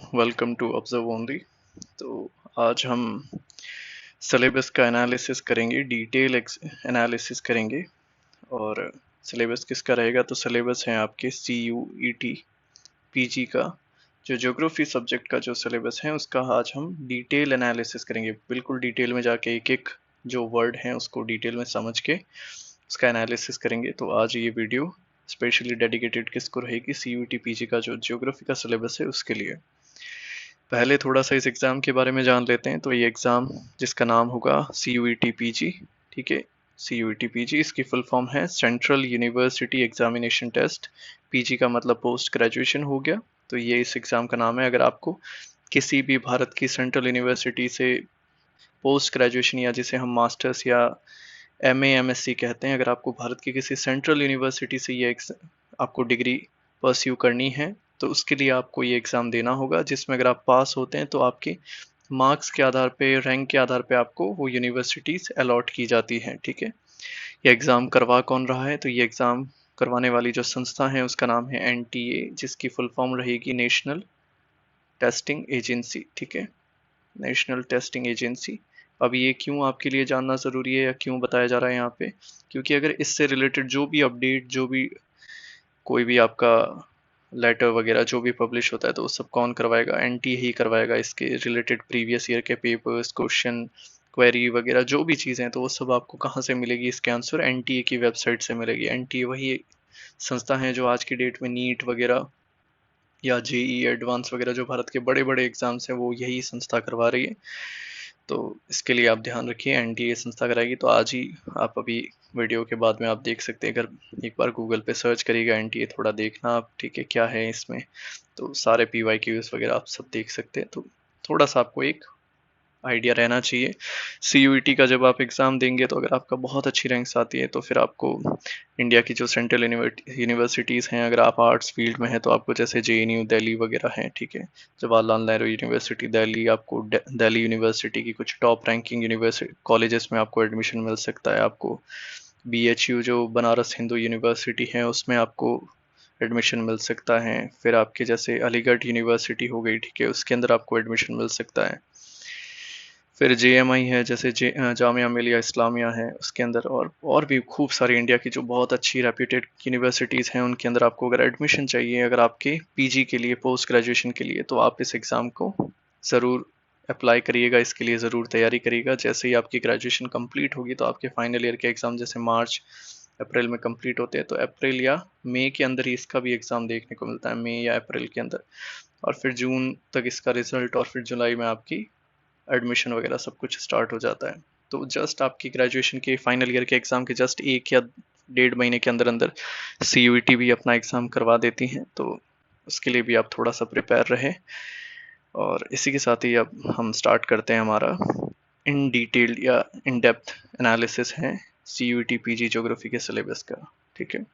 Welcome to observe only. तो आज हम सिलेबस का एनालिसिस करेंगे, डिटेल एनालिसिस करेंगे। और सिलेबस किसका रहेगा? तो सिलेबस है आपके CUET PG का, जो ज्योग्राफी सब्जेक्ट का जो सिलेबस है उसका आज हम डिटेल एनालिसिस करेंगे। बिल्कुल डिटेल में जाके एक एक जो वर्ड है उसको डिटेल में समझ के उसका एनालिसिस करेंगे। तो आज ये वीडियो स्पेशली डेडिकेटेड किसको रहेगी? CUET PG का जो ज्योग्राफी का सिलेबस है उसके लिए। पहले थोड़ा सा इस एग्ज़ाम के बारे में जान लेते हैं। तो ये एग्ज़ाम जिसका नाम होगा CUET PG, ठीक है। CUET PG इसकी फुल फॉर्म है central university examination test. PG का मतलब पोस्ट ग्रेजुएशन हो गया। तो ये इस एग्ज़ाम का नाम है। अगर आपको किसी भी भारत की सेंट्रल यूनिवर्सिटी से पोस्ट ग्रेजुएशन, या जिसे हम मास्टर्स या MA MSc कहते हैं, अगर आपको भारत की किसी सेंट्रल यूनिवर्सिटी से ये आपको डिग्री परस्यू करनी है तो उसके लिए आपको ये एग्ज़ाम देना होगा, जिसमें अगर आप पास होते हैं तो आपके मार्क्स के आधार पे, रैंक के आधार पे आपको वो यूनिवर्सिटीज़ अलॉट की जाती हैं, ठीक है। ये एग्ज़ाम करवा कौन रहा है? तो ये एग्ज़ाम करवाने वाली जो संस्था है उसका नाम है NTA, जिसकी फुल फॉर्म रहेगी नेशनल टेस्टिंग एजेंसी, ठीक है। National testing agency. अब ये क्यों आपके लिए जानना ज़रूरी है या क्यों बताया जा रहा है यहाँ पे? क्योंकि अगर इससे रिलेटेड जो भी अपडेट, जो भी कोई भी आपका लेटर वगैरह जो भी पब्लिश होता है तो वो सब कौन करवाएगा? NTA ही करवाएगा। इसके रिलेटेड प्रीवियस ईयर के पेपर्स, क्वेश्चन, क्वेरी वगैरह जो भी चीज़ें हैं तो वो सब आपको कहाँ से मिलेगी? इसके आंसर NTA की वेबसाइट से मिलेगी। NTA वही संस्था है जो आज की डेट में नीट वगैरह या JEE एडवांस वगैरह जो भारत के बड़े बड़े एग्जाम्स हैं वो यही संस्था करवा रही है। तो इसके लिए आप ध्यान रखिए, NTA संस्था कराएगी। तो आज ही आप अभी वीडियो के बाद में आप देख सकते हैं, अगर एक बार गूगल पे सर्च करिएगा NTA, थोड़ा देखना आप, ठीक है, क्या है इसमें। तो सारे PYQs वगैरह आप सब देख सकते हैं। तो थोड़ा सा आपको एक आइडिया रहना चाहिए। CUET का जब आप एग्ज़ाम देंगे तो अगर आपका बहुत अच्छी रैंक्स आती है तो फिर आपको इंडिया की जो सेंट्रल यूनिवर्सिटीज़ हैं, अगर आप आर्ट्स फील्ड में हैं तो आपको जैसे JNU दिल्ली वगैरह हैं, ठीक है, जवाहरलाल नेहरू यूनिवर्सिटी दिल्ली, आपको दिल्ली यूनिवर्सिटी की कुछ टॉप रैंकिंग यूनिवर्सिटी कॉलेजेस में आपको एडमिशन मिल सकता है। आपको BHU जो बनारस हिंदू यूनिवर्सिटी है उसमें आपको एडमिशन मिल सकता है। फिर आपके जैसे अलीगढ़ यूनिवर्सिटी हो गई, ठीक है, उसके अंदर आपको एडमिशन मिल सकता है। फिर JMI है, जैसे जामिया मिलिया इस्लामिया है, उसके अंदर और भी खूब सारी इंडिया की जो बहुत अच्छी रेप्यूटेड यूनिवर्सिटीज़ हैं उनके अंदर आपको अगर एडमिशन चाहिए, अगर आपके PG के लिए, पोस्ट ग्रेजुएशन के लिए, तो आप इस एग्ज़ाम को ज़रूर अप्लाई करिएगा, इसके लिए ज़रूर तैयारी करिएगा। जैसे ही आपकी ग्रेजुएशन कंप्लीट होगी तो आपके फाइनल ईयर के एग्ज़ाम जैसे मार्च अप्रैल में कंप्लीट होते हैं, तो अप्रैल या मई के अंदर ही इसका भी एग्ज़ाम देखने को मिलता है, मई या अप्रैल के अंदर। और फिर जून तक इसका रिजल्ट, और फिर जुलाई में आपकी एडमिशन वगैरह सब कुछ स्टार्ट हो जाता है। तो जस्ट आपकी ग्रेजुएशन के फाइनल ईयर के एग्ज़ाम के जस्ट 1 या 1.5 महीने के अंदर अंदर CUET भी अपना एग्ज़ाम करवा देती हैं। तो उसके लिए भी आप थोड़ा सा प्रिपेयर रहे। और इसी के साथ ही अब हम स्टार्ट करते हैं हमारा इन डिटेल्ड या इन डेप्थ एनालिसिस है CUET PG ज्योग्राफी के सिलेबस का, ठीक है।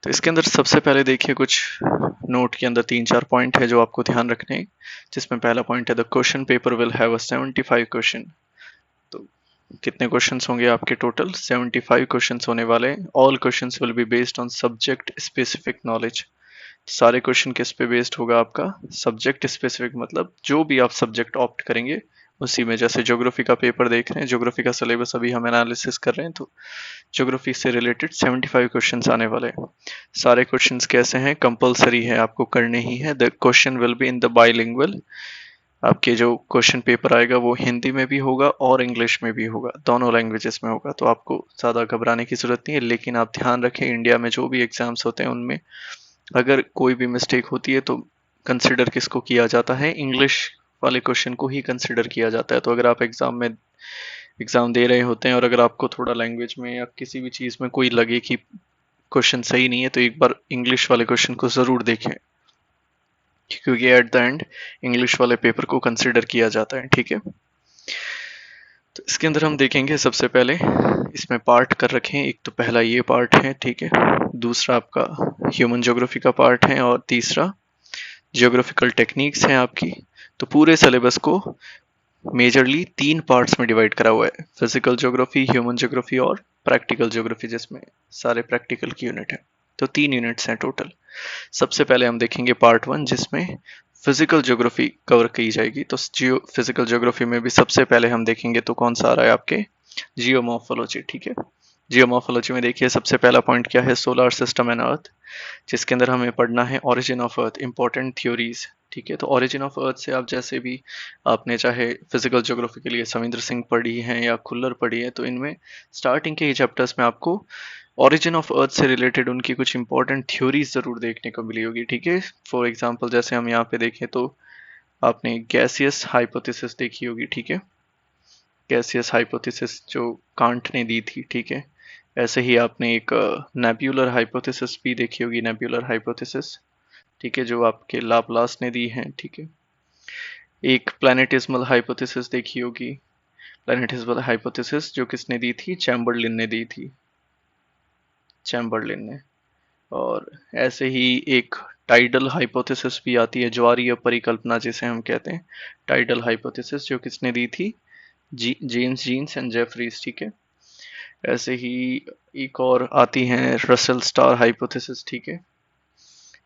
तो इसके अंदर सबसे पहले देखिए, कुछ नोट के अंदर 3-4 पॉइंट है जो आपको ध्यान रखने हैं। जिसमें पहला पॉइंट है the question paper will have 75 question. तो कितने क्वेश्चंस होंगे आपके? टोटल 75 क्वेश्चंस होने वाले हैं। All questions will be based on subject specific knowledge. सारे क्वेश्चन किस पे बेस्ड होगा? आपका सब्जेक्ट स्पेसिफिक, मतलब जो भी आप सब्जेक्ट ऑप्ट करेंगे उसी में। जैसे ज्योग्राफी का पेपर देख रहे हैं, ज्योग्राफी का सिलेबस अभी हम एनालिसिस कर रहे हैं, तो ज्योग्राफी से रिलेटेड 75 क्वेश्चंस आने वाले हैं। सारे क्वेश्चंस कैसे हैं? कंपलसरी है, आपको करने ही है। The question will be in the bilingual. आपके जो क्वेश्चन पेपर आएगा वो हिंदी में भी होगा और इंग्लिश में भी होगा, दोनों लैंग्वेजेस में होगा। तो आपको ज़्यादा घबराने की ज़रूरत नहीं है। लेकिन आप ध्यान रखें, इंडिया में जो भी एग्ज़ाम्स होते हैं उनमें अगर कोई भी मिस्टेक होती है तो कंसिडर किसको किया जाता है? इंग्लिश वाले क्वेश्चन को ही कंसिडर किया जाता है। तो अगर आप एग्ज़ाम दे रहे होते हैं और अगर आपको थोड़ा लैंग्वेज में या किसी भी चीज़ में कोई लगे कि क्वेश्चन सही नहीं है, तो एक बार इंग्लिश वाले क्वेश्चन को ज़रूर देखें, क्योंकि एट द एंड इंग्लिश वाले पेपर को कंसिडर किया जाता है, ठीक है। तो इसके अंदर हम देखेंगे, सबसे पहले इसमें पार्ट कर रखे हैं। एक तो पहला ये पार्ट है, ठीक है, दूसरा आपका ह्यूमन ज्योग्राफी का पार्ट है, और तीसरा ज्योग्राफिकल टेक्निक्स हैं आपकी। तो पूरे सिलेबस को मेजरली 3 पार्ट्स में डिवाइड करा हुआ है: फिजिकल ज्योग्राफी, ह्यूमन ज्योग्राफी और प्रैक्टिकल ज्योग्राफी, जिसमें सारे प्रैक्टिकल की यूनिट है। तो 3 यूनिट्स हैं टोटल। सबसे पहले हम देखेंगे पार्ट 1 जिसमें फिजिकल ज्योग्राफी कवर की जाएगी। तो जियो फिजिकल ज्योग्राफी में भी सबसे पहले हम देखेंगे तो कौन सा आ रहा है आपके, जियोमॉर्फोलॉजी। ठीक है, जियोमॉर्फोलॉजी में देखिए सबसे पहला पॉइंट क्या है, सोलर सिस्टम एंड अर्थ, जिसके अंदर हमें पढ़ना है origin of earth, important theories. ठीक है, तो ओरिजिन ऑफ अर्थ से आप जैसे भी आपने चाहे फिजिकल ज्योग्राफी के लिए सविंद्र सिंह पढ़ी है या खुल्लर पढ़ी है, तो इनमें स्टार्टिंग के ही चैप्टर्स में आपको ओरिजिन ऑफ अर्थ से रिलेटेड उनकी कुछ इंपॉर्टेंट थ्योरीज जरूर देखने को मिली होगी। ठीक है, फॉर एग्जांपल जैसे हम यहाँ पे देखें तो आपने गैसियस हाइपोथेसिस देखी होगी। ठीक है, गैसियस हाइपोथेसिस जो कांट ने दी थी। ठीक है, ऐसे ही आपने एक नेब्यूलर हाइपोथेसिस भी देखी होगी, नेब्यूलर हाइपोथेसिस। ठीक है, जो आपके लाप्लास ने दी है। ठीक है, एक प्लैनेटिज्मल हाइपोथेसिस देखी होगी, प्लैनेटिज्मल हाइपोथेसिस जो किसने दी थी, चैम्बरलिन ने दी थी, चैम्बरलिन ने। और ऐसे ही एक टाइडल हाइपोथेसिस भी आती है, ज्वारीय परिकल्पना जिसे हम कहते हैं, टाइडल हाइपोथेसिस जो किसने दी थी, जेम्स जीन्स एंड जेफरीज। ठीक है, ऐसे ही एक और आती है रसेल स्टार हाइपोथेसिस। ठीक है,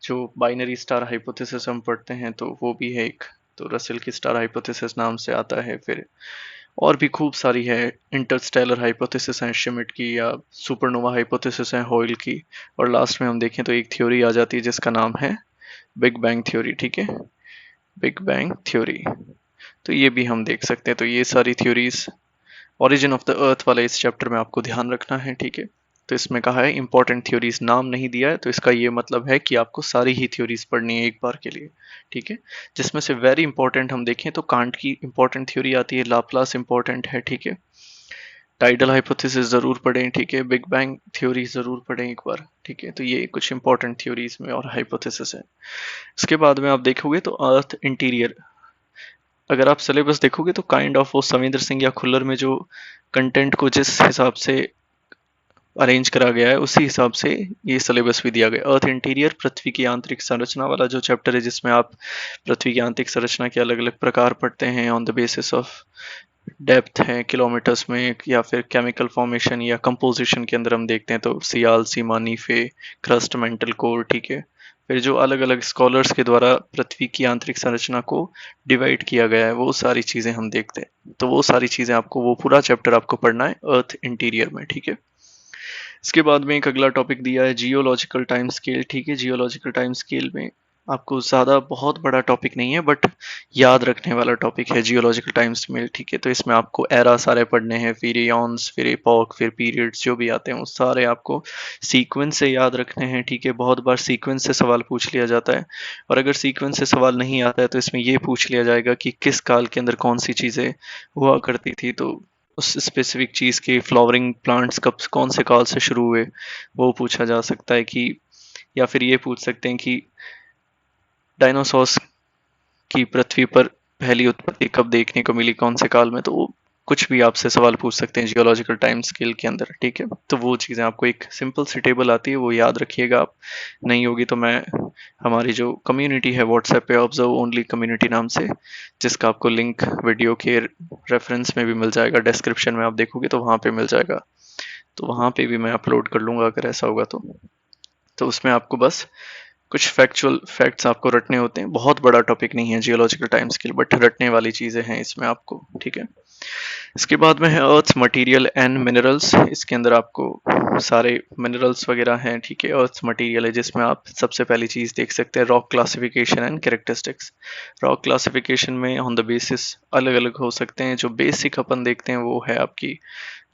जो बाइनरी स्टार हाइपोथेसिस हम पढ़ते हैं तो वो भी है एक, तो रसेल की स्टार हाइपोथेसिस नाम से आता है। फिर और भी खूब सारी है, इंटरस्टेलर हाइपोथेसिस है शिमिट की, या सुपरनोवा हाइपोथेसिस है हॉयल की। और लास्ट में हम देखें तो एक थ्योरी आ जाती है जिसका नाम है बिग बैंग थ्योरी। ठीक है, बिग बैंग थ्योरी, तो ये भी हम देख सकते हैं। तो ये सारी theories origin of the earth वाले इस चैप्टर में आपको ध्यान रखना है। ठीक है, तो इसमें कहा है इंपॉर्टेंट थ्योरीज, नाम नहीं दिया है, तो इसका ये मतलब है कि आपको सारी ही थ्योरीज पढ़नी है एक बार के लिए। ठीक है, जिसमें से वेरी इंपॉर्टेंट हम देखें तो कांट की इंपॉर्टेंट थ्योरी आती है, लाप्लास इंपॉर्टेंट है। ठीक है, टाइडल हाइपोथेसिस जरूर पढ़ें। ठीक है, बिग बैंग थ्योरी जरूर पढ़ें एक बार। ठीक है, तो ये कुछ इंपॉर्टेंट थ्योरीज में और हाइपोथेसिस है। इसके बाद में आप देखोगे तो अर्थ इंटीरियर, अगर आप सिलेबस देखोगे तो काइंड ऑफ वो सविंद्र सिंह या खुल्लर में जो कंटेंट को जिस हिसाब से अरेंज करा गया है उसी हिसाब से ये सिलेबस भी दिया गया। अर्थ इंटीरियर पृथ्वी की आंतरिक संरचना वाला जो चैप्टर है, जिसमें आप पृथ्वी की आंतरिक संरचना के अलग अलग प्रकार पढ़ते हैं on the basis of depth है किलोमीटर्स में, या फिर केमिकल फॉर्मेशन या कंपोजिशन के अंदर हम देखते हैं तो सियाल, सीमा, नीफे, क्रस्ट, मेंटल कोर। ठीक है, फिर जो अलग अलग स्कॉलर्स के द्वारा पृथ्वी की आंतरिक संरचना को डिवाइड किया गया है वो सारी चीज़ें हम देखते हैं। तो वो सारी चीज़ें आपको, वो पूरा चैप्टर आपको पढ़ना है अर्थ इंटीरियर में। ठीक है, इसके बाद में एक अगला टॉपिक दिया है जियोलॉजिकल टाइम स्केल। ठीक है, जियोलॉजिकल टाइम स्केल में आपको ज़्यादा बहुत बड़ा टॉपिक नहीं है, बट याद रखने वाला टॉपिक है जियोलॉजिकल टाइम स्केल। ठीक है, तो इसमें आपको एरा सारे पढ़ने हैं, फिर एऑन्स, फिर एपॉक, फिर पीरियड्स जो भी आते हैं वो सारे आपको सीक्वेंस से याद रखने हैं। ठीक है, बहुत बार सीक्वेंस से सवाल पूछ लिया जाता है, और अगर सीक्वेंस से सवाल नहीं आता है तो इसमें ये पूछ लिया जाएगा कि किस काल के अंदर कौन सी चीज़ें हुआ करती थी। तो उस स्पेसिफिक चीज़ के फ्लावरिंग प्लांट्स कब कौन से काल से शुरू हुए वो पूछा जा सकता है कि, या फिर ये पूछ सकते हैं कि डायनासोर्स की पृथ्वी पर पहली उत्पत्ति कब देखने को मिली, कौन से काल में। तो वो कुछ भी आपसे सवाल पूछ सकते हैं जियोलॉजिकल टाइम स्केल के अंदर। ठीक है, तो वो चीज़ें आपको एक सिंपल सी टेबल आती है वो याद रखिएगा आप, नहीं होगी तो मैं हमारी जो कम्युनिटी है व्हाट्सएप पे, ऑब्जर्व ओनली कम्युनिटी नाम से, जिसका आपको लिंक वीडियो के रेफरेंस में भी मिल जाएगा, डिस्क्रिप्शन में आप देखोगे तो वहाँ पे मिल जाएगा, तो वहाँ पे भी मैं अपलोड कर लूँगा अगर ऐसा होगा तो उसमें आपको बस कुछ फैक्चुअल फैक्ट्स आपको रटने होते हैं। बहुत बड़ा टॉपिक नहीं है जियोलॉजिकल टाइम स्केल, बट रटने वाली चीज़ें हैं इसमें आपको। ठीक है, इसके बाद में है अर्थ मटेरियल एंड मिनरल्स। इसके अंदर आपको सारे मिनरल्स वगैरह हैं। ठीक है, अर्थ मटेरियल है जिसमें आप सबसे पहली चीज़ देख सकते हैं rock classification and characteristics. Rock classification में ऑन द बेसिस अलग अलग हो सकते हैं, जो बेसिक अपन देखते हैं वो है आपकी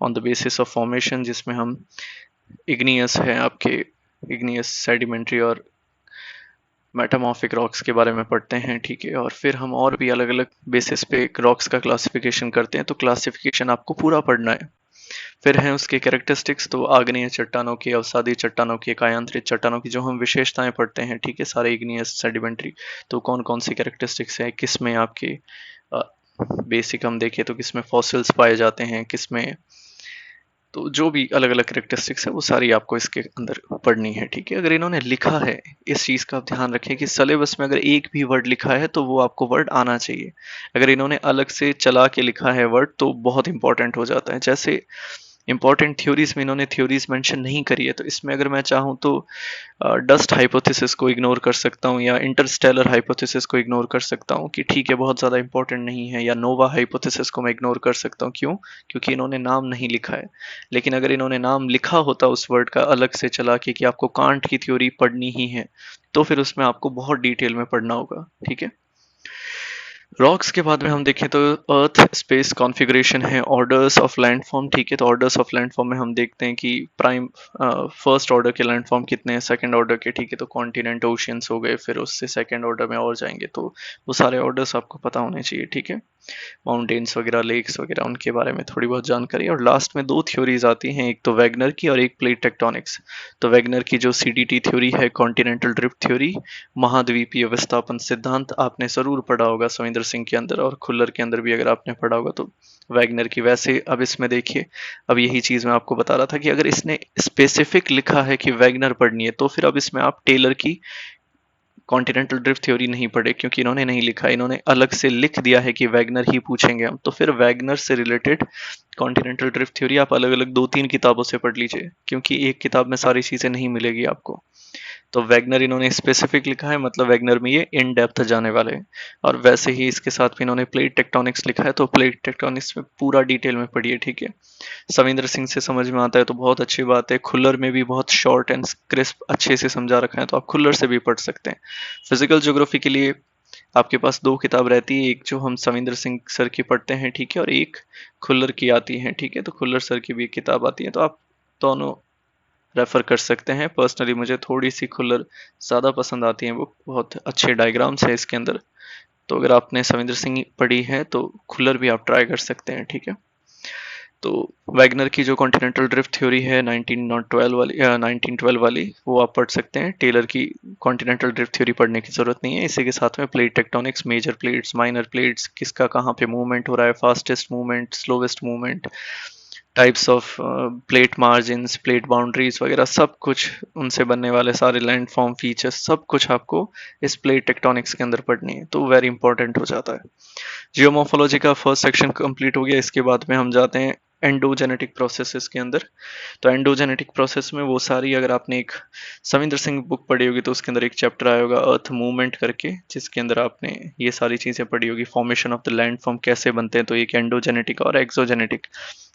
on the basis of formation, जिसमें हम इग्नियस है आपके, इग्नियस सेडिमेंट्री और मेटामॉर्फिक रॉक्स के बारे में पढ़ते हैं। ठीक है, और फिर हम और भी अलग अलग बेसिस पे रॉक्स का क्लासिफिकेशन करते हैं, तो क्लासिफिकेशन आपको पूरा पढ़ना है। फिर हैं उसके कैरेक्टरिस्टिक्स, तो आग्नेय चट्टानों की, अवसादी चट्टानों की, कायांतरित चट्टानों की जो हम विशेषताएं पढ़ते हैं। ठीक है, सारे इग्नियस सेडिमेंट्री, तो कौन कौन सी कैरेक्टरिस्टिक्स है, किस में आपके बेसिक हम देखें तो किस में फॉसिल्स पाए जाते हैं, किस में, तो जो भी अलग अलग करेक्टरिस्टिक्स है वो सारी आपको इसके अंदर पढ़नी है। ठीक है, अगर इन्होंने लिखा है, इस चीज़ का आप ध्यान रखें कि सिलेबस में अगर एक भी वर्ड लिखा है तो वो आपको वर्ड आना चाहिए। अगर इन्होंने अलग से चला के लिखा है वर्ड तो बहुत इंपॉर्टेंट हो जाता है। जैसे इंपॉर्टेंट थ्योरीज में इन्होंने थ्योरीज मेंशन नहीं करी है, तो इसमें अगर मैं चाहूँ तो डस्ट हाइपोथेसिस को इग्नोर कर सकता हूँ, या इंटरस्टेलर हाइपोथेसिस को इग्नोर कर सकता हूँ कि ठीक है बहुत ज़्यादा इंपॉर्टेंट नहीं है, या नोवा हाइपोथेसिस को मैं इग्नोर कर सकता हूँ। क्यों? क्योंकि इन्होंने नाम नहीं लिखा है। लेकिन अगर इन्होंने नाम लिखा होता उस वर्ड का अलग से चला के कि आपको कांट की थ्योरी पढ़नी ही है, तो फिर उसमें आपको बहुत डिटेल में पढ़ना होगा। ठीक है। रॉक्स के बाद में हम देखें तो अर्थ स्पेस कॉन्फ़िगरेशन है, ऑर्डर्स ऑफ लैंडफॉर्म। ठीक है, तो ऑर्डर्स ऑफ लैंडफॉर्म में हम देखते हैं कि प्राइम फर्स्ट ऑर्डर के लैंडफॉर्म कितने हैं, सेकंड ऑर्डर के। ठीक है, तो कॉन्टिनेंट ओशियंस हो गए, फिर उससे सेकंड ऑर्डर में और जाएंगे, तो वो सारे ऑर्डर्स आपको पता होने चाहिए। ठीक है, माउंटेन्स वगैरह, लेक्स वगैरह, उनके बारे में थोड़ी बहुत जानकारी। और लास्ट में दो थ्योरीज आती हैं, एक तो वैगनर की और एक प्लेट टेक्टोनिक्स। तो वैगनर की जो सीडीटी थ्योरी है, कॉन्टिनेंटल ड्रिफ्ट थ्योरी, महाद्वीपीय विस्थापन सिद्धांत, आपने जरूर पढ़ा होगा सविंदर सिंह के अंदर, और खुल्लर के अंदर भी अगर आपने पढ़ा होगा तो वैगनर की। वैसे अब इसमें देखिए, अब यही चीज मैं आपको बता रहा था कि अगर इसने स्पेसिफिक लिखा है कि वैगनर पढ़नी है, तो फिर अब इसमें आप टेलर की कॉन्टिनेंटल ड्रिफ्ट थ्योरी नहीं पढ़े, क्योंकि इन्होंने नहीं लिखा, इन्होंने अलग से लिख दिया है कि वैगनर ही पूछेंगे हम। तो फिर वैगनर से रिलेटेड कॉन्टिनेंटल ड्रिफ्ट थ्योरी आप अलग अलग दो तीन किताबों से पढ़ लीजिए, क्योंकि एक किताब में सारी चीजें नहीं मिलेगी आपको। तो वैगनर इन्होंने स्पेसिफिक लिखा है, मतलब वैगनर में ये इन डेप्थ जाने वाले हैं। और वैसे ही इसके साथ भी इन्होंने प्लेट टेक्टोनिक्स लिखा है, तो प्लेट टेक्टोनिक्स में पूरा डिटेल में पढ़िए। ठीक है, सविंदर सिंह से समझ में आता है तो बहुत अच्छी बात है, खुल्लर में भी बहुत शॉर्ट एंड क्रिस्प अच्छे से समझा रखा है, तो आप खुल्लर से भी पढ़ सकते हैं। फिजिकल ज्योग्राफी के लिए आपके पास दो किताब रहती है, एक जो हम सविंदर सिंह सर की पढ़ते हैं, ठीक है, और एक खुल्लर की आती है। ठीक है, तो खुल्लर सर की भी एक किताब आती है, तो आप दोनों रेफर कर सकते हैं। पर्सनली मुझे थोड़ी सी खुल्लर ज़्यादा पसंद आती है, वो बहुत अच्छे डायग्राम्स है इसके अंदर। तो अगर आपने सविंदर सिंह पढ़ी है तो खुल्लर भी आप ट्राई कर सकते हैं। ठीक है, तो वैगनर की जो कॉन्टिनेंटल ड्रिफ्ट थ्योरी है 1912 वाली, 1912 वाली, वो आप पढ़ सकते हैं। टेलर की कॉन्टिनेंटल ड्रिफ्ट थ्योरी पढ़ने की जरूरत नहीं है। इसी के साथ में plate tectonics, major plates, minor plates, किसका कहाँ पे मूवमेंट हो रहा है, fastest movement, slowest movement, types of plate margins, plate boundaries वगैरह सब कुछ, उनसे बनने वाले सारे लैंड फॉर्म फीचर्स, सब कुछ आपको इस प्लेट टेक्टोनिक्स के अंदर पढ़नी है, तो वेरी इंपॉर्टेंट हो जाता है। जियोमोर्फोलॉजी का फर्स्ट सेक्शन कंप्लीट हो गया। इसके बाद में हम जाते हैं एंडोजेनेटिक प्रोसेसेस के अंदर। तो एंडोजेनेटिक प्रोसेस में वो सारी, अगर आपने एक सविंदर सिंह बुक पढ़ी होगी तो उसके अंदर एक चैप्टर आया होगा अर्थ मूवमेंट करके, जिसके अंदर आपने ये सारी चीज़ें पढ़ी होगी, formation of the land form कैसे बनते हैं, तो एक एंडोजेनेटिक और एक्सोजेनेटिक।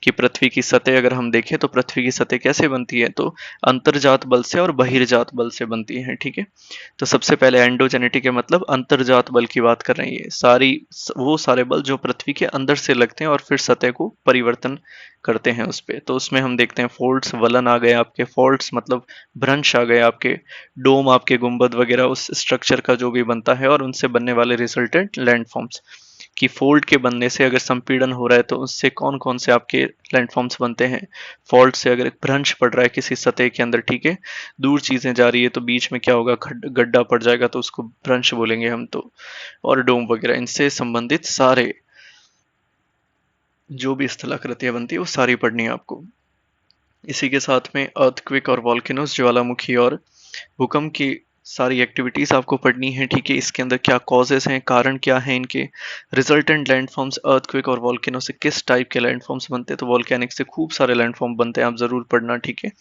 कि पृथ्वी की सतह अगर हम देखें तो पृथ्वी की सतह कैसे बनती है, तो अंतर्जात बल से और बहिर्जात बल से बनती है। ठीक है, तो सबसे पहले एंडोजेनेटिक है, मतलब अंतर्जात बल की बात कर रहे हैं। ये सारी वो सारे बल जो पृथ्वी के अंदर से लगते हैं और फिर सतह को परिवर्तन करते हैं उस पे। तो उसमें हम देखते हैं फोल्ड्स, वलन आ गए आपके, फोल्ड्स मतलब भ्रंश आ गए आपके, डोम आपके, गुंबद वगैरह उस स्ट्रक्चर का जो भी बनता है, और उनसे बनने वाले रिजल्टेंट लैंडफॉर्म्स। कि फोल्ड के बनने से अगर संपीड़न हो रहा है तो उससे कौन कौन से आपके लैंडफॉर्म्स बनते हैं। फॉल्ट से अगर भ्रंश पड़ रहा है किसी सतह के अंदर, ठीक है, दूर चीजें जा रही है, तो बीच में क्या होगा, गड्ढा पड़ जाएगा, तो उसको भ्रंश बोलेंगे हम तो। और डोम वगैरह, इनसे संबंधित सारे जो भी स्थलाकृतियां बनती है वो सारी पढ़नी है आपको। इसी के साथ में अर्थक्वेक और वॉल्केनोस, ज्वालामुखी और भूकंप की सारी एक्टिविटीज आपको पढ़नी है। ठीक है, इसके अंदर क्या कॉजेस हैं, कारण क्या है इनके, रिजल्टेंट लैंडफॉर्म्स, अर्थक्वेक और वॉल्केनो से किस टाइप के लैंडफॉर्म्स बनते हैं, तो वॉल्केनिक से खूब सारे लैंडफॉर्म बनते हैं, आप जरूर पढ़ना। ठीक है,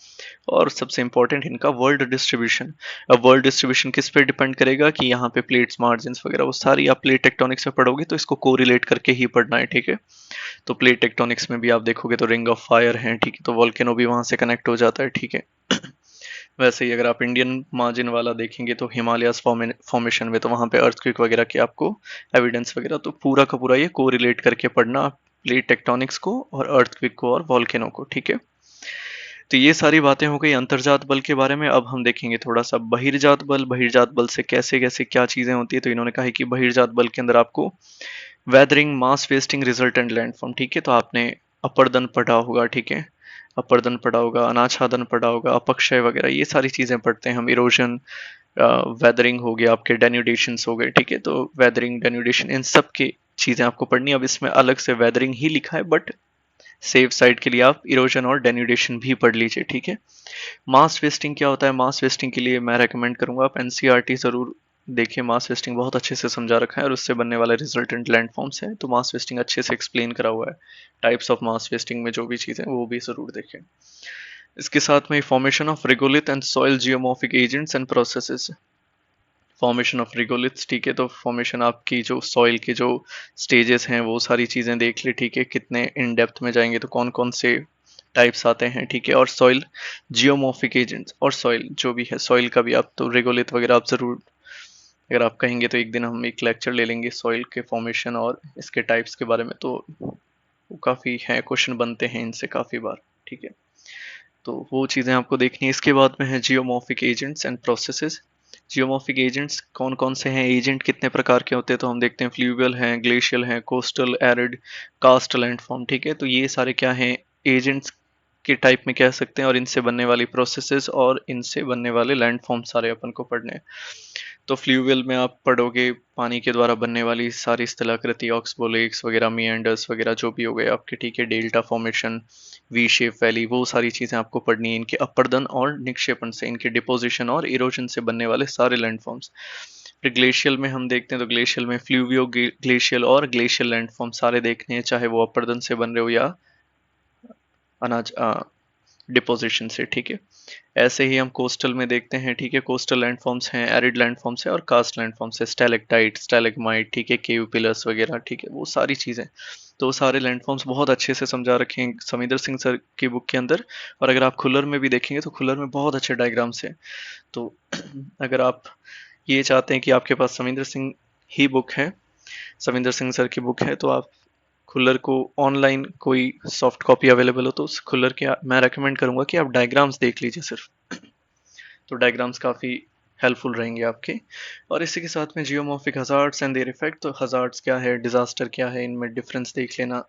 और सबसे इंपॉर्टेंट इनका वर्ल्ड डिस्ट्रीब्यूशन। अब वर्ल्ड डिस्ट्रीब्यूशन किस पे डिपेंड करेगा, कि यहाँ पे प्लेट्स, मार्जिन वगैरह वो सारी आप प्लेट टेक्टोनिक्स में पढ़ोगे, तो इसको कोरिलेट करके ही पढ़ना है। ठीक है, तो प्लेट टेक्टोनिक्स में भी आप देखोगे तो रिंग ऑफ फायर है, ठीक है, तो वॉल्केनो भी वहां से कनेक्ट हो जाता है। ठीक है, वैसे ही अगर आप इंडियन मार्जिन वाला देखेंगे तो हिमालयास फॉर्मेशन में, तो वहां पे अर्थक्वेक वगैरह के आपको एविडेंस वगैरह, तो पूरा का पूरा ये कोरिलेट करके पढ़ना, प्लेट टेक्टोनिक्स को और अर्थक्वेक को और वॉल्केनो को। ठीक है, तो ये सारी बातें हो गई अंतर्जात बल के बारे में। अब हम देखेंगे थोड़ा सा बहिर्जात बल। बहिर्जात बल से कैसे कैसे क्या चीजें होती है, तो इन्होंने कहा है कि बहिर्जात बल के अंदर आपको weathering, mass wasting, resultant landform. ठीक है, तो आपने अपर्दन पढ़ा होगा, ठीक है, अपर्दन पढ़ा होगा, अनाच्छादन पढ़ा होगा, अपक्षय वगैरह, ये सारी चीजें पढ़ते हैं हम। इरोजन, वेदरिंग हो गया आपके, डेन्यूडेशन हो गए, ठीक है, तो वेदरिंग, डेन्यूडेशन, इन सब की चीजें आपको पढ़नी है। अब इसमें अलग से वेदरिंग ही लिखा है, बट सेफ साइड के लिए आप इरोजन और डेन्यूडेशन भी पढ़ लीजिए। ठीक है, मास वेस्टिंग क्या होता है, मास वेस्टिंग के लिए मैं रेकमेंड करूंगा आप एनसीईआरटी जरूर देखिए मास वेस्टिंग बहुत अच्छे से समझा रखा है और उससे बनने वाले रिजल्टेंट लैंडफॉर्म्स हैं, तो मास वेस्टिंग अच्छे से एक्सप्लेन करा हुआ है। टाइप्स ऑफ मास वेस्टिंग में जो भी चीज़ें वो भी ज़रूर देखें। इसके साथ में formation of regolith and soil geomorphic agents and processes. Formation of regoliths, ठीक है, तो फॉर्मेशन आपकी जो सॉइल के जो स्टेजेस हैं वो सारी चीज़ें देख ली, ठीक है, कितने इन डेप्थ में जाएंगे तो कौन कौन से टाइप्स आते हैं, ठीक है। और सॉइल जियोमॉर्फिक एजेंट्स और सॉइल जो भी है, सॉइल का भी आप तो रिगोलिथ वगैरह आप ज़रूर, अगर आप कहेंगे तो एक दिन हम एक लेक्चर ले लेंगे सॉइल के फॉर्मेशन और इसके टाइप्स के बारे में, तो वो काफ़ी है, क्वेश्चन बनते हैं इनसे काफ़ी बार, ठीक है। तो वो चीज़ें आपको देखनी है। इसके बाद में है geomorphic agents and processes. Geomorphic agents कौन कौन से हैं, एजेंट कितने प्रकार के होते हैं, तो हम देखते हैं फ्लूवियल हैं, ग्लेशियल हैं, कोस्टल, एरिड, कास्ट लैंडफॉर्म, ठीक है। तो ये सारे क्या हैं, एजेंट्स के टाइप में कह सकते हैं, और इनसे बनने वाली प्रोसेसेस और इनसे बनने वाले लैंडफॉर्म सारे अपन को पढ़ने हैं। तो फ्लूवियल में आप पढ़ोगे पानी के द्वारा बनने वाली सारी स्थलाकृति, ऑक्सबो लेक्स वगैरह, मिएंडर्स वगैरह जो भी हो गए आपके, ठीक है, delta formation, V shape valley, वो सारी चीज़ें आपको पढ़नी है। इनके अपर्दन और निक्षेपण से, इनके डिपोजिशन और इरोजन से बनने वाले सारे लैंडफॉर्म्स। फिर ग्लेशियल में हम देखते हैं तो ग्लेशियल में फ्लूवियो ग्लेशियल और ग्लेशियल लैंडफॉर्म सारे देखने हैं, चाहे वो अपर्दन से बन रहे हो या अनाज डिपोजिशन से, ठीक है। ऐसे ही हम कोस्टल में देखते हैं, ठीक है, कोस्टल लैंडफॉर्म्स हैं, एरिड लैंडफॉर्म्स है और कास्ट लैंडफॉर्म्स है, स्टैलेक्टाइट, स्टैलेग्माइट, ठीक है, केव पिलर्स वगैरह, ठीक है, वो सारी चीज़ें। तो सारे लैंडफॉर्म्स बहुत अच्छे से समझा रखे हैं समिंदर सिंह सर की बुक के अंदर। और अगर आप खुलर में भी देखेंगे तो खुलर में बहुत अच्छे डायग्राम्स हैं। तो अगर आप ये चाहते हैं कि आपके पास समिंदर सिंह ही बुक है, समिंदर सिंह सर की बुक है, तो आप खुलर को ऑनलाइन कोई सॉफ्ट कॉपी अवेलेबल हो तो उस खुलर के मैं रेकमेंड करूंगा कि आप डायग्राम्स देख लीजिए सिर्फ। तो डायग्राम्स काफ़ी हेल्पफुल रहेंगे आपके। और इसी के साथ में geomorphic hazards and their effect, तो हजार्ड्स क्या है, डिजास्टर क्या है, इनमें डिफरेंस देख लेना,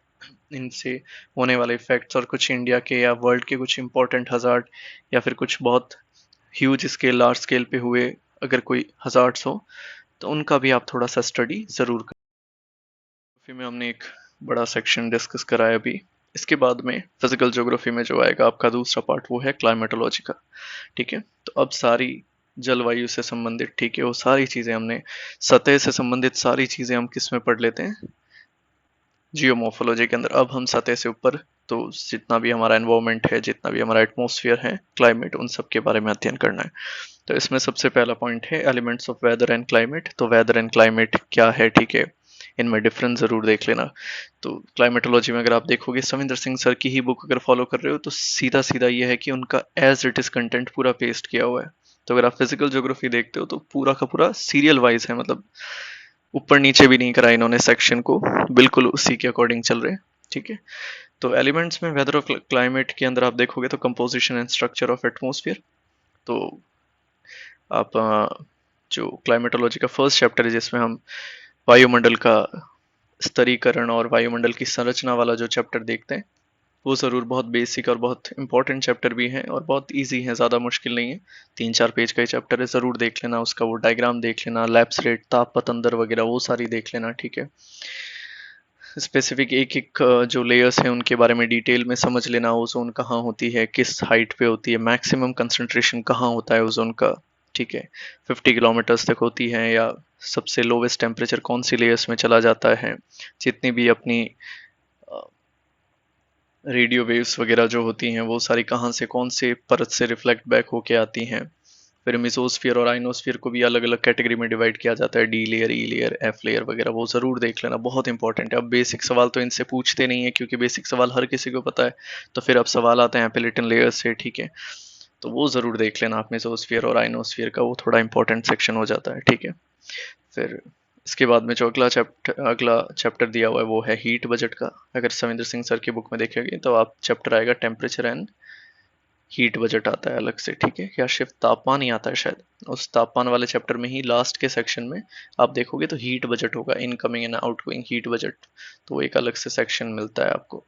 इनसे होने वाले इफेक्ट्स, और कुछ इंडिया के या वर्ल्ड के कुछ इंपॉर्टेंट हजार्ड या फिर कुछ बहुत ह्यूज स्केल, लार्ज स्केल पे हुए अगर कोई हजार्ड्स हो तो उनका भी आप थोड़ा सा स्टडी जरूर करें। फिर में हमने एक बड़ा सेक्शन डिस्कस कराया अभी। इसके बाद में फिजिकल ज्योग्राफी में जो आएगा आपका दूसरा पार्ट वो है क्लाइमेटोलॉजी का, ठीक है। तो अब सारी जलवायु से संबंधित, ठीक है, वो सारी चीजें हमने, सतह से संबंधित सारी चीजें हम किस में पढ़ लेते हैं, जियोमॉर्फोलॉजी के अंदर। अब हम सतह से ऊपर, तो जितना भी हमारा एनवायरमेंट है, जितना भी हमारा एटमॉस्फेयर है, क्लाइमेट, उन सब के बारे में अध्ययन करना है। तो इसमें सबसे पहला पॉइंट है elements of weather and climate. तो वेदर एंड क्लाइमेट क्या है, ठीक है, इनमें डिफरेंस जरूर देख लेना। तो क्लाइमेटोलॉजी में अगर आप देखोगे सविंदर सिंह सर की ही बुक अगर फॉलो कर रहे हो तो सीधा सीधा ये है कि उनका एज इट इज कंटेंट पूरा पेस्ट किया हुआ है। तो अगर आप फिजिकल ज्योग्राफी देखते हो तो पूरा का पूरा सीरियल वाइज है, मतलब ऊपर नीचे भी नहीं करा इन्होंने सेक्शन को, बिल्कुल उसी के अकॉर्डिंग चल रहे हैं, ठीक है। तो एलिमेंट्स में वेदर और क्लाइमेट के अंदर आप देखोगे तो composition and structure of atmosphere. तो आप जो क्लाइमेटोलॉजी का फर्स्ट चैप्टर है जिसमें हम वायुमंडल का स्तरीकरण और वायुमंडल की संरचना वाला जो चैप्टर देखते हैं, वो ज़रूर बहुत बेसिक और बहुत इंपॉर्टेंट चैप्टर भी है और बहुत इजी है, ज़्यादा मुश्किल नहीं है। 3-4 पेज का ही चैप्टर है, ज़रूर देख लेना, उसका वो डायग्राम देख लेना, लैप्स रेट, ताप पतंदर वगैरह वो सारी देख लेना, ठीक है। स्पेसिफिक एक एक जो लेयर्स हैं उनके बारे में डिटेल में समझ लेना, ओजोन कहाँ होती है, किस हाइट पे होती है, मैक्सिमम कंसंट्रेशन कहाँ होता है ओजोन का, ठीक है, 50 किलोमीटर्स तक होती है, या सबसे लोवेस्ट टेम्परेचर कौन सी लेयर्स में चला जाता है, जितनी भी अपनी रेडियो वेव्स वगैरह जो होती हैं वो सारी कहाँ से, कौन से परत से रिफ्लेक्ट बैक होके आती हैं। फिर मिसोस्फीयर और आइनोस्फीयर को भी अलग अलग कैटेगरी में डिवाइड किया जाता है, डी लेयर, ई लेयर, एफ लेयर वगैरह, वो ज़रूर देख लेना, बहुत इंपॉर्टेंट है। अब बेसिक सवाल तो इनसे पूछते नहीं है क्योंकि बेसिक सवाल हर किसी को पता है, तो फिर अब सवाल आते हैं एपिलेटन लेयर से, ठीक है, तो वो ज़रूर देख लेना आप, मिसोस्फीयर और आइनोस्फीयर का, वो थोड़ा इंपॉर्टेंट सेक्शन हो जाता है, ठीक है। फिर इसके बाद में जो अगला चैप्टर दिया हुआ है वो है हीट बजट का। अगर सविंदर सिंह सर की बुक में देखेंगे तो आप चैप्टर आएगा टेम्परेचर एंड हीट बजट आता है अलग से, ठीक है, या सिर्फ तापमान ही आता है शायद, उस तापमान वाले चैप्टर में ही लास्ट के सेक्शन में आप देखोगे तो हीट बजट होगा, incoming and outgoing heat budget, तो वो एक अलग से सेक्शन मिलता है आपको,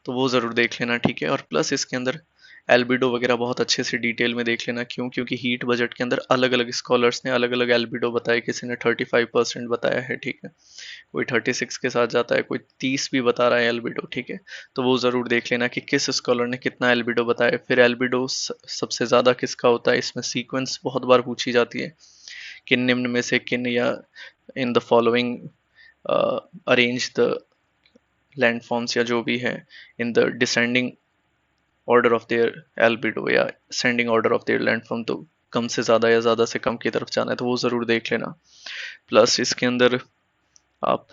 तो वो ज़रूर देख लेना, ठीक है। और प्लस इसके अंदर एल्बिडो वगैरह बहुत अच्छे से डिटेल में देख लेना, क्यों, क्योंकि हीट बजट के अंदर अलग अलग स्कॉलर्स ने अलग अलग एल्बिडो बताए, किसी ने 35% बताया है, ठीक है, कोई 36 के साथ जाता है, कोई 30 भी बता रहा है एल्बिडो, ठीक है। तो वो ज़रूर देख लेना कि किस स्कॉलर ने कितना एल्बिडो बताया। फिर एल्बिडो सबसे ज़्यादा किसका होता है, इसमें सीक्वेंस बहुत बार पूछी जाती है किन निम्न में से किन, या in the following arrange the landforms, या जो भी है in the descending order of their albedo या ascending order of their landform, तो कम से ज़्यादा या ज़्यादा से कम की तरफ जाना है तो वो ज़रूर देख लेना। प्लस इसके अंदर आप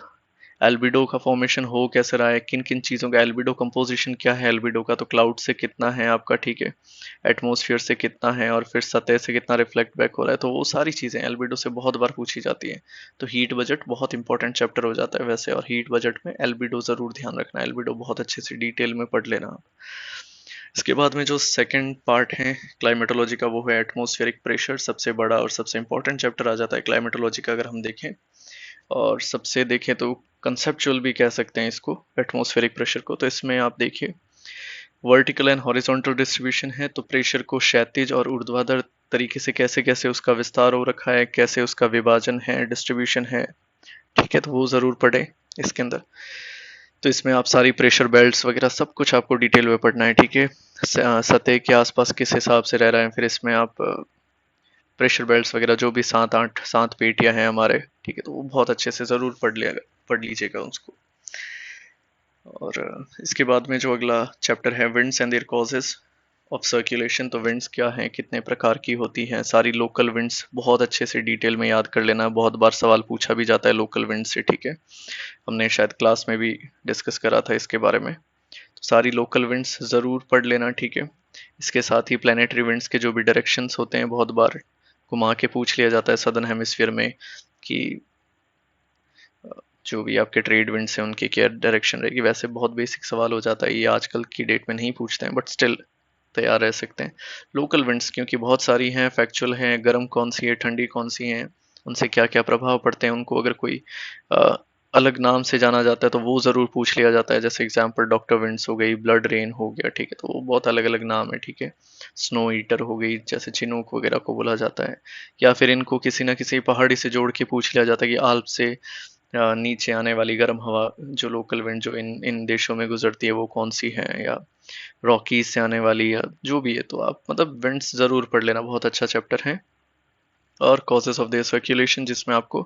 एल्बिडो का फॉर्मेशन हो कैसे रहा है, किन किन चीज़ों का एल्बिडो कंपोजिशन क्या है एल्बिडो का, तो क्लाउड से कितना है आपका, ठीक है, एटमॉस्फेयर से कितना है, और फिर सतह से कितना रिफ्लेक्ट बैक हो रहा है, तो वो सारी चीज़ें एल्बिडो से बहुत बार पूछी जाती हैं। तो हीट बजट बहुत इंपॉर्टेंट चैप्टर हो जाता है वैसे, और हीट बजट में एल्बिडो ज़रूर ध्यान रखना, एल्बिडो बहुत अच्छे से डिटेल में पढ़ लेना आप। इसके बाद में जो सेकंड पार्ट है क्लाइमेटोलॉजी का, वो है एटमॉस्फेरिक प्रेशर। सबसे बड़ा और सबसे इंपॉर्टेंट चैप्टर आ जाता है क्लाइमेटोलॉजी का अगर हम देखें, और सबसे देखें तो कंसेप्चुअल भी कह सकते हैं इसको एटमॉस्फेरिक प्रेशर को। तो इसमें आप देखिए वर्टिकल एंड हॉरिजॉन्टल डिस्ट्रीब्यूशन है, तो प्रेशर को क्षैतिज और ऊर्ध्वाधर तरीके से कैसे कैसे उसका विस्तार हो रखा है, कैसे उसका विभाजन है, डिस्ट्रीब्यूशन है, ठीक है, तो वो ज़रूर पढ़े इसके अंदर। तो इसमें आप सारी प्रेशर बेल्ट्स वगैरह सब कुछ आपको डिटेल में पढ़ना है, ठीक है, सतह के आसपास किस हिसाब से रह रहा है, फिर इसमें आप प्रेशर बेल्ट्स वगैरह जो भी 7 पेटियां हैं हमारे, ठीक है, तो वो बहुत अच्छे से ज़रूर पढ़ लीजिएगा उसको। और इसके बाद में जो अगला चैप्टर है winds and their causes of circulation, तो विंड्स क्या हैं, कितने प्रकार की होती हैं, सारी लोकल विंड्स बहुत अच्छे से डिटेल में याद कर लेना, बहुत बार सवाल पूछा भी जाता है लोकल विंड से, ठीक है, हमने शायद क्लास में भी डिस्कस करा था इसके बारे में। तो सारी लोकल विंड्स ज़रूर पढ़ लेना, ठीक है। इसके साथ ही प्लानिटरी विंड्स के जो भी डायरेक्शंस होते हैं बहुत बार घुमा के पूछ लिया जाता है सदर्न हेमिस्फीयर में कि जो भी आपके ट्रेड विंड्स हैं उनकी क्या डायरेक्शन रहेगी। वैसे बहुत बेसिक सवाल हो जाता है, ये आजकल की डेट में नहीं पूछते हैं, बट स्टिल तैयार रह सकते हैं। लोकल विंड्स क्योंकि बहुत सारी हैं, फैक्चुअल हैं, गर्म कौन सी है, ठंडी कौन सी हैं, उनसे क्या क्या प्रभाव पड़ते हैं, उनको अगर कोई अलग नाम से जाना जाता है तो वो ज़रूर पूछ लिया जाता है। जैसे एग्जांपल डॉक्टर विंड्स हो गई, ब्लड रेन हो गया, ठीक है, तो वो बहुत अलग अलग नाम है, ठीक है। स्नो ईटर हो गई, जैसे चिनूक वगैरह को बोला जाता है, या फिर इनको किसी ना किसी पहाड़ी से जोड़ के पूछ लिया जाता है कि आल्प से नीचे आने वाली गर्म हवा जो लोकल विंड जो इन इन देशों में गुजरती है वो कौन सी है, या रॉकीज से आने वाली, या जो भी है। तो आप मतलब विंड्स ज़रूर पढ़ लेना, बहुत अच्छा चैप्टर है। और कॉजेस ऑफ देयर सर्कुलेशन जिसमें आपको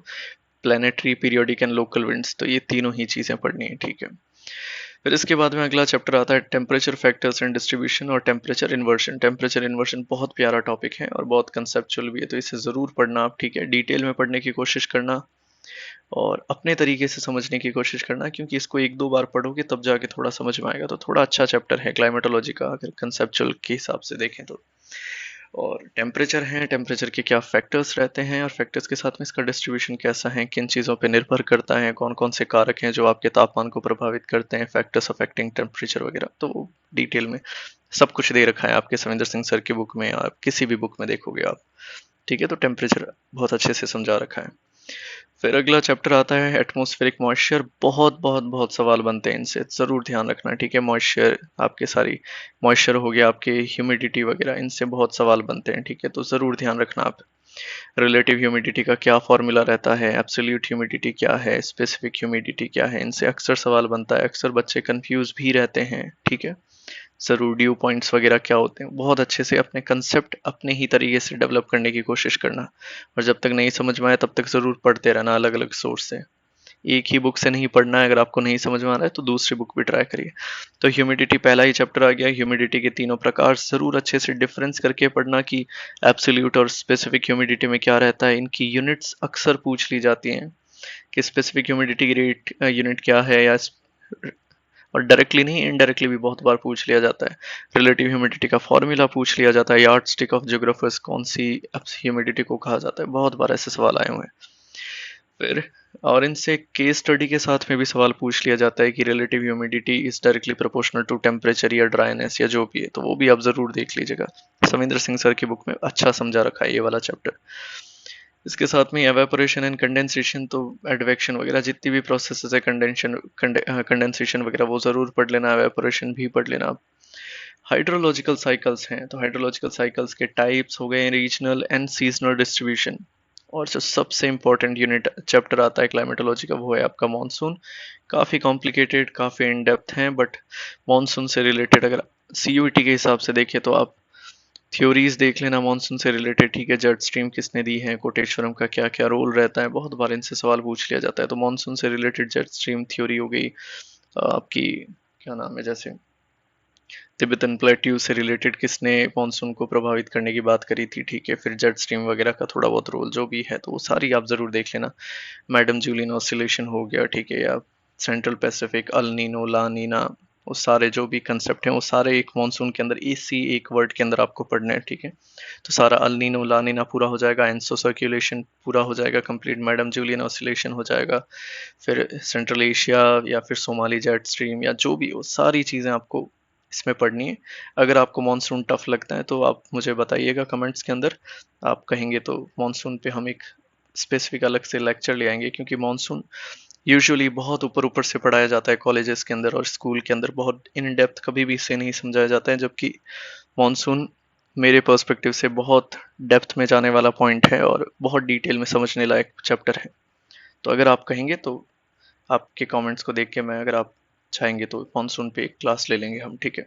planetary, periodic and local winds, तो ये तीनों ही चीज़ें पढ़नी है, ठीक है। फिर इसके बाद में अगला चैप्टर आता है टेम्परेचर फैक्टर्स एंड डिस्ट्रीब्यूशन और टेम्परेचर इन्वर्शन। टेम्परेचर इन्वर्शन बहुत प्यारा टॉपिक है और बहुत कंसेप्चुअल भी है, तो इसे ज़रूर पढ़ना आप, ठीक है, डिटेल में पढ़ने की कोशिश करना और अपने तरीके से समझने की कोशिश करना, क्योंकि इसको 1-2 बार पढ़ोगे तब जाके थोड़ा समझ में आएगा। तो थोड़ा अच्छा चैप्टर है क्लाइमेटोलॉजी का अगर कंसेप्चुअल के हिसाब से देखें तो। और टेम्परेचर है, टेम्परेचर के क्या फैक्टर्स रहते हैं और फैक्टर्स के साथ में इसका डिस्ट्रीब्यूशन कैसा है, किन चीज़ों पे निर्भर करता है, कौन कौन से कारक हैं जो आपके तापमान को प्रभावित करते हैं, फैक्टर्स अफेक्टिंग टेम्परेचर वगैरह, तो वो डिटेल में सब कुछ दे रखा है आपके सविंदर सिंह सर की बुक में, या किसी भी बुक में देखोगे आप, ठीक है। तो टेम्परेचर बहुत अच्छे से समझा रखा है। फिर अगला चैप्टर आता है एटमॉस्फेरिक मॉइस्चर। बहुत बहुत बहुत सवाल बनते हैं इनसे, ज़रूर ध्यान रखना, ठीक है। मॉइस्चर आपके सारी मॉइस्चर हो गया, आपके ह्यूमिडिटी वगैरह, इनसे बहुत सवाल बनते हैं, ठीक है, तो ज़रूर ध्यान रखना आप। रिलेटिव ह्यूमिडिटी का क्या फॉर्मूला रहता है, एब्सोल्यूट ह्यूमिडिटी क्या है, स्पेसिफिक ह्यूमिडिटी क्या है, इनसे अक्सर सवाल बनता है, अक्सर बच्चे कंफ्यूज भी रहते हैं, ठीक है। ज़रूर ड्यू पॉइंट्स वगैरह क्या होते हैं, बहुत अच्छे से अपने कंसेप्ट अपने ही तरीके से डेवलप करने की कोशिश करना, और जब तक नहीं समझ में आए तब तक ज़रूर पढ़ते रहना अलग अलग सोर्स से। एक ही बुक से नहीं पढ़ना है, अगर आपको नहीं समझ में आ रहा है तो दूसरी बुक भी ट्राई करिए। तो ह्यूमिडिटी पहला ही चैप्टर आ गया। ह्यूमिडिटी के तीनों प्रकार ज़रूर अच्छे से डिफरेंस करके पढ़ना कि एब्सोल्यूट और स्पेसिफिक ह्यूमिडिटी में क्या रहता है। इनकी यूनिट्स अक्सर पूछ ली जाती हैं कि स्पेसिफिक ह्यूमिडिटी की रेट यूनिट क्या है, या और डायरेक्टली नहीं इनडायरेक्टली भी बहुत बार पूछ लिया जाता है। रिलेटिव ह्यूमिडिटी का फॉर्मूला पूछ लिया जाता है, यार्ड स्टिक ऑफ ज्योग्राफर्स कौन सी ह्यूमिडिटी को कहा जाता है, बहुत बार ऐसे सवाल आए हुए हैं। फिर और इनसे केस स्टडी के साथ में भी सवाल पूछ लिया जाता है कि relative humidity is directly proportional to temperature या ड्राइनेस या जो भी है, तो वो भी आप जरूर देख लीजिएगा। सविंदर सिंह सर की बुक में अच्छा समझा रखा है ये वाला चैप्टर। इसके साथ में एवेपोरेशन एंड कंडेंसेशन, तो एडवेक्शन वगैरह जितनी भी प्रोसेस है, कंडेंसेशन वगैरह वो ज़रूर पढ़ लेना, एवेपोरेशन भी पढ़ लेना। हाइड्रोलॉजिकल साइकिल्स हैं, तो हाइड्रोलॉजिकल साइकिल्स के टाइप्स हो गए रीजनल एंड सीजनल डिस्ट्रीब्यूशन। और जो सबसे इंपॉर्टेंट यूनिट चैप्टर आता है क्लाइमेटोलॉजी का वो है आपका मॉनसून। काफ़ी कॉम्प्लिकेटेड, काफ़ी इन डेप्थ हैं, बट मॉनसून से रिलेटेड अगर सीयूईटी के हिसाब से देखें तो आप थ्योरीज देख लेना मानसून से रिलेटेड, ठीक है। जेट स्ट्रीम किसने दी है, कोटेश्वरम का क्या क्या रोल रहता है, बहुत बार इनसे सवाल पूछ लिया जाता है। तो मानसून से रिलेटेड जेट स्ट्रीम थ्योरी हो गई आपकी, क्या नाम है, जैसे तिब्बतन प्लेट्यू से रिलेटेड किसने मानसून को प्रभावित करने की बात करी थी, ठीक है। फिर जेट स्ट्रीम वगैरह का थोड़ा बहुत रोल जो भी है तो वो सारी आप जरूर देख लेना। मैडम जूलियन ऑसिलेशन हो गया, ठीक है, या सेंट्रल पैसिफिक, अल नीनो, ला नीना, वो सारे जो भी कंसेप्ट हैं वो सारे एक मानसून के अंदर इसी एक वर्ड के अंदर आपको पढ़ने हैं, ठीक है। तो सारा अल नीनो ला नीना पूरा हो जाएगा, एंसो सर्कुलेशन पूरा हो जाएगा कंप्लीट, मैडम जूलियन ऑसिलेशन हो जाएगा, फिर सेंट्रल एशिया या फिर सोमाली जेट स्ट्रीम या जो भी हो, सारी चीज़ें आपको इसमें पढ़नी है। अगर आपको मानसून टफ लगता है तो आप मुझे बताइएगा कमेंट्स के अंदर, आप कहेंगे तो मानसून पे हम एक स्पेसिफिक अलग से लेक्चर ले आएंगे, क्योंकि मानसून यूजुअली बहुत ऊपर ऊपर से पढ़ाया जाता है कॉलेजेस के अंदर और स्कूल के अंदर, बहुत इन डेप्थ कभी भी इसे नहीं समझाया जाता है, जबकि मानसून मेरे पर्सपेक्टिव से बहुत डेप्थ में जाने वाला पॉइंट है और बहुत डिटेल में समझने लायक चैप्टर है। तो अगर आप कहेंगे तो आपके कमेंट्स को देख के मैं, अगर आप चाहेंगे तो मानसून पे एक क्लास ले लेंगे हम, ठीक है।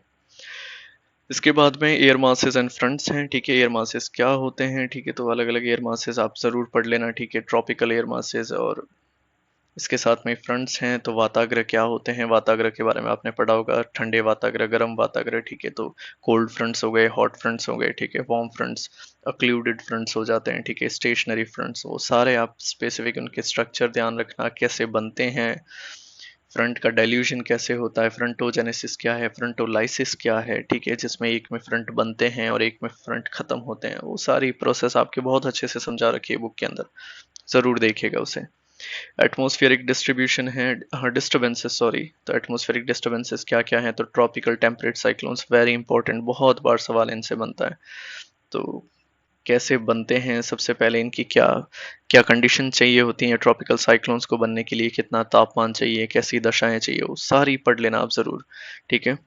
इसके बाद में एयर मासेस एंड फ्रंट्स हैं, ठीक है। एयर मासेस क्या होते हैं, ठीक है, तो अलग अलग एयर मासेस आप जरूर पढ़ लेना, ठीक है। ट्रॉपिकल एयर मासेस, और इसके साथ में फ्रंट्स हैं तो वाताग्र क्या होते हैं, वाताग्र के बारे में आपने पढ़ा होगा, ठंडे वाताग्र, गर्म वाताग्र, ठीक है। तो कोल्ड फ्रंट्स हो गए, हॉट फ्रंट्स हो गए, ठीक है, वार्म फ्रंट्स, अक्लूडेड फ्रंट्स हो जाते हैं, ठीक है, स्टेशनरी फ्रंट्स, वो सारे आप स्पेसिफिक उनके स्ट्रक्चर ध्यान रखना, कैसे बनते हैं, फ्रंट का डाइल्यूशन कैसे होता है, फ्रंटोजेनेसिस क्या है, फ्रंटोलाइसिस क्या है, ठीक है, जिसमें एक में फ्रंट बनते हैं और एक में फ्रंट खत्म होते हैं, वो सारी प्रोसेस आपके बहुत अच्छे से समझा रखी है बुक के अंदर, जरूर देखिएगा उसे। एटमॉस्फेरिक डिस्ट्रीब्यूशन है, हाँ डिस्टर्बेंसेस, सॉरी, तो एटमॉस्फेरिक डिस्टर्बेंसेस क्या क्या है, तो tropical temperate cyclones very important, बहुत बार सवाल इनसे बनता है। तो कैसे बनते हैं, सबसे पहले इनकी क्या क्या कंडीशन चाहिए होती है ट्रॉपिकल साइक्लोन्स को बनने के लिए, कितना तापमान चाहिए, कैसी दशाएं चाहिए, वो सारी पढ़ लेना आप ज़रूर, ठीक है।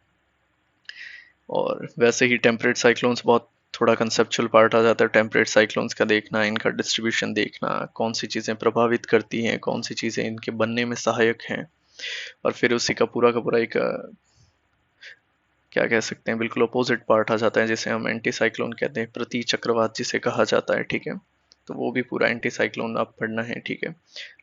और वैसे ही टेम्परेट साइक्लोन्स बहुत थोड़ा कंसेप्चुअल पार्ट आ जाता है, टेम्परेट साइक्लोन्स का देखना, इनका डिस्ट्रीब्यूशन देखना, कौन सी चीज़ें प्रभावित करती हैं, कौन सी चीज़ें इनके बनने में सहायक हैं, और फिर उसी का पूरा एक क्या कह सकते हैं, बिल्कुल अपोजिट पार्ट आ जाता है, जिसे हम एंटी साइक्लोन कहते हैं, प्रति चक्रवात जिसे कहा जाता है, ठीक है। तो वो भी पूरा एंटी साइक्लोन आप पढ़ना है, ठीक है।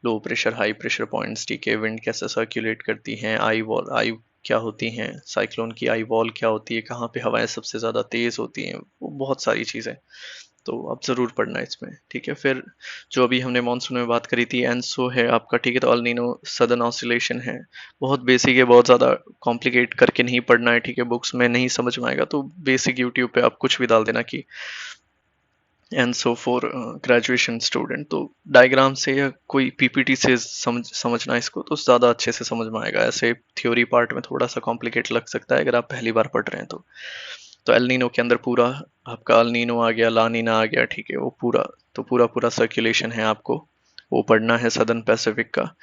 Low pressure high pressure points, ठीक है, विंड कैसे सर्कुलेट करती हैं, आई वॉल, आई क्या होती हैं, साइक्लोन की आई वॉल क्या होती है, कहाँ पे हवाएं सबसे ज़्यादा तेज़ होती हैं, वो बहुत सारी चीज़ें, तो आप ज़रूर पढ़ना इसमें, ठीक है। फिर जो अभी हमने मानसून में बात करी थी, एनसो है आपका, ठीक है, तो अल नीनो सदर्न ऑसिलेशन है, बहुत बेसिक है, बहुत ज़्यादा कॉम्प्लिकेट करके नहीं पढ़ना है, ठीक है, बुक्स में नहीं समझ में आएगा तो बेसिक यूट्यूब पे आप कुछ भी डाल देना कि एनसो फॉर ग्रेजुएशन स्टूडेंट, तो डायग्राम से या कोई पीपीटी से समझना इसको तो ज़्यादा अच्छे से समझ में आएगा, ऐसे थ्योरी पार्ट में थोड़ा सा कॉम्प्लिकेट लग सकता है अगर आप पहली बार पढ़ रहे हैं तो एल नीनो के अंदर पूरा आपका अल नीनो आ गया, ला नीना आ गया, ठीक है, वो पूरा तो पूरा पूरा सर्कुलेशन है आपको, वो पढ़ना है सदर्न पैसिफिक का।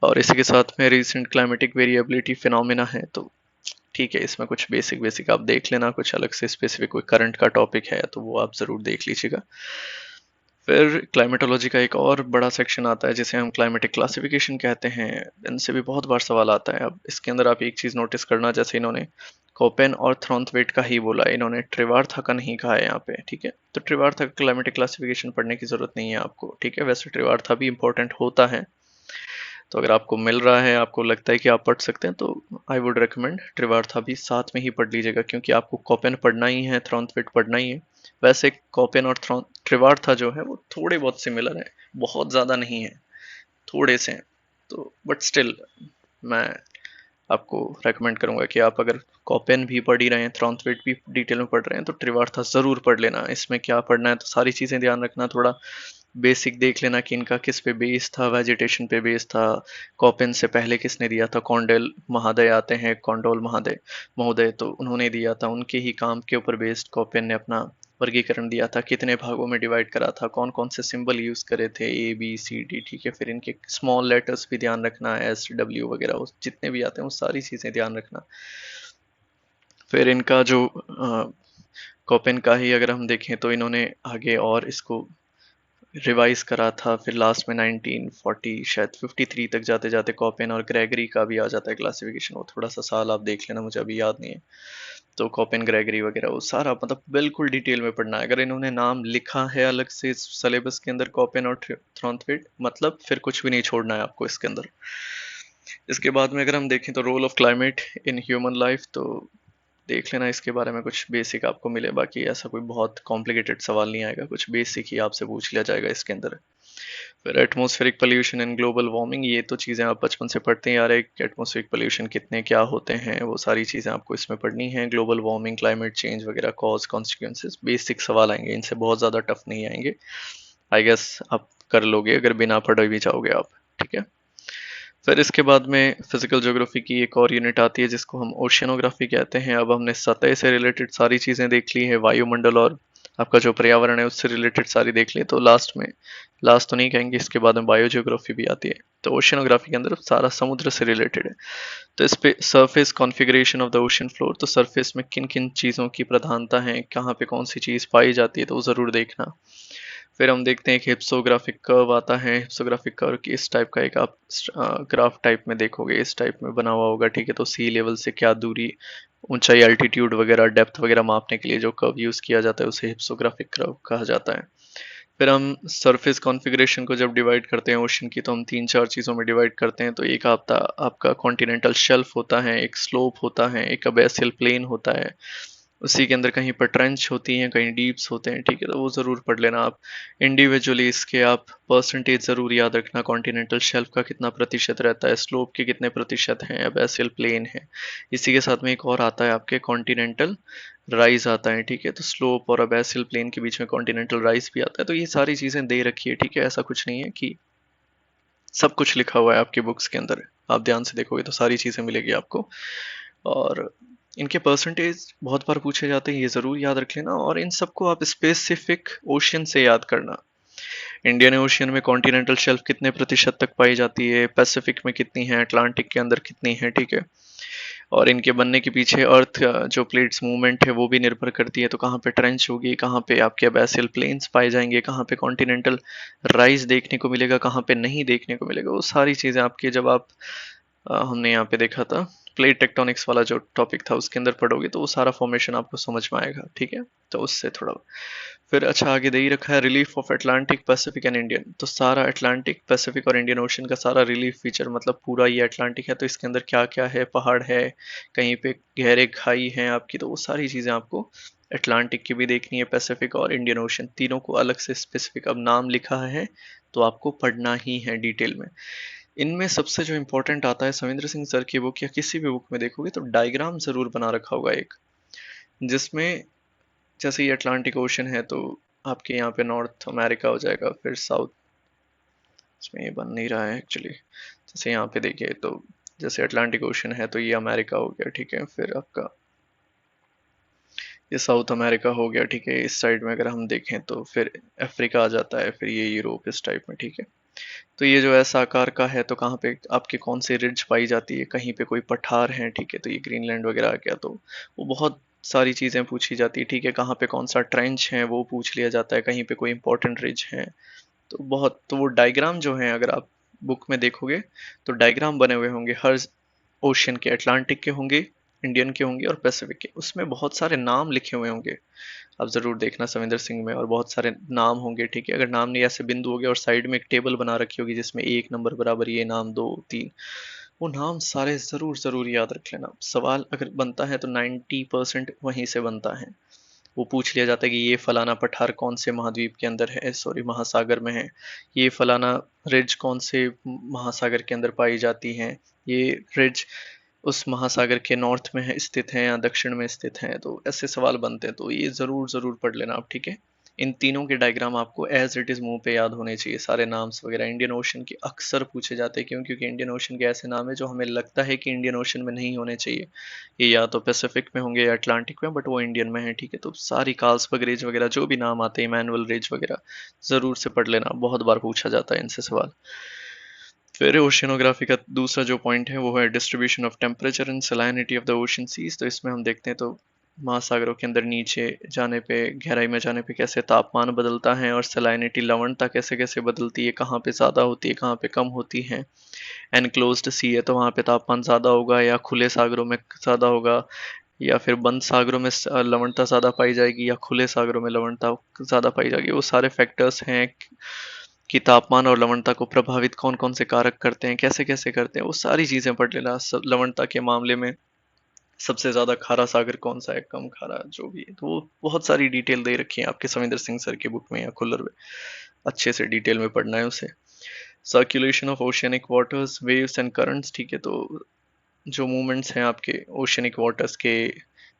और इसी के साथ में रिसेंट क्लाइमेटिक वेरिएबिलिटी फिनोमिना है, तो ठीक है, इसमें कुछ बेसिक बेसिक आप देख लेना, कुछ अलग से स्पेसिफिक कोई करंट का टॉपिक है तो वो आप ज़रूर देख लीजिएगा। फिर क्लाइमेटोलॉजी का एक और बड़ा सेक्शन आता है जिसे हम क्लाइमेटिक क्लासिफिकेशन कहते हैं, इनसे भी बहुत बार सवाल आता है। अब इसके अंदर आप एक चीज़ नोटिस करना, जैसे इन्होंने कोपेन और थ्रॉन्थवेट का ही बोला है, इन्होंने ट्रिवार्था का नहीं कहा है यहाँ पे, ठीक है। तो ट्रिवार्था का क्लाइमेटिक क्लासिफिकेशन पढ़ने की जरूरत नहीं है आपको, ठीक है, वैसे ट्रिवार्था भी इंपॉर्टेंट होता है, तो अगर आपको मिल रहा है, आपको लगता है कि आप पढ़ सकते हैं, तो आई वुड रिकमेंड ट्रिवार्था भी साथ में ही पढ़ लीजिएगा, क्योंकि आपको कोपेन पढ़ना ही है, थ्रॉन्थवेट पढ़ना ही है। वैसे कोपेन और ट्रिवार्था जो है वो थोड़े बहुत सिमिलर है, बहुत ज़्यादा नहीं है, थोड़े से हैं, तो बट स्टिल मैं आपको रेकमेंड करूंगा कि आप अगर कॉपेन भी पढ़ ही रहे हैं, थ्रॉन्थवेट भी डिटेल में पढ़ रहे हैं, तो ट्रिवार्था ज़रूर पढ़ लेना। इसमें क्या पढ़ना है तो सारी चीज़ें ध्यान रखना, थोड़ा बेसिक देख लेना कि इनका किस पे बेस था, वेजिटेशन पे बेस था, कॉपेन से पहले किसने दिया था, कॉन्डेल महादय आते हैं, कॉन्डोल महादय महोदय, तो उन्होंने दिया था, उनके ही काम के ऊपर बेस्ड कॉपेन ने अपना वर्गीकरण दिया था, कितने भागों में डिवाइड करा था, कौन कौन से सिंबल यूज करे थे, ए बी सी डी, ठीक है। फिर इनके स्मॉल लेटर्स भी ध्यान रखना, एस डब्ल्यू वगैरह जितने भी आते हैं वो सारी चीज़ें ध्यान रखना। फिर इनका जो कॉपेन का ही अगर हम देखें तो इन्होंने आगे और इसको रिवाइज करा था, फिर लास्ट में 1940 शायद 53 तक जाते जाते कॉपेन और ग्रेगरी का भी आ जाता है क्लासिफिकेशन, वो थोड़ा सा साल आप देख लेना, मुझे अभी याद नहीं है। तो कॉपेन ग्रेगरी वगैरह वो सारा मतलब बिल्कुल डिटेल में पढ़ना है। अगर इन्होंने नाम लिखा है अलग से इस सिलेबस के अंदर कॉपेन और थ्रॉन्थवेट, मतलब फिर कुछ भी नहीं छोड़ना है आपको इसके अंदर। इसके बाद में अगर हम देखें तो role of climate in human life, तो देख लेना इसके बारे में कुछ बेसिक आपको मिले, बाकी ऐसा कोई बहुत कॉम्प्लिकेटेड सवाल नहीं आएगा, कुछ बेसिक ही आपसे पूछ लिया जाएगा इसके अंदर। फिर atmospheric pollution and global warming, ये तो चीज़ें आप बचपन से पढ़ते ही आ रहे हैं, एटमॉस्फेरिक पोल्यूशन कितने क्या होते हैं वो सारी चीज़ें आपको इसमें पढ़नी है। ग्लोबल वार्मिंग, क्लाइमेट चेंज वगैरह, कॉज कॉन्सिक्वेंसेस, बेसिक सवाल आएंगे, इनसे बहुत ज़्यादा टफ नहीं आएंगे। आई गेस आप कर लोगे अगर बिना पढ़े भी जाओगे आप, ठीक है। फिर इसके बाद में फिजिकल ज्योग्राफी की एक और यूनिट आती है जिसको हम ओशियनोग्राफी कहते हैं। अब हमने सतह से रिलेटेड सारी चीज़ें देख ली है, वायुमंडल और आपका जो पर्यावरण है उससे रिलेटेड सारी देख ली, तो लास्ट में, लास्ट तो नहीं कहेंगे, इसके बाद में बायोजियोग्राफी भी आती है। तो ओशियनोग्राफी के अंदर सारा समुद्र से रिलेटेड है। तो इस पे surface configuration of the ocean floor, तो सरफेस में किन किन चीज़ों की प्रधानता है, कहाँ पे कौन सी चीज़ पाई जाती है, तो वो ज़रूर देखना। फिर हम देखते हैं कि हिप्सोग्राफिक कर्व आता है। हिप्सोग्राफिक कर्व की इस टाइप का एक आप ग्राफ टाइप में देखोगे, इस टाइप में बना हुआ होगा, ठीक है। तो सी लेवल से क्या दूरी, ऊंचाई, अल्टीट्यूड वगैरह, डेप्थ वगैरह मापने के लिए जो कर्व यूज किया जाता है उसे हिप्सोग्राफिक कर्व कहा जाता है। फिर हम सरफेस कॉन्फ़िगरेशन को जब डिवाइड करते हैं ओशन की, तो हम तीन चार चीज़ों में डिवाइड करते हैं। तो एक आपका कॉन्टिनेंटल शेल्फ होता है, एक स्लोप होता है, एक अबैसियल प्लेन होता है, उसी के अंदर कहीं पर ट्रेंच होती हैं, कहीं डीप्स होते हैं, ठीक है। तो वो ज़रूर पढ़ लेना आप इंडिविजुअली, इसके आप परसेंटेज ज़रूर याद रखना, कॉन्टिनेंटल शेल्फ का कितना प्रतिशत रहता है, स्लोप के कितने प्रतिशत हैं, अबैसियल प्लेन है। इसी के साथ में एक और आता है आपके कॉन्टिनेंटल राइज आता है, ठीक है। तो स्लोप और अबैसियल प्लेन के बीच में कॉन्टिनेंटल राइज भी आता है। तो ये सारी चीज़ें दे रखी है, ठीक है। ऐसा कुछ नहीं है कि सब कुछ लिखा हुआ है आपकी बुक्स के अंदर, आप ध्यान से देखोगे तो सारी चीज़ें मिलेगी आपको। और इनके परसेंटेज बहुत बार पूछे जाते हैं, ये ज़रूर याद रख लेना। और इन सबको आप स्पेसिफिक ओशियन से याद करना। इंडियन ओशियन में कॉन्टिनेंटल शेल्फ कितने प्रतिशत तक पाई जाती है, पैसिफिक में कितनी है, अटलांटिक के अंदर कितनी है, ठीक है। और इनके बनने के पीछे अर्थ जो प्लेट्स मूवमेंट है वो भी निर्भर करती है। तो कहाँ पे ट्रेंच होगी, कहाँ पे आपके अबैसियल प्लेन्स पाए जाएंगे, कहाँ पे कॉन्टिनेंटल राइज देखने को मिलेगा, कहाँ पे नहीं देखने को मिलेगा, वो सारी चीज़ें आपकी जब आप हमने यहाँ पे देखा था प्लेट टेक्टोनिक्स वाला जो टॉपिक था उसके अंदर पढ़ोगे तो वो सारा फॉर्मेशन आपको समझ में आएगा, ठीक है। तो उससे थोड़ा फिर अच्छा आगे दे ही रखा है relief of Atlantic, Pacific and Indian. तो सारा अटलांटिक, पैसिफिक और इंडियन ओशन का सारा रिलीफ फीचर, मतलब पूरा ये अटलांटिक है तो इसके अंदर क्या क्या है, पहाड़ है, कहीं पे गहरे खाई हैं आपकी, तो वो सारी चीज़ें आपको अटलांटिक की भी देखनी है, पैसिफिक और इंडियन ओशन तीनों को अलग से स्पेसिफिक अब नाम लिखा है तो आपको पढ़ना ही है डिटेल में। इनमें सबसे जो इम्पोर्टेंट आता है सविंद्र सिंह सर की बुक या किसी भी बुक में देखोगे तो डायग्राम जरूर बना रखा होगा एक, जिसमें जैसे ये अटलांटिक ओशन है तो आपके यहाँ पे नॉर्थ अमेरिका हो जाएगा, फिर साउथ, इसमें ये बन नहीं रहा है एक्चुअली। जैसे यहाँ पे देखिए तो जैसे अटलांटिक ओशन है तो ये अमेरिका हो गया, ठीक है। फिर आपका ये साउथ अमेरिका हो गया, ठीक है। इस साइड में अगर हम देखें तो फिर अफ्रीका आ जाता है, फिर ये यूरोप, इस टाइप में, ठीक है। तो ये जो ऐसा आकार का है तो कहाँ पे आपके कौन से रिज पाई जाती है, कहीं पे कोई पठार है, ठीक है। तो ये ग्रीनलैंड वगैरह आ गया, तो वो बहुत सारी चीज़ें पूछी जाती है, ठीक है। कहाँ पे कौन सा ट्रेंच है वो पूछ लिया जाता है, कहीं पे कोई इंपॉर्टेंट रिज है, तो बहुत, तो वो डायग्राम जो है अगर आप बुक में देखोगे तो डायग्राम बने हुए होंगे हर ओशियन के, अटलांटिक के होंगे, इंडियन के होंगे और पैसिफिक के, उसमें बहुत सारे नाम लिखे हुए होंगे, आप जरूर देखना सविंदर सिंह में, और बहुत सारे नाम होंगे, ठीक है। अगर नाम नहीं ऐसे बिंदु हो गया और साइड में एक टेबल बना रखी होगी जिसमें एक नंबर बराबर ये नाम, दो, तीन, वो नाम सारे जरूर जरूर याद रख लेना। सवाल अगर बनता है तो 90% वहीं से बनता है। वो पूछ लिया जाता है कि ये फलाना पठार कौन से महाद्वीप के अंदर है, सॉरी महासागर में है, ये फलाना रिज कौन से महासागर के अंदर पाई जाती है, ये रिज उस महासागर के नॉर्थ में है स्थित है या दक्षिण में स्थित है, तो ऐसे सवाल बनते हैं, तो ये जरूर जरूर पढ़ लेना आप, ठीक है। इन तीनों के डायग्राम आपको एज इट इज मुंह पे याद होने चाहिए, सारे नाम्स वगैरह। इंडियन ओशन के अक्सर पूछे जाते हैं, क्यों? क्योंकि इंडियन ओशन के ऐसे नाम है जो हमें लगता है कि इंडियन ओशन में नहीं होने चाहिए, ये या तो पैसिफिक में होंगे या अटलांटिक में, बट वो इंडियन में है, ठीक है। तो सारी कार्लसबर्ग रिज वगैरह जो भी नाम आते हैं, इमैनुअल रिज वगैरह, जरूर से पढ़ लेना, बहुत बार पूछा जाता है इनसे सवाल। फिर ओशियनोग्राफी का दूसरा जो पॉइंट है वो है distribution of temperature and salinity of the ocean seas. तो इसमें हम देखते हैं तो महासागरों के अंदर नीचे जाने पे, गहराई में जाने पे कैसे तापमान बदलता है, और सलाइनिटी लवणता कैसे कैसे बदलती है, कहाँ पे ज़्यादा होती है, कहाँ पे कम होती है। एनक्लोज्ड सी है तो वहाँ पे तापमान ज़्यादा होगा या खुले सागरों में ज़्यादा होगा, या फिर बंद सागरों में लवणता ज़्यादा पाई जाएगी या खुले सागरों में लवणता ज़्यादा पाई जाएगी। वो सारे फैक्टर्स हैं कि तापमान और लवणता को प्रभावित कौन कौन से कारक करते हैं, कैसे कैसे करते हैं, वो सारी चीज़ें पढ़ लेना। सब लवणता के मामले में सबसे ज़्यादा खारा सागर कौन सा है, कम खारा, जो भी है, तो वो बहुत सारी डिटेल दे रखी है आपके सविंदर सिंह सर की बुक में या खुल्लर में। अच्छे से डिटेल में पढ़ना है उसे। Circulation of oceanic waters, waves and currents, ठीक है। तो जो मूवमेंट्स हैं आपके ओशियनिक वाटर्स के,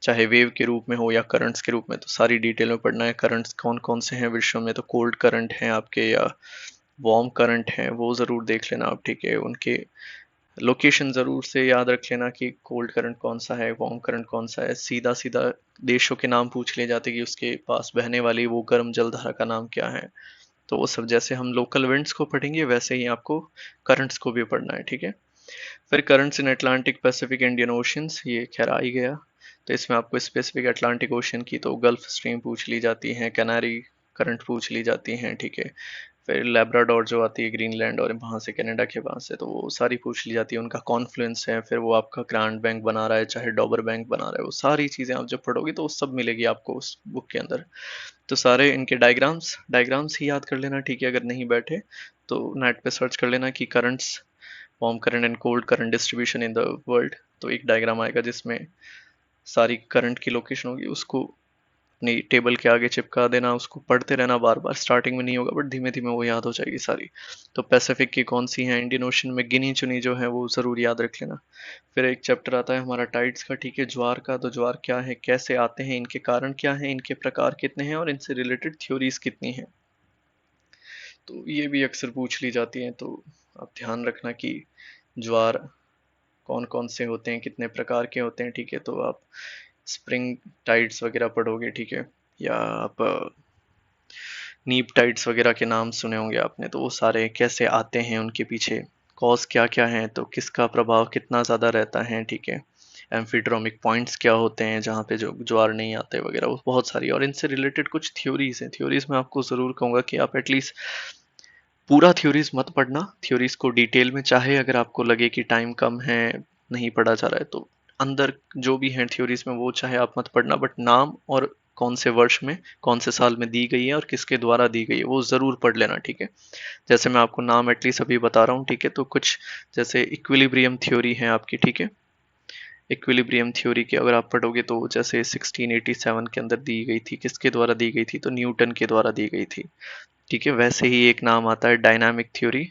चाहे वेव के रूप में हो या करंट्स के रूप में, तो सारी डिटेल में पढ़ना है। करंट्स कौन कौन से हैं विश्व में, तो कोल्ड करंट हैं आपके या वार्म करंट हैं, वो ज़रूर देख लेना आप, ठीक है। उनके लोकेशन ज़रूर से याद रख लेना कि कोल्ड करंट कौन सा है, वार्म करंट कौन सा है। सीधा सीधा देशों के नाम पूछ ले जाते कि उसके पास बहने वाली वो गर्म जलधारा का नाम क्या है। तो वो सब जैसे हम लोकल विंड्स को पढ़ेंगे वैसे ही आपको करंट्स को भी पढ़ना है, ठीक है। फिर currents in Atlantic, Pacific, Indian oceans, ये खैर आ ही गया। तो इसमें आपको स्पेसिफिक अटलांटिक ओशियन की तो गल्फ स्ट्रीम पूछ ली जाती है, कैनारी करंट पूछ ली जाती हैं, ठीक है। फिर लेब्राडोर जो आती है ग्रीनलैंड और वहाँ से कनाडा के वहाँ से, तो वो सारी पूछ ली जाती है, उनका कॉन्फ्लुएंस है, फिर वो आपका ग्रांड बैंक बना रहा है चाहे डॉबर बैंक बना रहा है, वो सारी चीज़ें आप जब पढ़ोगे तो वो सब मिलेगी आपको उस बुक के अंदर। तो सारे इनके डायग्राम्स डायग्राम्स ही याद कर लेना, ठीक है। अगर नहीं बैठे तो नेट पे सर्च कर लेना कि currents, warm current and cold current distribution in the world, तो एक डायग्राम आएगा जिसमें सारी करंट की लोकेशन होगी, उसको अपनी टेबल के आगे चिपका देना, उसको पढ़ते रहना बार बार। स्टार्टिंग में नहीं होगा बट धीमे धीमे वो याद हो जाएगी सारी। तो पैसिफिक की कौन सी है, इंडियन ओशन में गिनी चुनी जो है वो ज़रूर याद रख लेना। फिर एक चैप्टर आता है हमारा टाइड्स का, ठीक है, ज्वार का। तो ज्वार क्या है, कैसे आते हैं, इनके कारण क्या है, इनके प्रकार कितने हैं और इनसे रिलेटेड थ्योरीज कितनी हैं, तो ये भी अक्सर पूछ ली जाती हैं। तो आप ध्यान रखना कि ज्वार कौन कौन से होते हैं, कितने प्रकार के होते हैं, ठीक है। तो आप स्प्रिंग टाइड्स वगैरह पढ़ोगे, ठीक है, या आप नीप टाइड्स वगैरह के नाम सुने होंगे आपने, तो वो सारे कैसे आते हैं, उनके पीछे कॉज क्या क्या है, तो किसका प्रभाव कितना ज़्यादा रहता है, ठीक है। एम्फीड्रोमिक पॉइंट्स क्या होते हैं जहाँ पे जो ज्वार नहीं आते वगैरह, वो बहुत सारी। और इनसे रिलेटेड कुछ थ्योरीज हैं। थ्योरीज में आपको ज़रूर कहूँगा कि आप एटलीस्ट पूरा थ्योरीज मत पढ़ना, थ्योरीज को डिटेल में, चाहे अगर आपको लगे कि टाइम कम है, नहीं पढ़ा जा रहा है, तो अंदर जो भी है थ्योरीज में वो चाहे आप मत पढ़ना, बट नाम और कौन से वर्ष में, कौन से साल में दी गई है और किसके द्वारा दी गई है वो ज़रूर पढ़ लेना, ठीक है। जैसे मैं आपको नाम एटलीस्ट अभी बता रहा हूँ, ठीक है। तो कुछ जैसे इक्विलिब्रियम थ्योरी है आपकी, ठीक है। इक्विलिब्रियम थ्योरी की अगर आप पढ़ोगे तो जैसे 1687 के अंदर दी गई थी, किसके द्वारा दी गई थी, तो न्यूटन के द्वारा दी गई थी, ठीक है। वैसे ही एक नाम आता है डायनामिक थ्योरी,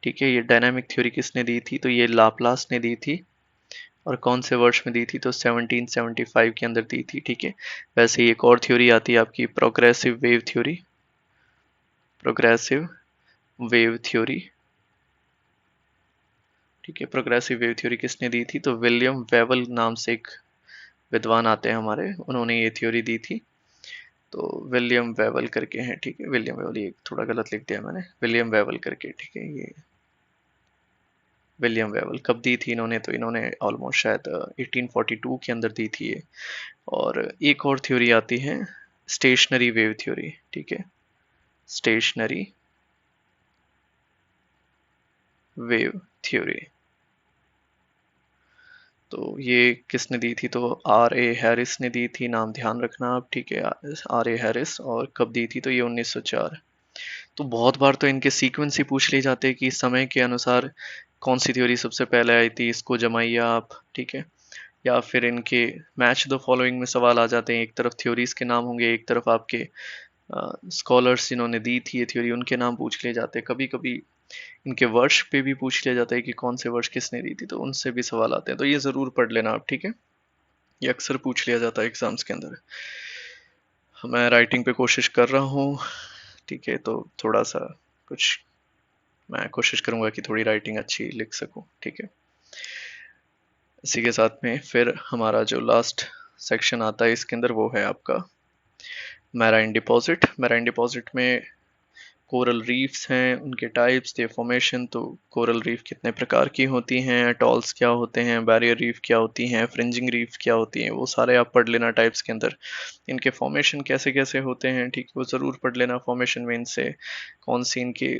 ठीक है। ये डायनामिक थ्योरी किसने दी थी, तो ये लाप्लास ने दी थी। और कौन से वर्ष में दी थी, तो 1775 के अंदर दी थी, ठीक है। वैसे ही एक और थ्योरी आती है आपकी progressive wave theory, progressive wave theory, ठीक है। प्रोग्रेसिव वेव थ्योरी किसने दी थी, तो विलियम वेवल नाम से एक विद्वान आते हैं हमारे, उन्होंने ये थ्योरी दी थी। तो विलियम वेवल करके हैं, ठीक है। विलियम वेवल, ये थोड़ा गलत लिख दिया मैंने, विलियम वेवल करके, ठीक है। ये विलियम वेवल कब दी थी इन्होंने, तो इन्होंने ऑलमोस्ट शायद 1842 के अंदर दी थी ये। और एक और थ्योरी आती है स्टेशनरी वेव थ्योरी, ठीक है। स्टेशनरी वेव थ्योरी, तो ये किसने दी थी, तो आर ए हैरिस ने दी थी, नाम ध्यान रखना आप, ठीक है। आर ए हैरिस, और कब दी थी, तो ये 1904। तो बहुत बार तो इनके सीक्वेंस ही पूछ लिए जाते हैं कि समय के अनुसार कौन सी थ्योरी सबसे पहले आई थी, इसको जमाइए आप, ठीक है। या फिर इनके मैच द फॉलोइंग में सवाल आ जाते हैं, एक तरफ थ्योरीज के नाम होंगे, एक तरफ आपके स्कॉलर्स जिन्होंने दी थी ये थ्योरी उनके नाम पूछ लिए जाते हैं। कभी कभी इनके वर्ष पे भी पूछ लिया जाता है कि कौन से वर्ष किसने दी थी, तो उनसे भी सवाल आते हैं, तो ये ज़रूर पढ़ लेना आप, ठीक है। ये अक्सर पूछ लिया जाता है एग्जाम्स के अंदर। मैं राइटिंग पे कोशिश कर रहा हूँ, ठीक है। तो थोड़ा सा कुछ मैं कोशिश करूंगा कि थोड़ी राइटिंग अच्छी लिख सकूं, ठीक है। इसी के साथ में फिर हमारा जो लास्ट सेक्शन आता है इसके अंदर, वो है आपका मैराइन डिपॉजिट। मैराइन डिपॉजिट में कोरल रीफ्स हैं, उनके टाइप्स, दे फॉर्मेशन, तो कोरल रीफ कितने प्रकार की होती हैं, अटॉल्स क्या होते हैं, बैरियर रीफ क्या होती हैं, फ्रिंजिंग रीफ क्या होती हैं, वो सारे आप पढ़ लेना टाइप्स के अंदर। इनके फॉर्मेशन कैसे कैसे होते हैं, ठीक, वो ज़रूर पढ़ लेना। फॉर्मेशन में इनसे कौन सी इनकी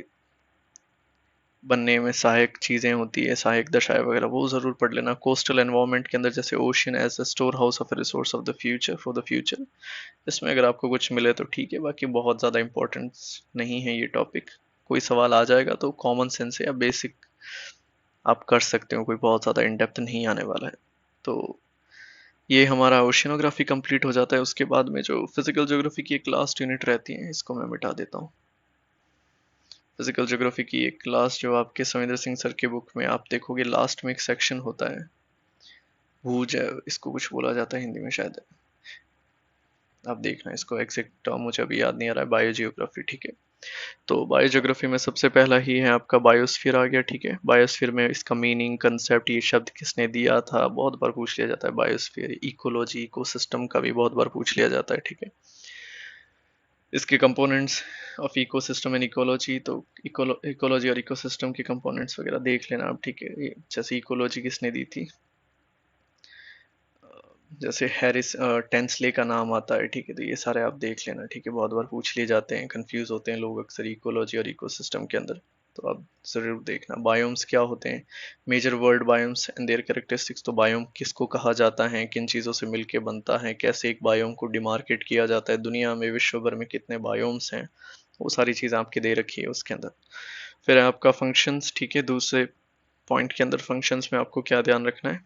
बनने में सहायक चीज़ें होती है, सहायक दशाएं वगैरह, वो ज़रूर पढ़ लेना। कोस्टल एनवायरनमेंट के अंदर जैसे ocean as a store house of resource of the future for the future, इसमें अगर आपको कुछ मिले तो ठीक है, बाकी बहुत ज़्यादा इंपॉर्टेंस नहीं है ये टॉपिक। कोई सवाल आ जाएगा तो कॉमन सेंस है या बेसिक आप कर सकते हो, कोई बहुत ज़्यादा इन डेप्थ नहीं आने वाला है। तो ये हमारा ओशिनोग्राफी कंप्लीट हो जाता है। उसके बाद में जो फिजिकल ज्योग्राफी की एक लास्ट यूनिट रहती है, इसको मैं मिटा देता हूँ। फिजिकल ज्योग्राफी की एक क्लास जो आपके सविंदर सिंह सर के बुक में आप देखोगे, लास्ट में एक सेक्शन होता है, भूज है, इसको कुछ बोला जाता है हिंदी में शायद, आप देखना, इसको एग्जैक्ट टर्म मुझे अभी याद नहीं आ रहा है, बायोजियोग्राफी, ठीक है। तो बायोजियोग्राफी में सबसे पहला ही है आपका बायोस्फीयर आ गया, ठीक है। बायोस्फीयर में इसका मीनिंग, कंसेप्ट, ये शब्द किसने दिया था, बहुत बार पूछ लिया जाता है। बायोस्फीयर, इकोलॉजी, इकोसिस्टम का भी बहुत बार पूछ लिया जाता है, ठीक है। इसके components of ecosystem and ecology, तो इकोलॉजी और इकोसिस्टम के कंपोनेंट्स वगैरह देख लेना आप, ठीक है। जैसे इकोलॉजी किसने दी थी, जैसे हैरिस टेंसले का नाम आता है, ठीक है। तो ये सारे आप देख लेना, ठीक है, बहुत बार पूछ लिए जाते हैं, कंफ्यूज होते हैं लोग अक्सर इकोलॉजी और इकोसिस्टम के अंदर, तो आप जरूर देखना। बायोम्स क्या होते हैं, major world biomes and their characteristics, तो बायोम किसको कहा जाता है, किन चीज़ों से मिलके बनता है, कैसे एक बायोम को डिमार्केट किया जाता है, दुनिया में विश्व भर में कितने बायोम्स हैं, वो सारी चीज़ आपकी दे रखी है उसके अंदर। फिर है आपका फंक्शंस, ठीक है। दूसरे पॉइंट के अंदर फंक्शंस में आपको क्या ध्यान रखना है,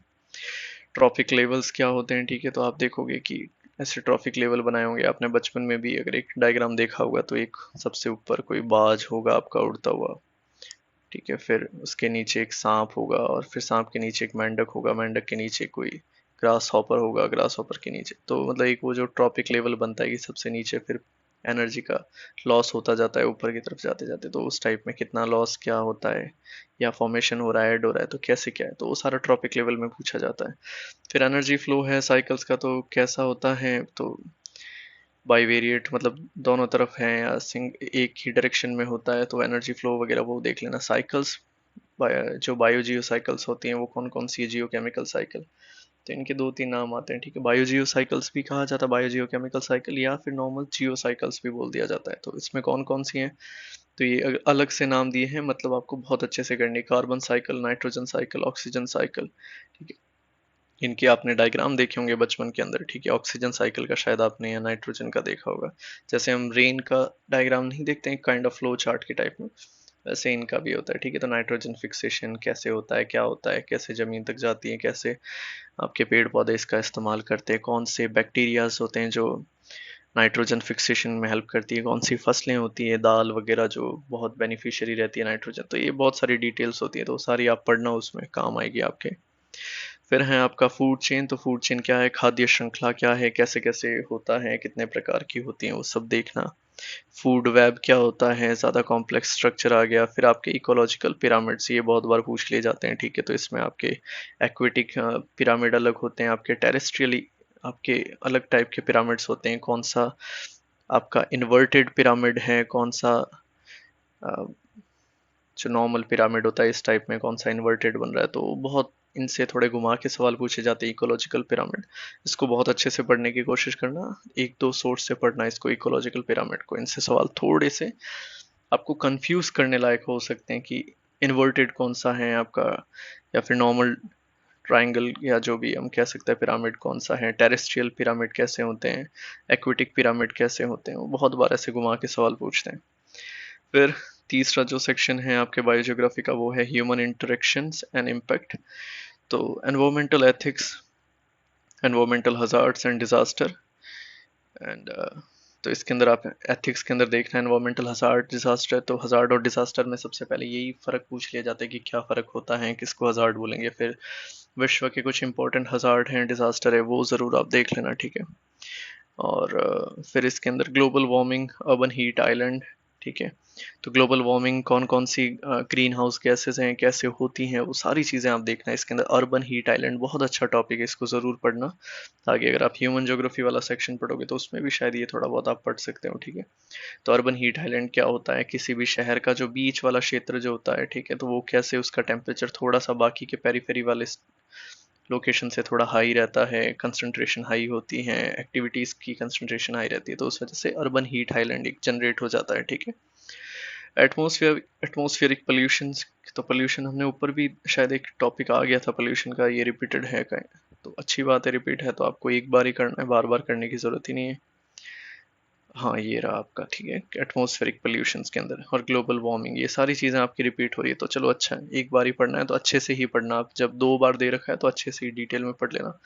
ट्रॉफिक लेवल्स क्या होते हैं, ठीक है। तो आप देखोगे कि ऐसे ट्रॉफिक लेवल बनाए होंगे आपने बचपन में भी, अगर एक डायग्राम देखा होगा तो एक सबसे ऊपर कोई बाज होगा आपका उड़ता हुआ, ठीक है। फिर उसके नीचे एक सांप होगा, और फिर सांप के नीचे एक मेंढक होगा, मेंढक के नीचे कोई ग्रास हॉपर होगा, ग्रास हॉपर के नीचे, तो मतलब एक वो जो ट्रॉपिक लेवल बनता है कि सबसे नीचे फिर एनर्जी का लॉस होता जाता है ऊपर की तरफ जाते जाते, तो उस टाइप में कितना लॉस क्या होता है, या फॉर्मेशन हो रहा है, ऐड हो रहा है, तो कैसे क्या है, तो वो सारा ट्रॉपिक लेवल में पूछा जाता है। फिर एनर्जी फ्लो है साइकिल्स का, तो कैसा होता है, तो बाईवेरिएट, मतलब दोनों तरफ है या सिंग एक ही डायरेक्शन में होता है, तो एनर्जी फ्लो वगैरह वो देख लेना। साइकिल्स, जो बायो जियो साइकिल्स होती हैं वो कौन कौन सी है, जियो केमिकल साइकिल, तो इनके दो तीन नाम आते हैं, ठीक है। बायो जियो साइकिल्स भी कहा जाता है, बायो जियो केमिकल साइकिल, या फिर नॉर्मल जियो साइकिल्स भी बोल दिया जाता है। तो इसमें कौन कौन सी हैं, तो ये अलग से नाम दिए हैं, मतलब आपको बहुत अच्छे से करनी, carbon cycle, nitrogen cycle, oxygen cycle, ठीक है। इनके आपने डायग्राम देखे होंगे बचपन के अंदर, ठीक है। ऑक्सीजन साइकिल का शायद आपने या नाइट्रोजन का देखा होगा, जैसे हम रेन का डायग्राम नहीं देखते हैं काइंड ऑफ फ्लो चार्ट के टाइप में, वैसे इनका भी होता है, ठीक है। तो नाइट्रोजन फिक्सेशन कैसे होता है, क्या होता है, कैसे जमीन तक जाती है, कैसे आपके पेड़ पौधे इसका इस्तेमाल करते हैं, कौन से बैक्टीरियाज होते हैं जो नाइट्रोजन फिक्सेशन में हेल्प करती है, कौन सी फसलें होती है, दाल वगैरह जो बहुत बेनिफिशियरी रहती है नाइट्रोजन, तो ये बहुत सारी डिटेल्स होती है, तो सारी आप पढ़ना, उसमें काम आएगी आपके। फिर है आपका फूड चेन, तो फूड चेन क्या है, खाद्य श्रृंखला क्या है, कैसे कैसे होता है, कितने प्रकार की होती हैं, वो सब देखना। फूड वेब क्या होता है, ज़्यादा कॉम्प्लेक्स स्ट्रक्चर आ गया। फिर आपके इकोलॉजिकल पिरामिड्स, ये बहुत बार पूछ लिए जाते हैं, ठीक है। तो इसमें आपके एक्वेटिक पिरामिड अलग होते हैं, आपके टेरेस्ट्रियली आपके अलग टाइप के पिरामिड्स होते हैं, कौन सा आपका इन्वर्टेड पिरामिड है, कौन सा अ, जो नॉर्मल पिरामिड होता है इस टाइप में, कौन सा इन्वर्टेड बन रहा है, तो बहुत इनसे थोड़े घुमा के सवाल पूछे जाते हैं। इकोलॉजिकल पिरामिड, इसको बहुत अच्छे से पढ़ने की कोशिश करना, एक दो सोर्स से पढ़ना इसको, इकोलॉजिकल पिरामिड को, इनसे सवाल थोड़े से आपको कंफ्यूज करने लायक हो सकते हैं कि इन्वर्टेड कौन सा है आपका, या फिर नॉर्मल ट्राइंगल, या जो भी हम कह सकते हैं पिरामिड कौन सा है, टेरेस्ट्रियल पिरामिड कैसे होते हैं, एक्विटिक पिरामिड कैसे होते हैं, वो बहुत बार ऐसे घुमा के सवाल पूछते हैं। फिर तीसरा जो सेक्शन है आपके बायोजियोग्राफी का, वो है ह्यूमन इंटरेक्शंस एंड इम्पैक्ट, तो environmental ethics, environmental hazards and disaster and, तो इसके अंदर आप एथिक्स के अंदर देखना, एनवायरमेंटल हजार्ड, डिजास्टर, तो हजार्ड और डिजास्टर में सबसे पहले यही फ़र्क पूछ लिया जाता है कि क्या फ़र्क होता है, किसको हजार्ड बोलेंगे। फिर विश्व के कुछ इंपॉर्टेंट हजार्ड हैं, डिजास्टर है, वो ज़रूर आप देख लेना, ठीक है। और फिर इसके अंदर global warming, urban heat island, ठीक है। तो ग्लोबल वार्मिंग कौन कौन सी ग्रीन हाउस गैसेज हैं, कैसे होती हैं, वो सारी चीज़ें आप देखना। इसके अंदर अर्बन हीट आइलैंड बहुत अच्छा टॉपिक है, इसको ज़रूर पढ़ना, ताकि अगर आप ह्यूमन ज्योग्राफी वाला सेक्शन पढ़ोगे तो उसमें भी शायद ये थोड़ा बहुत आप पढ़ सकते हो, ठीक है। तो अर्बन हीट आइलैंड क्या होता है, किसी भी शहर का जो बीच वाला क्षेत्र जो होता है, ठीक है, तो वो कैसे उसका टेम्परेचर थोड़ा सा बाकी के पेरीफेरी वाले लोकेशन से थोड़ा हाई रहता है, कंसंट्रेशन हाई होती है, एक्टिविटीज़ की कंसंट्रेशन हाई रहती है, तो उस वजह से अर्बन हीट आइलैंड एक जनरेट हो जाता है, ठीक है। एटमॉस्फेरिक पोल्यूशन, तो पोल्यूशन हमने ऊपर भी शायद एक टॉपिक आ गया था पोल्यूशन का, ये रिपीटेड है का, तो अच्छी बात है, रिपीट है तो आपको एक बार ही करना है, बार बार करने की जरूरत ही नहीं है। हाँ ये रहा आपका, ठीक है, एटमॉस्फेरिक पोल्यूशन के अंदर और ग्लोबल वार्मिंग, ये सारी चीजें आपकी रिपीट हो रही है, तो चलो अच्छा है, एक बार ही पढ़ना है तो अच्छे से ही पढ़ना, आप जब दो बार दे रखा है तो अच्छे से ही डिटेल में पढ़ लेना।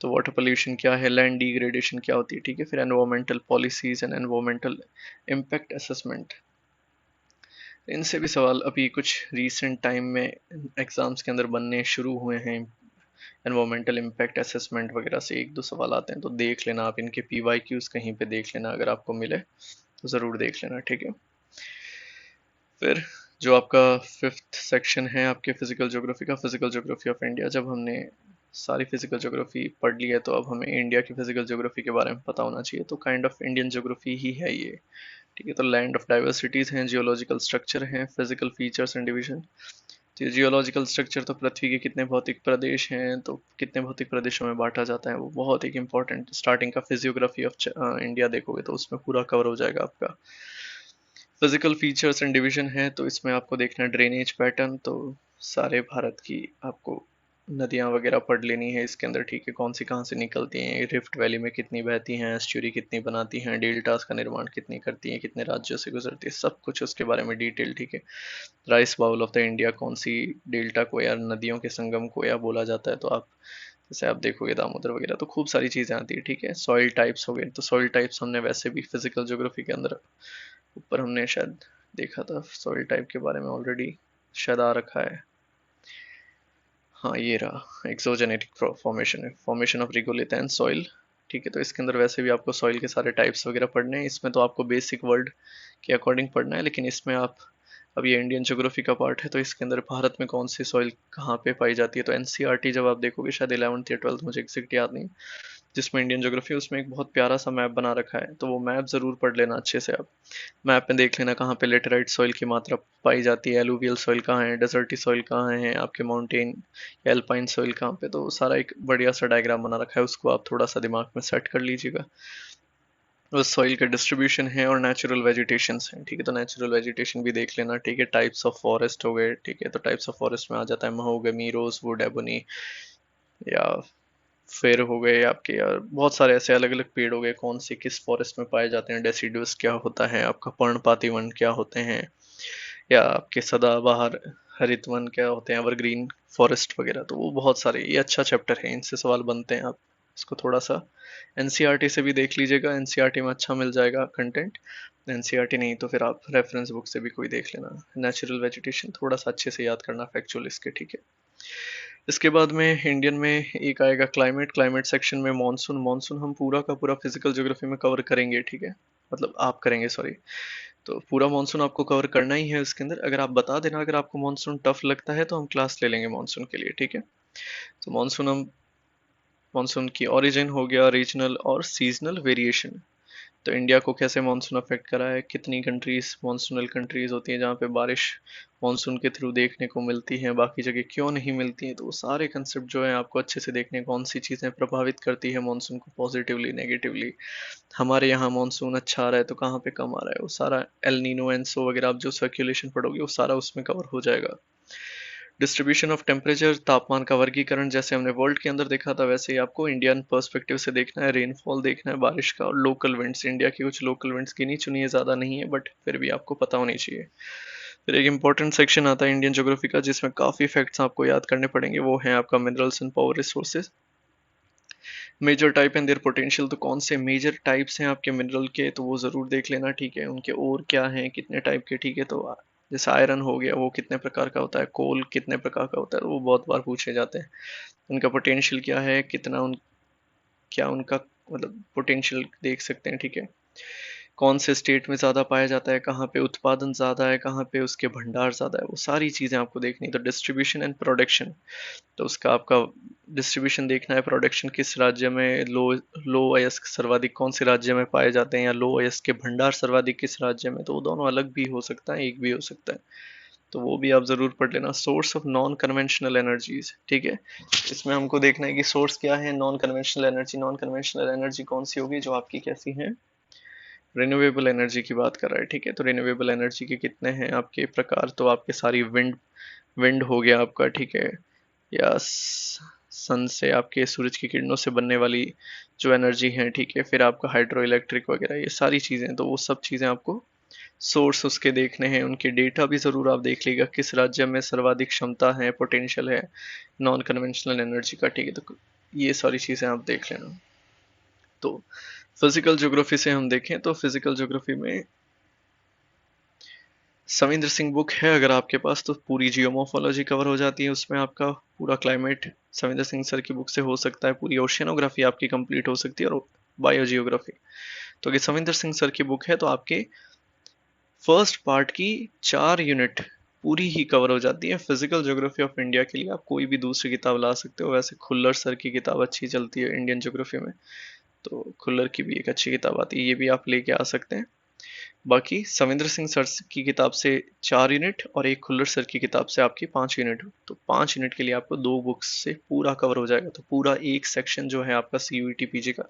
तो वाटर पोल्यूशन क्या है, लैंड डिग्रेडेशन क्या होती है, ठीक है, फिर environmental policies and environmental impact assessment, इनसे भी सवाल अभी कुछ रीसेंट टाइम में एग्जाम्स के अंदर बनने शुरू हुए हैं। एनवायरमेंटल इम्पैक्ट असेसमेंट वगैरह से एक दो सवाल आते हैं, तो देख लेना आप इनके पीवाईक्यूज कहीं पे देख लेना, अगर आपको मिले तो ज़रूर देख लेना, ठीक है। फिर जो आपका फिफ्थ सेक्शन है आपके फिजिकल ज्योग्राफी का, फिजिकल ज्योग्राफी ऑफ इंडिया, जब हमने सारी फिजिकल ज्योग्राफी पढ़ ली है तो अब हमें इंडिया की फिजिकल ज्योग्राफी के बारे में पता होना चाहिए, तो काइंड ऑफ इंडियन ज्योग्राफी ही है ये, ठीक है। तो लैंड ऑफ डाइवर्सिटीज हैं, जियोलॉजिकल स्ट्रक्चर हैं, फिजिकल फीचर्स एंड डिवीजन। तो जियोलॉजिकल स्ट्रक्चर तो पृथ्वी के कितने भौतिक प्रदेश हैं, तो कितने भौतिक प्रदेशों में बांटा जाता है, वो बहुत एक इंपॉर्टेंट स्टार्टिंग का फिजियोग्राफी ऑफ इंडिया देखोगे तो उसमें पूरा कवर हो जाएगा आपका। फिजिकल फीचर्स एंड डिवीजन है, तो इसमें आपको देखना है ड्रेनेज पैटर्न, तो सारे भारत की आपको नदियां वगैरह पढ़ लेनी है इसके अंदर, ठीक है, कौन सी कहाँ से निकलती हैं, रिफ्ट वैली में कितनी बहती हैं, एस्चुरी कितनी बनाती हैं, डेल्टास का निर्माण कितनी करती हैं, कितने राज्यों से गुजरती है, सब कुछ उसके बारे में डिटेल, ठीक है। Rice bowl of the India, कौन सी डेल्टा को या नदियों के संगम को या बोला जाता है, तो आप जैसे आप देखोगे दामोदर वगैरह, तो खूब सारी चीजें आती है, ठीक है। सॉइल टाइप्स हो गए, तो सॉइल टाइप्स हमने वैसे भी फिजिकल ज्योग्राफी के अंदर ऊपर हमने शायद देखा था, सॉइल टाइप के बारे में ऑलरेडी शायद आ रखा है। हाँ ये रहा, एक्सोजेनेटिक फॉर्मेशन है, formation of regolith and soil, ठीक है। तो इसके अंदर वैसे भी आपको सॉइल के सारे टाइप्स वगैरह पढ़ने हैं, इसमें तो आपको बेसिक वर्ल्ड के अकॉर्डिंग पढ़ना है, लेकिन इसमें आप, अब ये इंडियन ज्योग्राफी का पार्ट है तो इसके अंदर भारत में कौन सी सॉइल कहाँ पे पाई जाती है, तो एनसीईआरटी जब आप देखोगे शायद 11th या 12th, मुझे एग्जैक्ट याद नहीं, जिसमें इंडियन ज्योग्राफी, उसमें एक बहुत प्यारा सा मैप बना रखा है, तो वो मैप जरूर पढ़ लेना अच्छे से आप। मैप में देख लेना कहाँ पे लेटेराइट सॉइल की मात्रा पाई जाती है, एलुवियल सॉइल कहाँ है, डेजर्टी सॉइल कहाँ है, आपके माउंटेन या एल्पाइन सॉइल कहाँ पे, तो सारा एक बढ़िया सा डायग्राम बना रखा है, उसको आप थोड़ा सा दिमाग में सेट कर लीजिएगा। उस सॉइल का डिस्ट्रीब्यूशन है और नेचुरल वेजिटेशन है, ठीक है, तो नेचुरल वेजिटेशन भी देख लेना, ठीक है। टाइप्स ऑफ फॉरेस्ट हो गए, ठीक है, तो टाइप्स ऑफ फॉरेस्ट में आ जाता है महोगनी, रोजवुड, एबोनी, या फिर हो गए आपके, यार बहुत सारे ऐसे अलग अलग पेड़ हो गए, कौन से किस फॉरेस्ट में पाए जाते हैं, डेसिडुअस क्या होता है आपका, पर्णपाती वन क्या होते हैं, या आपके सदाबहार हरित वन क्या होते हैं, एवरग्रीन फॉरेस्ट वगैरह, तो वो बहुत सारे, ये अच्छा चैप्टर है, इनसे सवाल बनते हैं, आप इसको थोड़ा सा एनसीईआरटी से भी देख लीजिएगा, एनसीईआरटी में अच्छा मिल जाएगा कंटेंट। एनसीईआरटी नहीं तो फिर आप रेफरेंस बुक से भी कोई देख लेना। नेचुरल वेजिटेशन थोड़ा सा अच्छे से याद करना फैक्चुअल इसके, ठीक है। इसके बाद में इंडियन में एक आएगा क्लाइमेट, क्लाइमेट सेक्शन में मॉनसून, मॉनसून हम पूरा का पूरा फिजिकल ज्योग्राफी में कवर करेंगे, ठीक है, मतलब आप करेंगे, सॉरी, तो पूरा मॉनसून आपको कवर करना ही है उसके अंदर, अगर आप बता देना अगर आपको मॉनसून टफ लगता है तो हम क्लास ले लेंगे मॉनसून के लिए, ठीक है। तो मॉनसून हम, मॉनसून की ओरिजिन हो गया, रीजनल और सीजनल वेरिएशन, तो इंडिया को कैसे मानसून अफेक्ट करा है, कितनी कंट्रीज मानसूनल कंट्रीज होती हैं जहाँ पे बारिश मानसून के थ्रू देखने को मिलती है, बाकी जगह क्यों नहीं मिलती है, तो वो सारे कंसेप्ट जो है आपको अच्छे से देखने, कौन सी चीज़ें प्रभावित करती है मानसून को पॉजिटिवली नेगेटिवली, हमारे यहाँ मानसून अच्छा आ रहा है तो कहाँ पे कम आ रहा है, वो सारा एल नीनो एनसो वगैरह आप जो सर्कुलेशन पढ़ोगे वो सारा उसमें कवर हो जाएगा। डिस्ट्रीब्यूशन ऑफ टेम्परेचर, तापमान का वर्गीकरण, जैसे हमने वर्ल्ड के अंदर देखा था वैसे ही आपको इंडियन पर्सपेक्टिव से देखना है, रेनफॉल देखना है बारिश का, और लोकल विंड्स, इंडिया की कुछ लोकल विंड्स गिनी चुनी है, ज़्यादा नहीं है बट फिर भी आपको पता होनी चाहिए। फिर एक इंपॉर्टेंट सेक्शन आता है इंडियन ज्योग्राफी का जिसमें काफ़ी फैक्ट्स आपको याद करने पड़ेंगे, वो है आपका minerals and power resources, major type and their potential, तो कौन से मेजर टाइप्स हैं आपके मिनरल के, तो वो ज़रूर देख लेना, ठीक है, उनके और क्या हैं, कितने टाइप के, ठीक है, तो जैसे आयरन हो गया वो कितने प्रकार का होता है, कोल कितने प्रकार का होता है, तो वो बहुत बार पूछे जाते हैं, उनका पोटेंशियल क्या है, कितना उन, क्या उनका मतलब पोटेंशियल देख सकते हैं, ठीक है। कौन से स्टेट में ज़्यादा पाया जाता है, कहाँ पे उत्पादन ज़्यादा है, कहाँ पे उसके भंडार ज़्यादा है, वो सारी चीज़ें आपको देखनी है। तो डिस्ट्रीब्यूशन एंड प्रोडक्शन, तो उसका आपका डिस्ट्रीब्यूशन देखना है, प्रोडक्शन किस राज्य में लो अयस्क सर्वाधिक कौन से राज्य में पाए जाते हैं, या लो अयस्क के भंडार सर्वाधिक किस राज्य में, तो वो दोनों अलग भी हो सकता है, एक भी हो सकता है, तो वो भी आप जरूर पढ़ लेना। Source of non conventional energies, ठीक है, इसमें हमको देखना है कि सोर्स क्या है non conventional energy, non conventional energy कौन सी होगी जो आपकी कैसी है, रिन्यूएबल एनर्जी की बात कर रहा है, ठीक है। तो रिन्यूएबल एनर्जी के कितने हैं आपके प्रकार, तो आपके सारी विंड विंड हो गया आपका, ठीक है, या सन से, आपके सूरज की किरणों से बनने वाली जो एनर्जी है, ठीक है। फिर आपका हाइड्रो इलेक्ट्रिक वगैरह, ये सारी चीज़ें, तो वो सब चीज़ें आपको सोर्स उसके देखने हैं, उनके डेटा भी ज़रूर आप देख लीजिएगा, किस राज्य में सर्वाधिक क्षमता है, पोटेंशियल है नॉन कन्वेंशनल एनर्जी का, ठीक है। तो ये सारी चीज़ें आप देख लेना। तो फिजिकल ज्योग्राफी से हम देखें तो फिजिकल ज्योग्राफी में सविंदर सिंह बुक है अगर आपके पास, तो पूरी जियोमोर्फोलॉजी कवर हो जाती है उसमें, आपका पूरा क्लाइमेट सविंदर सिंह सर की बुक से हो सकता है, पूरी ओशियनोग्राफी आपकी कंप्लीट हो सकती है, और बायोजियोग्राफी। तो अगर सविंदर सिंह सर की बुक है तो आपके फर्स्ट पार्ट की 4 यूनिट पूरी ही कवर हो जाती है। फिजिकल ज्योग्राफी ऑफ इंडिया के लिए आप कोई भी दूसरी किताब ला सकते हो, वैसे खुल्लर सर की किताब अच्छी चलती है इंडियन ज्योग्राफी में, तो खुल्लर की भी एक अच्छी किताब आती है, ये भी आप लेके आ सकते हैं। बाकी सविंदर सिंह सर की किताब से 4 यूनिट और एक खुल्लर सर की किताब से आपकी 5 यूनिट, तो 5 यूनिट के लिए आपको 2 बुक्स से पूरा कवर हो जाएगा। तो पूरा एक सेक्शन जो है आपका CUET पीजी का,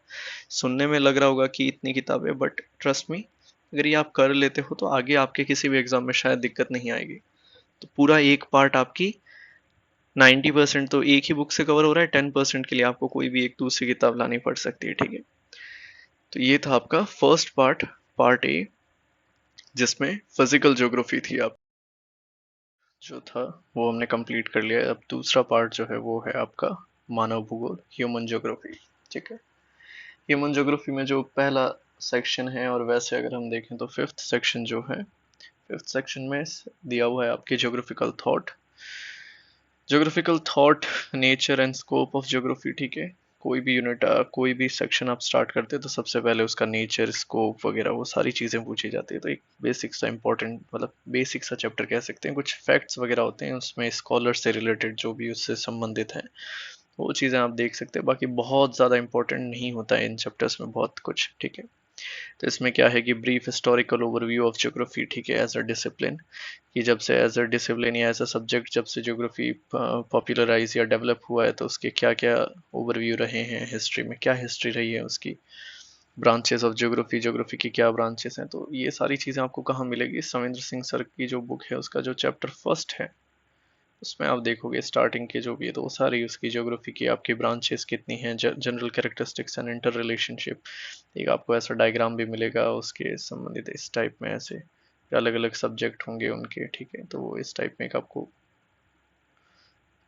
सुनने में लग रहा होगा कि इतनी किताबें, बट ट्रस्ट मी, अगर ये आप कर लेते हो तो आगे आपके किसी भी एग्जाम में शायद दिक्कत नहीं आएगी। तो पूरा एक पार्ट आपकी 90% तो एक ही बुक से कवर हो रहा है, 10% के लिए आपको कोई भी एक दूसरी किताब लानी पड़ सकती है, ठीक है। तो ये था आपका फर्स्ट पार्ट, पार्ट ए, जिसमें फिजिकल ज्योग्राफी थी आप जो था वो हमने कंप्लीट कर लिया है। अब दूसरा पार्ट जो है वो है आपका मानव भूगोल, ह्यूमन ज्योग्राफी, ठीक है। ह्यूमन ज्योग्राफी में जो पहला सेक्शन है, और वैसे अगर हम देखें तो फिफ्थ सेक्शन जो है, फिफ्थ सेक्शन में दिया हुआ है आपके geographical thought, geographical thought, nature and scope of geography, ठीक है। कोई भी यूनिट, कोई भी सेक्शन आप स्टार्ट करते हैं तो सबसे पहले उसका नेचर, स्कोप वगैरह वो सारी चीज़ें पूछी जाती है। तो एक बेसिक सा इंपॉर्टेंट, मतलब बेसिक सा चैप्टर कह सकते हैं, कुछ फैक्ट्स वगैरह होते हैं उसमें, स्कॉलर से रिलेटेड जो भी उससे संबंधित है वो चीज़ें आप देख सकते हैं। बाकी बहुत ज़्यादा इंपॉर्टेंट नहीं होता है इन चैप्टर्स में बहुत कुछ, ठीक है। तो इसमें क्या है कि brief historical overview of geography, ठीक है, एज अ डिसिप्लिन, कि जब से एज अ डिसिप्लिन या एज अ सब्जेक्ट जब से ज्योग्राफी पॉपुलराइज या डेवलप हुआ है, तो उसके क्या क्या ओवरव्यू रहे हैं हिस्ट्री में, क्या हिस्ट्री रही है उसकी, ब्रांचेस ऑफ ज्योग्राफी, ज्योग्राफी की क्या ब्रांचेस हैं, तो ये सारी चीज़ें आपको कहाँ मिलेगी, सविंद्र सिंह सर की जो बुक है उसका जो चैप्टर फर्स्ट है उसमें आप देखोगे स्टार्टिंग के जो भी है, तो वो सारी उसकी ज्योग्राफी की आपकी ब्रांचेस कितनी हैं, general characteristics and inter relationship, एक आपको ऐसा डायग्राम भी मिलेगा उसके संबंधित, इस टाइप में ऐसे अलग अलग सब्जेक्ट होंगे उनके, ठीक है। तो वो इस टाइप में एक आपको,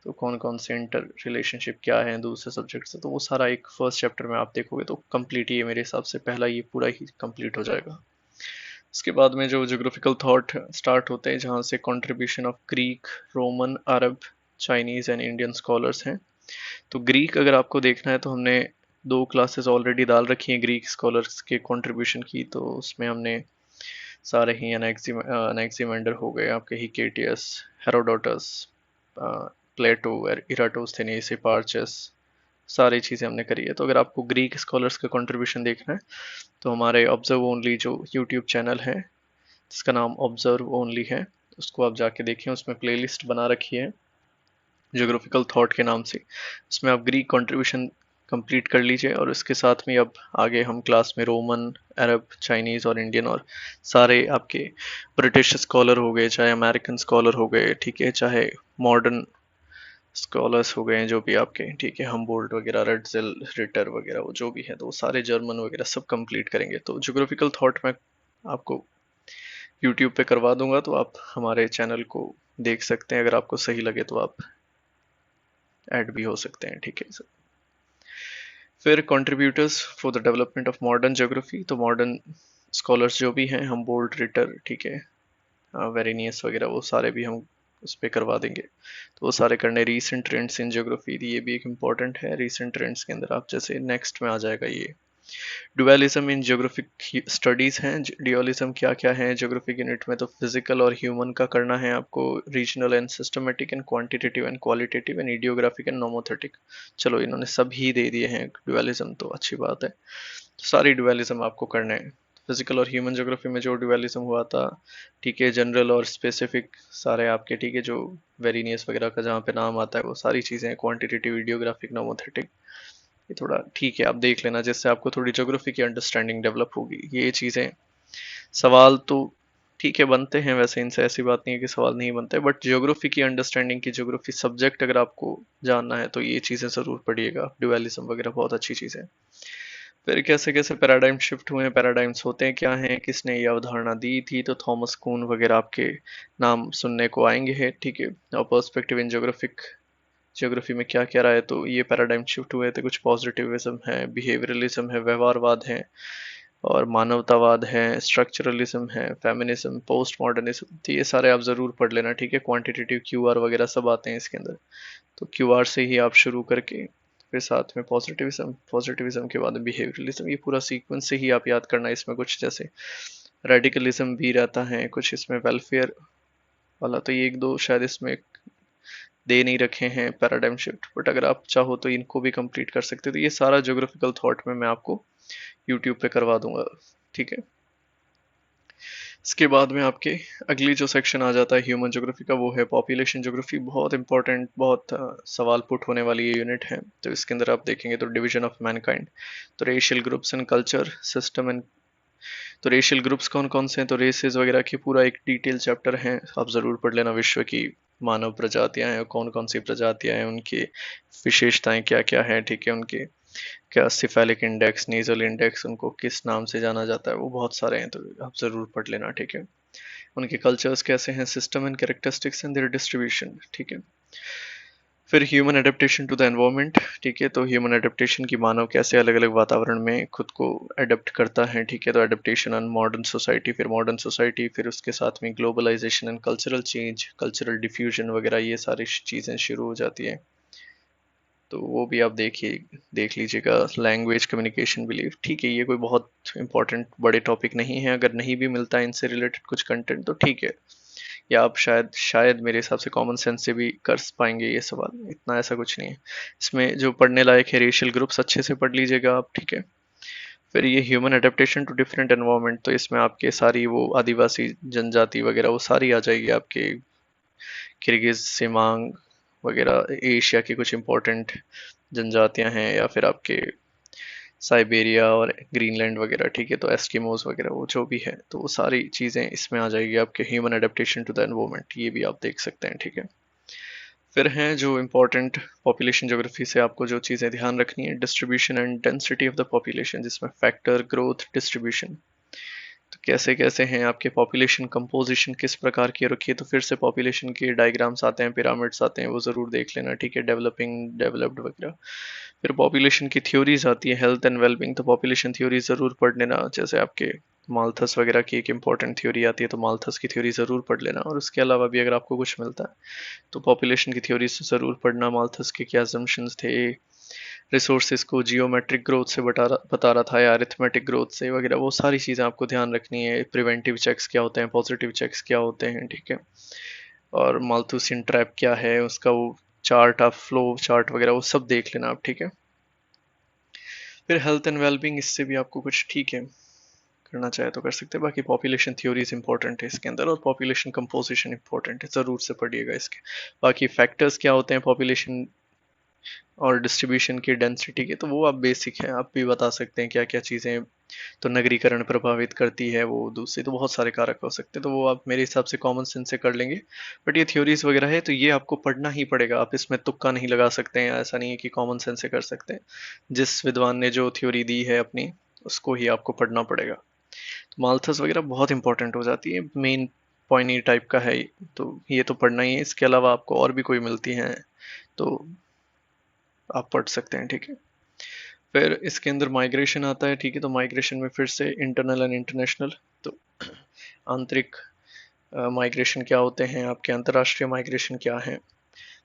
तो कौन कौन से इंटर रिलेशनशिप क्या है दूसरे सब्जेक्ट से, तो वो सारा एक फर्स्ट चैप्टर में आप देखोगे तो कंप्लीट, ये मेरे हिसाब से पहला ये पूरा ही कंप्लीट हो जाएगा। उसके बाद में जो ज्योग्राफिकल थॉट स्टार्ट होते हैं, जहाँ से contribution of Greek, Roman, Arab, Chinese and Indian scholars हैं। तो ग्रीक अगर आपको देखना है तो हमने 2 क्लासेस ऑलरेडी डाल रखी हैं ग्रीक स्कॉलर्स के कंट्रीब्यूशन की, तो उसमें हमने सारे ही एनेक्सीमेंडर हो गए आपके, हिकेटियस, हेरोडोटस, प्लेटो, इराटोस्थेनीस, हिपार्चस, सारी चीज़ें हमने करी है। तो अगर आपको ग्रीक स्कॉलर्स का कंट्रीब्यूशन देखना है तो हमारे ऑब्जर्व ओनली जो यूट्यूब चैनल है जिसका नाम ऑब्जर्व ओनली है, उसको आप जाके देखिए, उसमें प्लेलिस्ट बना रखी है ज्योग्राफिकल थॉट के नाम से, उसमें आप ग्रीक कंट्रीब्यूशन कंप्लीट कर लीजिए, और उसके साथ में अब आगे हम क्लास में रोमन, अरब, चाइनीज़ और इंडियन, और सारे आपके ब्रिटिश स्कॉलर हो गए, चाहे अमेरिकन स्कॉलर हो गए, ठीक है, चाहे मॉडर्न स्कॉलर्स हो गए जो भी आपके, ठीक है, हमबोल्ट वगैरह, रटजेल, रिटर वगैरह, वो जो भी है, तो वो सारे जर्मन वगैरह सब कंप्लीट करेंगे। तो ज्योग्राफिकल थॉट में आपको यूट्यूब पे करवा दूंगा, तो आप हमारे चैनल को देख सकते हैं, अगर आपको सही लगे तो आप ऐड भी हो सकते हैं, ठीक है सर। फिर contributors for the development of modern geography, तो मॉडर्न स्कॉलर्स जो भी हैं, हमबोल्ट, रिटर, ठीक है, वेरेनियस वगैरह, वो सारे भी हम उस पर करवा देंगे। तो वो सारे करने, रीसेंट ट्रेंड्स इन ज्योग्राफी, ये भी एक इम्पॉर्टेंट है। रीसेंट ट्रेंड्स के अंदर आप जैसे नेक्स्ट में आ जाएगा ये डुअलिज्म इन ज्योग्राफिक स्टडीज हैं, डुअलिज्म क्या क्या है ज्योग्राफिक यूनिट में, तो फिजिकल और ह्यूमन का करना है आपको, regional and systematic and quantitative and qualitative and idiographic and nomothetic. चलो इन्होंने सब ही दे दिए हैं डुअलिज्म, तो अच्छी बात है, तो सारी डुअलिज्म आपको करने हैं। फिजिकल और ह्यूमन ज्योग्राफी में जो डुअलिज्म हुआ था, ठीक है, जनरल और स्पेसिफिक सारे आपके, ठीक है, जो वेरिनियस वगैरह का जहाँ पे नाम आता है वो सारी चीज़ें, क्वांटिटेटिव, इडियोग्राफिक, नोमोथेटिक, ये थोड़ा ठीक है आप देख लेना, जिससे आपको थोड़ी ज्योग्राफी की अंडरस्टैंडिंग डेवलप होगी। ये चीज़ें सवाल तो ठीक है बनते हैं वैसे, इनसे ऐसी बात नहीं है कि सवाल नहीं बनते, बट ज्योग्राफी की अंडरस्टैंडिंग की, ज्योग्राफी सब्जेक्ट अगर आपको जानना है तो ये चीज़ें ज़रूर पढ़िएगा, ड्यूअलिज्म वगैरह बहुत अच्छी चीज़ है। फिर कैसे कैसे पैराडाइम शिफ्ट हुए हैं, पैराडाइम्स होते हैं क्या हैं, किसने ये अवधारणा दी थी, तो थॉमस कून वगैरह आपके नाम सुनने को आएंगे हैं, ठीक है। और पर्सपेक्टिव इन ज्योग्राफिक, ज्योग्राफी में क्या क्या रहा है, तो ये पैराडाइम शिफ्ट हुए थे, कुछ पॉजिटिविज्म है, बिहेवियरलिज्म है, व्यवहारवाद है, और मानवतावाद है, स्ट्रक्चरलिज्म है, फेमिनिज्म, पोस्ट मॉडर्निज्म, तो ये सारे आप जरूर पढ़ लेना, ठीक है। क्वांटिटेटिव क्यूआर वगैरह सब आते हैं इसके अंदर, तो क्यूआर से ही आप शुरू करके फिर साथ में पॉजिटिविज्म, पॉजिटिविज्म के बाद बिहेवियरलिज्म, ये पूरा सीक्वेंस से ही आप याद करना। इसमें कुछ जैसे रेडिकलिज्म भी रहता है, कुछ इसमें वेलफेयर वाला, तो ये एक दो शायद इसमें दे नहीं रखे हैं पैराडाइम शिफ्ट, बट अगर आप चाहो तो इनको भी कंप्लीट कर सकते हो। तो ये सारा ज्योग्राफिकल थॉट में मैं आपको यूट्यूब पे करवा दूंगा, ठीक है। इसके बाद में आपके अगली जो सेक्शन आ जाता है ह्यूमन ज्योग्राफी का, वो है पॉपुलेशन ज्योग्राफी। बहुत इंपॉर्टेंट, बहुत सवाल पुट होने वाली ये यूनिट है। तो इसके अंदर आप देखेंगे तो डिवीजन ऑफ मैनकाइंड, तो racial groups and culture system and, तो रेशियल ग्रुप्स कौन कौन से हैं, तो रेसेस वगैरह की पूरा एक डिटेल चैप्टर है, आप ज़रूर पढ़ लेना। विश्व की मानव प्रजातियां हैं, कौन कौन सी प्रजातियां हैं, उनकी विशेषताएं क्या क्या हैं, ठीक है। उनके क्या सिफेलिक इंडेक्स, नेजल इंडेक्स, उनको किस नाम से जाना जाता है, वो बहुत सारे हैं, तो आप ज़रूर पढ़ लेना, ठीक है। उनके कल्चर्स कैसे हैं, system and characteristics and their distribution, ठीक है। फिर human adaptation to the environment, ठीक है। तो ह्यूमन एडेप्टेशन की, मानव कैसे अलग अलग वातावरण में खुद को एडेप्ट करता है, ठीक है। तो एडेप्टेशन ऑन मॉडर्न सोसाइटी, फिर मॉडर्न सोसाइटी, फिर उसके साथ में globalisation and cultural change, cultural diffusion वगैरह, ये सारी चीज़ें शुरू हो जाती है। तो वो भी आप देखिए, देख लीजिएगा। लैंग्वेज कम्युनिकेशन बिलीफ, ठीक है, ये कोई बहुत इंपॉर्टेंट बड़े टॉपिक नहीं है, अगर नहीं भी मिलता है इनसे रिलेटेड कुछ कंटेंट तो ठीक है, या आप शायद मेरे हिसाब से कॉमन सेंस से भी कर पाएंगे ये सवाल, इतना ऐसा कुछ नहीं है। इसमें जो पढ़ने लायक है, रेशियल ग्रुप्स अच्छे से पढ़ लीजिएगा आप, ठीक है। फिर ये human adaptation to different environment, तो इसमें आपके सारी वो आदिवासी जनजाति वगैरह वो सारी आ जाएगी आपके, किर्गिज, सिमांग वगैरह, एशिया की कुछ इंपॉर्टेंट जनजातियां हैं, या फिर आपके साइबेरिया और ग्रीनलैंड वगैरह, ठीक है। तो एस्किमोज वगैरह वो जो भी है, तो वो सारी चीज़ें इसमें आ जाएगी आपके human adaptation to the environment, ये भी आप देख सकते हैं, ठीक है। फिर हैं जो इम्पोर्टेंट पॉपुलेशन ज्योग्राफी से आपको जो चीज़ें ध्यान रखनी है, distribution and density of the population, जिसमें फैक्टर, ग्रोथ, डिस्ट्रीब्यूशन, तो कैसे कैसे हैं आपके पॉपुलेशन कंपोजिशन, किस प्रकार की रखी है, तो फिर से पॉपुलेशन के डायग्राम्स आते हैं, पिरामिड्स आते हैं, वो ज़रूर देख लेना, ठीक है। डेवलपिंग, डेवलप्ड वगैरह। फिर पॉपुलेशन की थ्योरीज आती है, हेल्थ एंड वेलबींग, तो पॉपुलेशन थ्योरी ज़रूर पढ़ लेना, जैसे आपके माल्थस वगैरह की एक इंपॉर्टेंट थ्योरी आती है, तो माल्थस की थ्योरी ज़रूर पढ़ लेना। और उसके अलावा भी अगर आपको कुछ मिलता है तो पॉपुलेशन की थ्योरी से ज़रूर पढ़ना, माल्थस के क्या assumptions थे, रिसोर्सेज को जियोमेट्रिक ग्रोथ से बता रहा था या अरिथमेटिक ग्रोथ से वगैरह, वो सारी चीज़ें आपको ध्यान रखनी है। प्रिवेंटिव चेक्स क्या होते हैं, पॉजिटिव चेक्स क्या होते हैं, ठीक है। और माल्थुसियन ट्रैप क्या है, उसका वो चार्ट, आप फ्लो चार्ट वगैरह वो सब देख लेना आप, ठीक है। फिर हेल्थ एंड वेलबींग, इससे भी आपको कुछ, ठीक है, करना चाहे तो कर सकते हैं। बाकी पॉपुलेशन थ्योरीज इंपॉर्टेंट है इसके अंदर, और पॉपुलेशन कंपोजिशन इंपॉर्टेंट है, ज़रूर से पढ़िएगा इसके। बाकी फैक्टर्स क्या होते हैं पॉपुलेशन और डिस्ट्रीब्यूशन की, डेंसिटी के, तो वो आप बेसिक है, आप भी बता सकते हैं क्या क्या चीज़ें तो नगरीकरण प्रभावित करती है, वो दूसरी तो बहुत सारे कारक हो सकते हैं, तो वो आप मेरे हिसाब से कॉमन सेंस से कर लेंगे। बट ये थ्योरीज वगैरह है तो ये आपको पढ़ना ही पड़ेगा, आप इसमें तुक्का नहीं लगा सकते हैं, ऐसा नहीं है कि कॉमन सेंस से कर सकते हैं। जिस विद्वान ने जो थ्योरी दी है अपनी, उसको ही आपको पढ़ना पड़ेगा। तो माल्थस वगैरह बहुत इंपॉर्टेंट हो जाती है, मेन पॉइंट टाइप का है, तो ये तो पढ़ना ही है। इसके अलावा आपको और भी कोई मिलती हैं तो आप पढ़ सकते हैं, ठीक है। फिर इसके अंदर माइग्रेशन आता है, ठीक है। तो माइग्रेशन में फिर से इंटरनल एंड इंटरनेशनल, तो आंतरिक माइग्रेशन क्या होते हैं आपके, अंतर्राष्ट्रीय माइग्रेशन क्या है।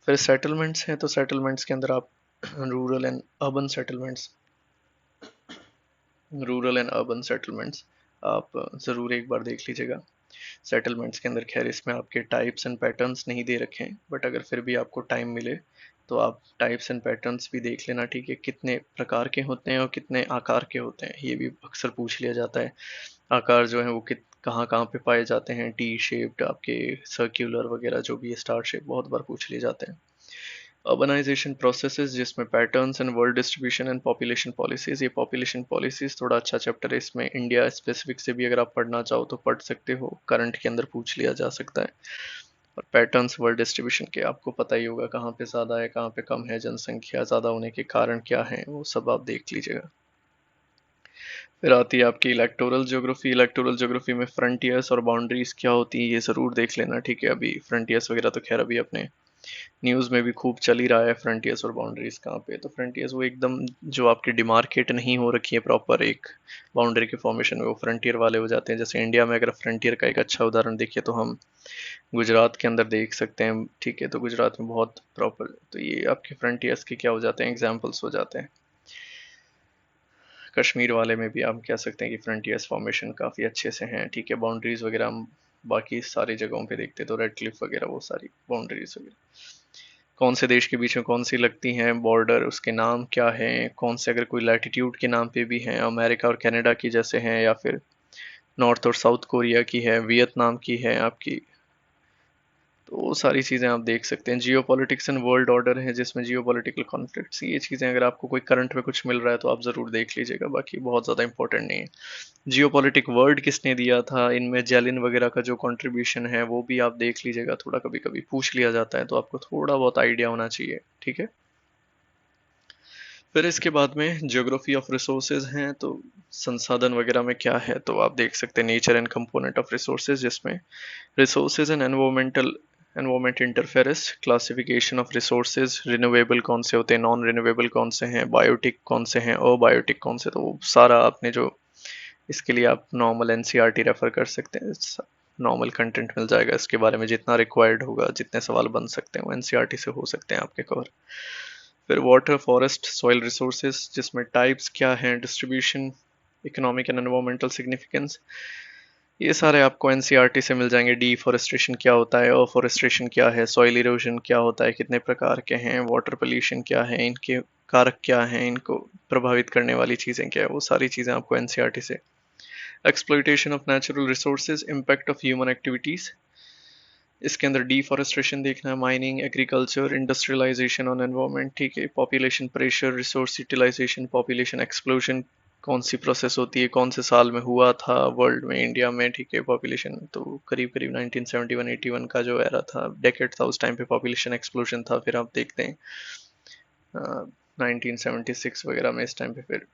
फिर सेटलमेंट्स हैं, तो सेटलमेंट्स के अंदर आप rural and urban settlements, rural and urban settlements आप ज़रूर एक बार देख लीजिएगा। सेटलमेंट्स के अंदर खैर इसमें आपके टाइप्स एंड पैटर्न्स नहीं दे रखे हैं, बट अगर फिर भी आपको टाइम मिले तो आप टाइप्स एंड पैटर्न्स भी देख लेना, ठीक है। कितने प्रकार के होते हैं और कितने आकार के होते हैं, ये भी अक्सर पूछ लिया जाता है। आकार जो है वो कित कहाँ कहाँ पे पाए जाते हैं, टी शेप्ड, आपके सर्क्यूलर वगैरह जो भी है, स्टार शेप, बहुत बार पूछ लिए जाते हैं। अर्बनाइजेशन प्रोसेसेस जिसमें patterns and world distribution and population policies, ये पॉपुलेशन पॉलिसीज थोड़ा अच्छा चैप्टर है, इसमें इंडिया स्पेसिफिक से भी अगर आप पढ़ना चाहो तो पढ़ सकते हो, करंट के अंदर पूछ लिया जा सकता है। और पैटर्न्स वर्ल्ड डिस्ट्रीब्यूशन के आपको पता ही होगा कहाँ पे ज़्यादा है कहाँ पे कम है, जनसंख्या ज़्यादा होने के कारण क्या है, वो सब आप देख लीजिएगा। फिर आती है आपकी इलेक्टोरल ज्योग्राफी। इलेक्टोरल ज्योग्राफी में फ्रंटियर्स और बाउंड्रीज क्या होती है ये ज़रूर देख लेना, ठीक है। अभी फ्रंटियर्स वगैरह तो खैर अभी अपने न्यूज़ में भी खूब चल ही रहा है, फ्रंटियर्स और बाउंड्रीज कहाँ पे। तो फ्रंटियर्स वो एकदम जो आपकी डिमार्केट नहीं हो रखी है प्रॉपर एक बाउंड्री के फॉर्मेशन में, वो फ्रंटियर वाले हो जाते हैं। जैसे इंडिया में अगर फ्रंटियर का एक अच्छा उदाहरण देखिए तो हम गुजरात के अंदर देख सकते हैं, ठीक है। तो गुजरात में बहुत प्रॉपर, तो ये आपके फ्रंटियर्स के क्या हो जाते हैं, एग्जाम्पल्स हो जाते हैं। कश्मीर वाले में भी आप कह सकते हैं कि फ्रंटियर्स फॉर्मेशन काफ़ी अच्छे से हैं, ठीक है। बाउंड्रीज वगैरह हम बाकी सारी जगहों पे देखते तो रेड क्लिफ वगैरह वो सारी बाउंड्रीज वगैरह कौन से देश के बीच में कौन सी लगती हैं बॉर्डर, उसके नाम क्या है, कौन से अगर कोई लैटिट्यूड के नाम पे भी हैं, अमेरिका और कनाडा की जैसे हैं, या फिर नॉर्थ और साउथ कोरिया की है, वियतनाम की है आपकी। तो वो सारी चीज़ें आप देख सकते हैं। जियो पॉलिटिक्स एंड वर्ल्ड ऑर्डर है जिसमें जियो पॉलिटिकल कॉन्फ्लिक्ट्स, ये चीज़ें अगर आपको कोई करंट में कुछ मिल रहा है तो आप ज़रूर देख लीजिएगा, बाकी बहुत ज़्यादा इंपॉर्टेंट नहीं है। जियो पॉलिटिक वर्ड किसने दिया था, इनमें जेलिन वगैरह का जो कंट्रीब्यूशन है वो भी आप देख लीजिएगा, थोड़ा कभी कभी पूछ लिया जाता है तो आपको थोड़ा बहुत आइडिया होना चाहिए, ठीक है। फिर इसके बाद में ज्योग्राफी ऑफ रिसोर्सेज हैं, तो संसाधन वगैरह में क्या है तो आप देख सकते हैं nature and component of resources, जिसमें resources and environment interference, classification of resources, renewable कौन से होते हैं, नॉन रिन्यूएबल कौन से हैं, बायोटिक कौन से हैं, अबायोटिक कौन से, तो वो सारा आपने जो, इसके लिए आप नॉर्मल एनसीईआरटी रेफर कर सकते हैं। नॉर्मल कंटेंट मिल जाएगा इसके बारे में, जितना रिक्वायर्ड होगा, जितने सवाल बन सकते हैं वो एनसीईआरटी से हो सकते हैं आपके कवर। फिर वाटर, फॉरेस्ट, सॉइल रिसोर्सेज, जिसमें टाइप्स क्या हैं, distribution, economic and environmental significance, ये सारे आपको एनसीईआरटी से मिल जाएंगे। डिफॉरेस्टेशन क्या होता है, अफॉरेस्टेशन क्या है, सॉइल इरोजन क्या होता है, कितने प्रकार के हैं, वाटर पोल्यूशन क्या है, इनके कारक क्या हैं, इनको प्रभावित करने वाली चीज़ें क्या है, वो सारी चीज़ें आपको एनसीईआरटी से। Exploitation of natural resources, impact of human activities, इसके अंदर डिफॉरेस्टेशन देखना है, mining, agriculture, industrialisation on environment, ठीक है। Population pressure, resource utilisation, population explosion कौन सी प्रोसेस होती है, कौन से साल में हुआ था वर्ल्ड में, इंडिया में, ठीक है। पॉपुलेशन तो करीब करीब 1971-81 का जो एरा था, डेकेड था, उस टाइम पे पॉपुलेशन एक्सप्लोजन था। फिर आप देखते हैं 1976 वगैरह में, इस टाइम पे फिर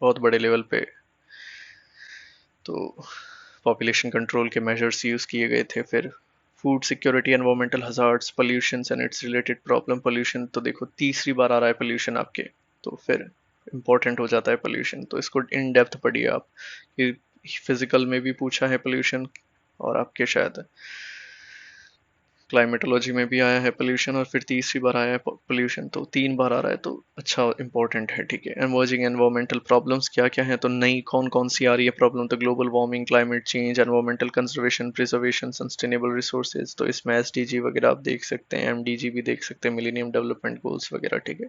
बहुत बड़े लेवल पे तो पॉपुलेशन कंट्रोल के मेजर्स यूज़ किए गए थे। फिर food security, environmental hazards, pollution and it's related problem. Pollution तो देखो तीसरी बार आ रहा है पोल्यूशन आपके, तो फिर इम्पोर्टेंट हो जाता है पोल्यूशन, तो इसको इन डेप्थ पढ़िए आप, कि फिजिकल में भी पूछा है पोल्यूशन, और आपके शायद क्लाइमेटोलॉजी में भी आया है पोल्यूशन, और फिर तीसरी बार आया है पोल्यूशन, तो 3 बार आ रहा है, तो अच्छा इंपॉर्टेंट है, ठीक है। एमर्जिंग एनवायरमेंटल प्रॉब्लम्स क्या क्या है, तो नई कौन कौन सी आ रही है प्रॉब्लम, तो global warming, climate change, environmental conservation, preservation, sustainable resources, तो इसमें एसडीजी वगैरह आप देख सकते हैं, एमडीजी भी देख सकते हैं, मिलेनियम डेवलपमेंट गोल्स वगैरह, ठीक है।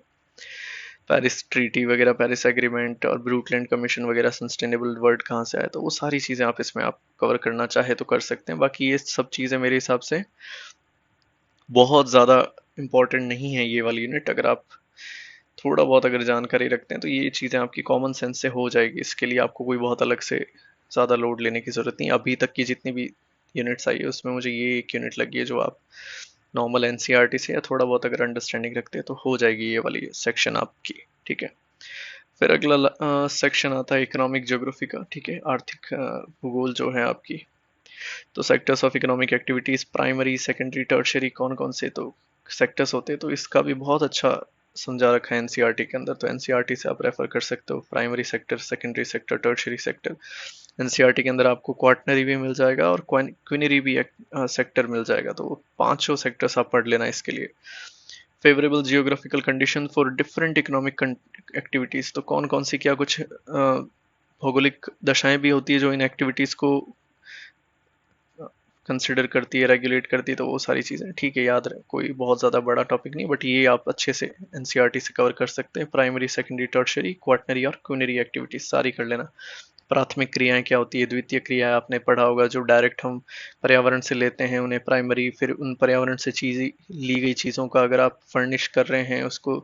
पेरिस ट्रीटी वगैरह, पेरिस एग्रीमेंट और ब्रूकलैंड कमीशन वगैरह, सस्टेनेबल वर्ल्ड कहाँ से आया, तो वो सारी चीज़ें आप इसमें आप कवर करना चाहे तो कर सकते हैं। बाकी ये सब चीज़ें मेरे हिसाब से बहुत ज़्यादा इम्पोर्टेंट नहीं है ये वाली यूनिट, अगर आप थोड़ा बहुत अगर जानकारी रखते हैं तो ये चीज़ें आपकी कॉमन सेंस से हो जाएगी, इसके लिए आपको कोई बहुत अलग से ज़्यादा लोड लेने की ज़रूरत नहीं। अभी तक की जितनी भी यूनिट्स आई है उसमें मुझे ये एक यूनिट लगी है जो आप नॉर्मल एनसीईआरटी से या थोड़ा बहुत अगर अंडरस्टैंडिंग रखते हैं तो हो जाएगी ये वाली सेक्शन आपकी, ठीक है। फिर अगला सेक्शन आता है इकोनॉमिक ज्योग्राफी का, ठीक है, आर्थिक भूगोल जो है आपकी। तो sectors of economic activities, primary, secondary, tertiary, कौन कौन से तो सेक्टर्स होते हैं, तो इसका भी बहुत अच्छा समझा रखा है एनसीईआरटी के अंदर, तो एनसीईआरटी से आप रेफर कर सकते हो। Primary sector, secondary sector, tertiary sector, NCERT के अंदर आपको क्वार्टनरी भी मिल जाएगा और क्विनरी भी सेक्टर मिल जाएगा, तो पांचों सेक्टर्स आप पढ़ लेना इसके लिए। Favourable geographical condition for different economic activities, तो कौन कौन सी क्या कुछ भौगोलिक दशाएं भी होती है जो इन एक्टिविटीज़ को कंसिडर करती है, रेगुलेट करती है, तो वो सारी चीज़ें ठीक है, याद रहे, कोई बहुत ज़्यादा बड़ा टॉपिक नहीं, बट ये आप अच्छे से एनसीईआरटी से कवर कर सकते हैं। प्राइमरी, सेकेंडरी, टर्शियरी, क्वार्टनरी और क्विनरी एक्टिविटीज सारी कर लेना। प्राथमिक क्रियाएं क्या होती है, द्वितीय क्रियाएं आपने पढ़ा होगा, जो डायरेक्ट हम पर्यावरण से लेते हैं उन्हें प्राइमरी, फिर उन पर्यावरण से चीज ली गई चीज़ों का अगर आप फर्निश कर रहे हैं, उसको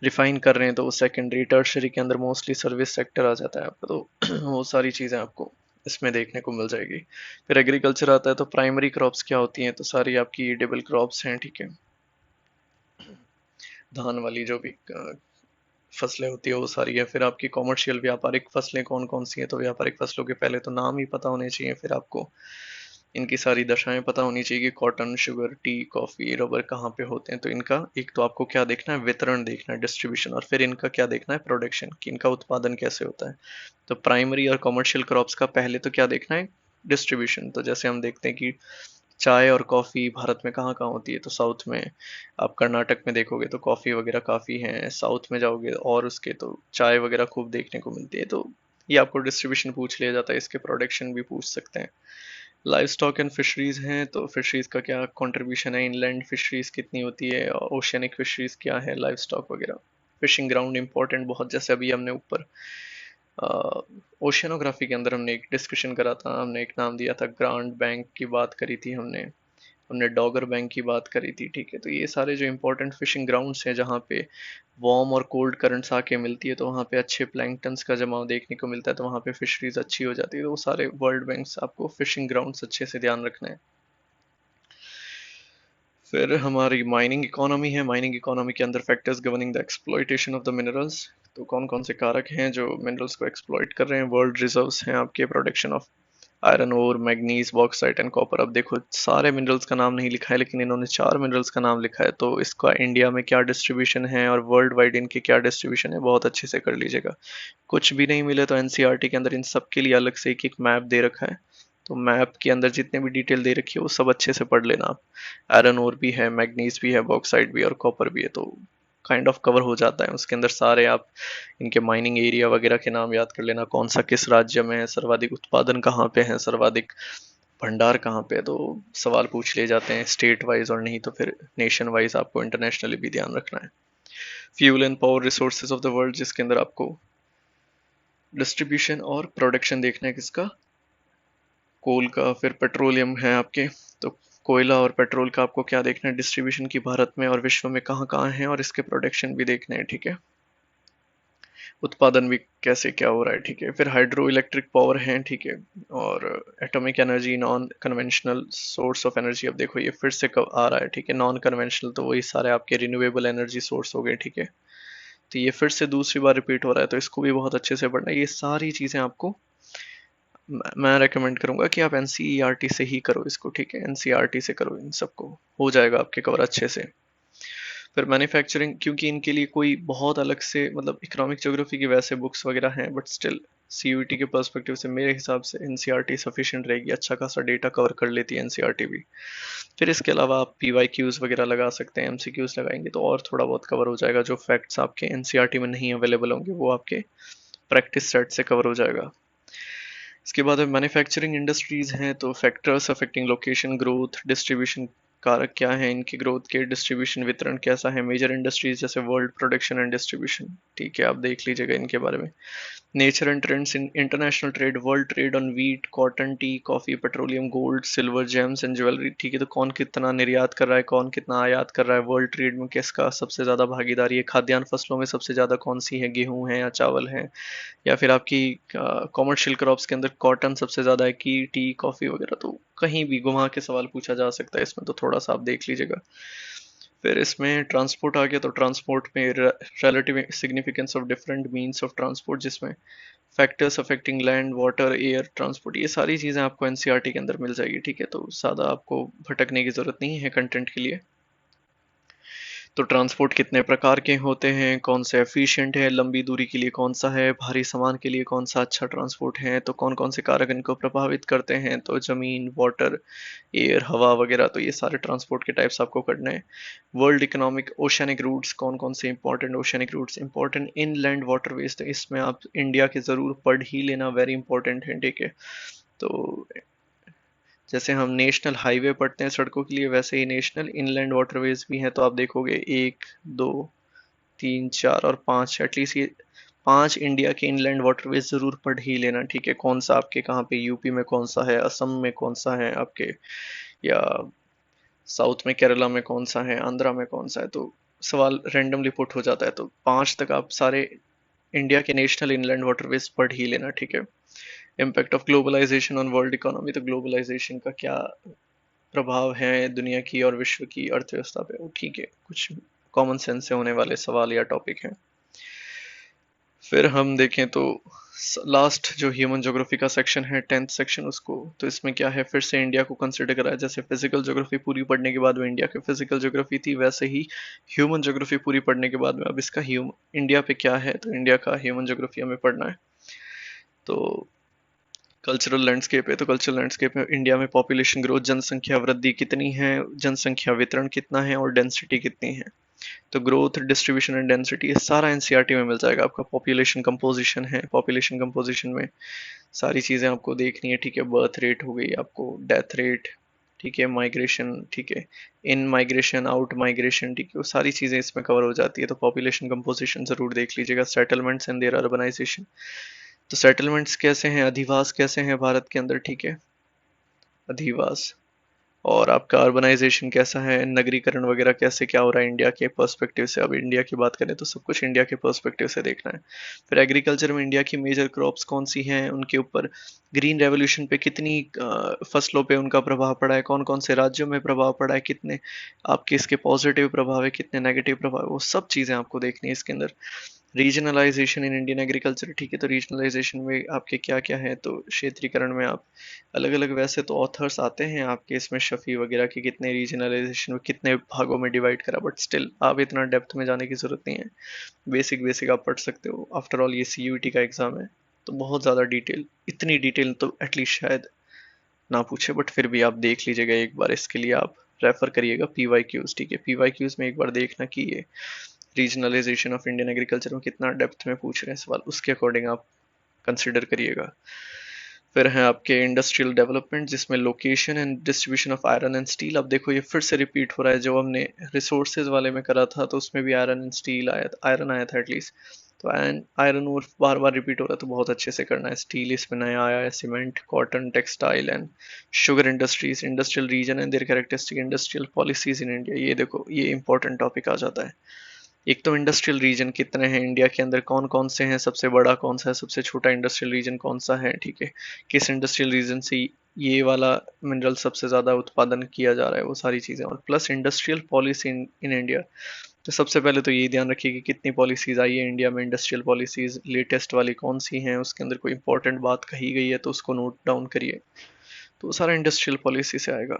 रिफाइन कर रहे हैं, तो वो सेकेंडरी। टर्शरी के अंदर मोस्टली सर्विस सेक्टर आ जाता है आपका, तो वो सारी चीज़ें आपको इसमें देखने को मिल जाएगी। फिर एग्रीकल्चर आता है, तो प्राइमरी क्रॉप्स क्या होती हैं, तो सारी आपकी ईडेबल क्रॉप्स हैं, ठीक है। धान वाली जो भी फसलें होती है वो सारी है। फिर आपकी कॉमर्शियल व्यापारिक फसलें कौन कौन सी हैं, तो व्यापारिक फसलों के पहले तो नाम ही पता होने चाहिए, फिर आपको इनकी सारी दशाएं पता होनी चाहिए कि cotton, sugar, T, coffee, rubber कहाँ पे होते हैं। तो इनका एक तो आपको क्या देखना है, वितरण देखना है, डिस्ट्रीब्यूशन, और फिर इनका क्या देखना है, प्रोडक्शन, कि इनका उत्पादन कैसे होता है। तो प्राइमरी और कॉमर्शियल क्रॉप्स का पहले तो क्या देखना है, डिस्ट्रीब्यूशन। तो जैसे हम देखते हैं कि चाय और कॉफ़ी भारत में कहाँ कहाँ होती है, तो साउथ में आप कर्नाटक में देखोगे तो कॉफ़ी वगैरह काफ़ी हैं, साउथ में जाओगे और उसके तो चाय वगैरह खूब देखने को मिलती है। तो ये आपको डिस्ट्रीब्यूशन पूछ लिया जाता है, इसके प्रोडक्शन भी पूछ सकते हैं। लाइव स्टॉक एंड फिशरीज हैं, तो फिशरीज का क्या कंट्रीब्यूशन है, इनलैंड फिशरीज कितनी होती है, ओशियनिक फिशरीज क्या है, लाइव स्टॉक वगैरह। फिशिंग ग्राउंड इंपॉर्टेंट बहुत, जैसे अभी हमने ऊपर ओशियनोग्राफी के अंदर हमने एक डिस्कशन करा था, हमने एक नाम दिया था, ग्रांड बैंक की बात करी थी हमने, हमने डॉगर बैंक की बात करी थी, ठीक है। तो ये सारे जो इंपॉर्टेंट फिशिंग ग्राउंड्स हैं जहाँ पे वार्म और कोल्ड करंट्स आके मिलती है, तो वहाँ पे अच्छे प्लैंक्टन्स का जमाव देखने को मिलता है, तो वहाँ पे फिशरीज अच्छी हो जाती है। तो वो सारे वर्ल्ड बैंक्स आपको फिशिंग ग्राउंड्स अच्छे से ध्यान रखना है। फिर हमारी माइनिंग इकोनॉमी है, माइनिंग इकोनॉमी के अंदर factors governing the exploitation of the minerals, तो कौन कौन से कारक हैं जो मिनरल्स को एक्सप्लॉइट कर रहे हैं। वर्ल्ड रिजर्व्स हैं आपके, production of iron ore, manganese, bauxite and copper. अब देखो सारे मिनरल्स का नाम नहीं लिखा है, लेकिन इन्होंने 4 मिनरल्स का नाम लिखा है, तो इसका इंडिया में क्या डिस्ट्रीब्यूशन है और वर्ल्ड वाइड इनके क्या डिस्ट्रीब्यूशन है, बहुत अच्छे से कर लीजिएगा। कुछ भी नहीं मिले तो एनसीईआरटी के अंदर इन सब के लिए अलग से एक एक मैप दे रखा है, तो मैप के अंदर जितने भी डिटेल दे रखी है वो सब अच्छे से पढ़ लेना आप। आयरन ओर भी है, मैग्नीज भी है, बॉक्साइट भी है और कॉपर भी है, तो काइंड ऑफ कवर हो जाता है उसके अंदर सारे। आप इनके माइनिंग एरिया वगैरह के नाम याद कर लेना, कौन सा किस राज्य में है, सर्वाधिक उत्पादन कहाँ पे है, सर्वाधिक भंडार कहाँ पे है, तो सवाल पूछ लिए जाते हैं स्टेट वाइज, और नहीं तो फिर नेशन वाइज आपको इंटरनेशनली भी ध्यान रखना है। Fuel and power resources of the world, जिसके अंदर आपको डिस्ट्रीब्यूशन और प्रोडक्शन देखना है किसका, कोल का। फिर पेट्रोलियम है आपके, तो कोयला और पेट्रोल का आपको क्या देखना है, डिस्ट्रीब्यूशन की भारत में और विश्व में कहाँ कहाँ है, और इसके प्रोडक्शन भी देखने हैं, ठीक है। उत्पादन भी कैसे क्या हो रहा है, ठीक है। फिर हाइड्रो इलेक्ट्रिक पावर है, ठीक है। और atomic energy, non conventional source of energy, अब देखो ये फिर से कब आ रहा है, ठीक है। नॉन कन्वेंशनल तो वही सारे आपके रिन्यूएबल एनर्जी सोर्स हो गए, ठीक है। तो ये फिर से दूसरी बार रिपीट हो रहा है, तो इसको भी बहुत अच्छे से पढ़ना है। ये सारी चीज़ें आपको मैं रेकमेंड करूंगा कि आप एनसीईआरटी से ही करो इसको, ठीक है। एनसीईआरटी से करो, इन सबको हो जाएगा आपके कवर अच्छे से। फिर मैन्युफैक्चरिंग, क्योंकि इनके लिए कोई बहुत अलग से मतलब इकोनॉमिक ज्योग्राफी की वैसे बुक्स वगैरह हैं, बट स्टिल सीयूईटी के पर्सपेक्टिव से मेरे हिसाब से एनसीईआरटी सफिशिएंट रहेगी, अच्छा खासा डेटा कवर कर लेती है एनसीईआरटी भी। फिर इसके अलावा आप पीवाईक्यूज वगैरह लगा सकते हैं, एमसीक्यूज लगाएंगे तो और थोड़ा बहुत कवर हो जाएगा। जो फैक्ट्स आपके एनसीईआरटी में नहीं अवेलेबल होंगे वो आपके प्रैक्टिस सेट से कवर हो जाएगा। इसके बाद मैन्युफैक्चरिंग इंडस्ट्रीज हैं, तो factors affecting location, growth, distribution, कारक क्या है इनकी ग्रोथ के, डिस्ट्रीब्यूशन, वितरण कैसा है। मेजर इंडस्ट्रीज जैसे वर्ल्ड प्रोडक्शन एंड डिस्ट्रीब्यूशन, ठीक है, आप देख लीजिएगा इनके बारे में। Nature and trends in international trade, world trade on wheat, cotton, T, coffee, petroleum, gold, silver, James and jewellery, ठीक है। तो कौन कितना निर्यात कर रहा है, कौन कितना आयात कर रहा है, वर्ल्ड ट्रेड में किसका सबसे ज्यादा भागीदारी है। खाद्यान्न फसलों में सबसे ज्यादा कौन सी है, गेहूं है या चावल है, या फिर आपकी कॉमर्शियल क्रॉप्स के अंदर कॉटन सबसे ज़्यादा है कि टी, कॉफ़ी वगैरह। तो कहीं भी घुमा के सवाल पूछा जा सकता है इसमें, तो थोड़ा सा आप देख लीजिएगा। फिर इसमें ट्रांसपोर्ट आ गया, तो ट्रांसपोर्ट में relative significance of different means of transport, जिसमें factors affecting land, water, air transport, ये सारी चीज़ें आपको एनसीईआरटी के अंदर मिल जाएगी, ठीक है। तो ज़्यादा आपको भटकने की ज़रूरत नहीं है कंटेंट के लिए। तो ट्रांसपोर्ट कितने प्रकार के होते हैं, कौन से एफिशिएंट है, लंबी दूरी के लिए कौन सा है, भारी सामान के लिए कौन सा अच्छा ट्रांसपोर्ट है, तो कौन कौन से कारक इनको प्रभावित करते हैं, तो जमीन, वाटर, एयर, हवा वगैरह। तो ये सारे ट्रांसपोर्ट के टाइप्स आपको करने हैं। वर्ल्ड इकोनॉमिक ओशनिक रूट्स, कौन कौन से important oceanic routes, important inland waterways, तो इसमें आप इंडिया के जरूर पढ़ ही लेना, वेरी इंपॉर्टेंट है, ठीक है। तो जैसे हम नेशनल हाईवे पढ़ते हैं सड़कों के लिए, वैसे ही नेशनल इनलैंड वाटरवेज भी हैं, तो आप देखोगे 1, 2, 3, 4 और 5, एटलीस्ट ये 5 इंडिया के इनलैंड वाटरवेज जरूर पढ़ ही लेना, ठीक है। कौन सा आपके कहाँ पे, यूपी में कौन सा है, असम में कौन सा है आपके, या साउथ में केरला में कौन सा है, आंध्रा में कौन सा है। तो सवाल रैंडमली पुट हो जाता है, तो 5 तक आप सारे इंडिया के नेशनल इनलैंड वाटरवेज पढ़ ही लेना, ठीक है। Impact of globalisation on world economy, तो ग्लोबलाइजेशन का क्या प्रभाव है दुनिया की और विश्व की अर्थव्यवस्था पे, वो ठीक है, कुछ कॉमन सेंस से होने वाले सवाल या टॉपिक हैं। फिर हम देखें तो लास्ट जो ह्यूमन ज्योग्राफी का सेक्शन है, 10th सेक्शन, उसको तो इसमें क्या है, फिर से इंडिया को कंसिडर करा है। जैसे फिजिकल ज्योग्राफी पूरी पढ़ने के बाद में इंडिया की फिजिकल ज्योग्राफी थी, वैसे ही ह्यूमन ज्योग्राफी पूरी पढ़ने के बाद में अब इसका इंडिया पे क्या है, तो इंडिया का ह्यूमन ज्योग्राफी हमें पढ़ना है। तो कल्चरल लैंडस्केप है, तो कल्चरल लैंडस्केप में इंडिया में पॉपुलेशन ग्रोथ, जनसंख्या वृद्धि कितनी है, जनसंख्या वितरण कितना है और डेंसिटी कितनी है। तो ग्रोथ, डिस्ट्रीब्यूशन एंड डेंसिटी ये सारा एनसीईआरटी में मिल जाएगा आपका। पॉपुलेशन कंपोजिशन है, पॉपुलेशन कंपोजिशन में सारी चीजें आपको देखनी है, ठीक है। बर्थ रेट हो गई आपको, डेथ रेट, ठीक है, माइग्रेशन, ठीक है, इन माइग्रेशन, आउट माइग्रेशन, ठीक है, वो सारी चीजें इसमें कवर हो जाती है। तो पॉपुलेशन कंपोजिशन जरूर देख लीजिएगा। सेटलमेंट्स एंड देयर अर्बनाइजेशन, तो सेटलमेंट्स कैसे हैं, अधिवास कैसे हैं भारत के अंदर, ठीक है, अधिवास। और आपका अर्बनाइजेशन कैसा है, नगरीकरण वगैरह कैसे क्या हो रहा है इंडिया के पर्सपेक्टिव से। अब इंडिया की बात करें तो सब कुछ इंडिया के पर्सपेक्टिव से देखना है। फिर एग्रीकल्चर में इंडिया की मेजर क्रॉप्स कौन सी हैं, उनके ऊपर ग्रीन रेवोल्यूशन पे कितनी फसलों पे उनका प्रभाव पड़ा है, कौन कौन से राज्यों में प्रभाव पड़ा है, कितने आपके इसके पॉजिटिव प्रभाव है, कितने नेगेटिव प्रभाव है, वो सब चीज़ें आपको देखनी है इसके अंदर। रीजनलाइजेशन इन इंडियन एग्रीकल्चर, ठीक है, तो रीजनलाइजेशन में आपके क्या क्या है, तो क्षेत्रीकरण में आप अलग अलग, वैसे तो ऑथर्स आते हैं आपके इसमें शफी वगैरह के, कितने रीजनलाइजेशन में कितने भागों में डिवाइड करा, बट स्टिल आप इतना डेप्थ में जाने की जरूरत नहीं है। बेसिक बेसिक आप पढ़ सकते हो, आफ्टर ऑल ये सीयूईटी का एग्जाम है। तो बहुत ज़्यादा डिटेल, इतनी डिटेल तो एटलीस्ट शायद ना पूछे, बट फिर भी आप देख लीजिएगा एक बार, इसके लिए आप रेफर करिएगा पीवाईक्यूज, ठीक है। पीवाईक्यूज में एक बार देखना कि ये रीजनलाइजेशन ऑफ इंडियन एग्रीकल्चर में कितना डेप्थ में पूछ रहे हैं सवाल, उसके अकॉर्डिंग आप कंसिडर करिएगा। फिर है आपके इंडस्ट्रियल डेवलपमेंट, जिसमें location and distribution of iron and steel. अब देखो ये फिर से रिपीट हो रहा है, जो हमने रिसोर्सेज वाले में करा था तो उसमें भी आयरन एंड स्टील आया था, आयरन आया था एटलीस्ट। तो आयरन और बार बार रिपीट हो रहा है, तो बहुत अच्छे से करना है। स्टील इसमें नया आया है, cement, cotton, textile and sugar industries, industrial region and there characteristic, industrial policies in India. ये देखो ये इंपॉर्टेंट टॉपिक आ जाता है। एक तो इंडस्ट्रियल रीजन कितने हैं इंडिया के अंदर, कौन कौन से हैं, सबसे बड़ा कौन सा है, सबसे छोटा इंडस्ट्रियल रीजन कौन सा है, ठीक है, किस इंडस्ट्रियल रीजन से ये वाला मिनरल सबसे ज्यादा उत्पादन किया जा रहा है, वो सारी चीजें। और plus industrial policy in India, तो सबसे पहले तो ये ध्यान रखिए कि कितनी पॉलिसीज आई है इंडिया में, इंडस्ट्रियल पॉलिसीज लेटेस्ट वाली कौन सी हैं, उसके अंदर कोई इंपॉर्टेंट बात कही गई है तो उसको नोट डाउन करिए। तो वो सारा इंडस्ट्रियल पॉलिसी से आएगा।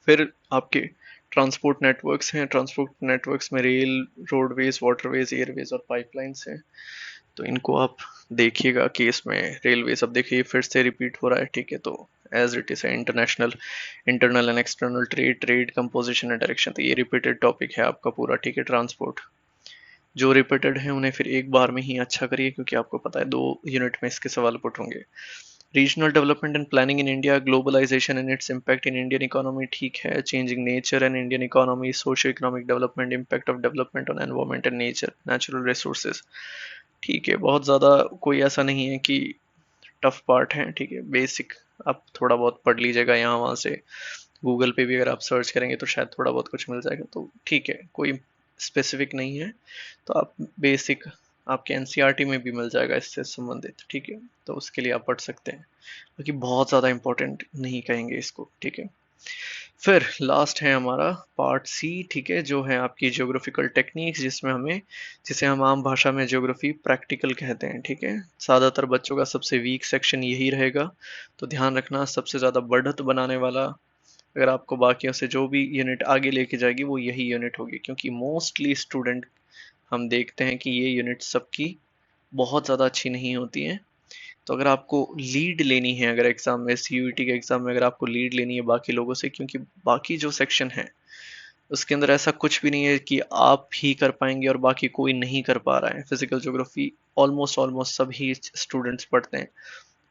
फिर आपके ट्रांसपोर्ट नेटवर्क्स हैं, ट्रांसपोर्ट नेटवर्क्स में रेल, रोडवेज, वाटरवेज, एयरवेज और पाइपलाइंस हैं। तो इनको आप देखिएगा कि इसमें रेलवेज, अब देखिए फिर से रिपीट हो रहा है, ठीक है, तो एज इट इज है international, internal and external trade, trade composition and direction, तो ये रिपीटेड टॉपिक है आपका पूरा, ठीक है। ट्रांसपोर्ट जो रिपीटेड है उन्हें फिर एक बार में ही अच्छा करिए, क्योंकि आपको पता है 2 यूनिट में इसके सवाल पुट होंगे। Regional development and planning in India, globalisation and its impact in Indian economy, ठीक है। Changing nature and Indian economy, socio economic development, impact of development on environment and nature, natural resources, ठीक है। बहुत ज़्यादा कोई ऐसा नहीं है कि टफ पार्ट है, ठीक है, बेसिक आप थोड़ा बहुत पढ़ लीजिएगा यहाँ वहाँ से। गूगल पे भी अगर आप सर्च करेंगे तो शायद थोड़ा बहुत कुछ मिल जाएगा, तो ठीक है, कोई स्पेसिफिक नहीं है। तो आप बेसिक आपके एनसीईआरटी में भी मिल जाएगा इससे संबंधित, ठीक है, तो उसके लिए आप पढ़ सकते हैं, क्योंकि बहुत ज़्यादा इंपॉर्टेंट नहीं कहेंगे इसको, ठीक है। फिर लास्ट है हमारा पार्ट सी, ठीक है, जो है आपकी ज्योग्राफिकल टेक्निक्स, जिसमें हमें, जिसे हम आम भाषा में ज्योग्राफी प्रैक्टिकल कहते हैं, ठीक है। ज़्यादातर बच्चों का सबसे वीक सेक्शन यही रहेगा, तो ध्यान रखना सबसे ज़्यादा बढ़त बनाने वाला, अगर आपको बाकियों से जो भी यूनिट आगे लेके जाएगी वो यही यूनिट होगी, क्योंकि मोस्टली स्टूडेंट हम देखते हैं कि ये यूनिट सबकी बहुत ज़्यादा अच्छी नहीं होती हैं। तो अगर आपको लीड लेनी है, अगर एग्जाम में, सीयूईटी के एग्जाम में अगर आपको लीड लेनी है बाकी लोगों से, क्योंकि बाकी जो सेक्शन है उसके अंदर ऐसा कुछ भी नहीं है कि आप ही कर पाएंगे और बाकी कोई नहीं कर पा रहा है। फिजिकल ज्योग्राफी ऑलमोस्ट ऑलमोस्ट सभी स्टूडेंट्स पढ़ते हैं,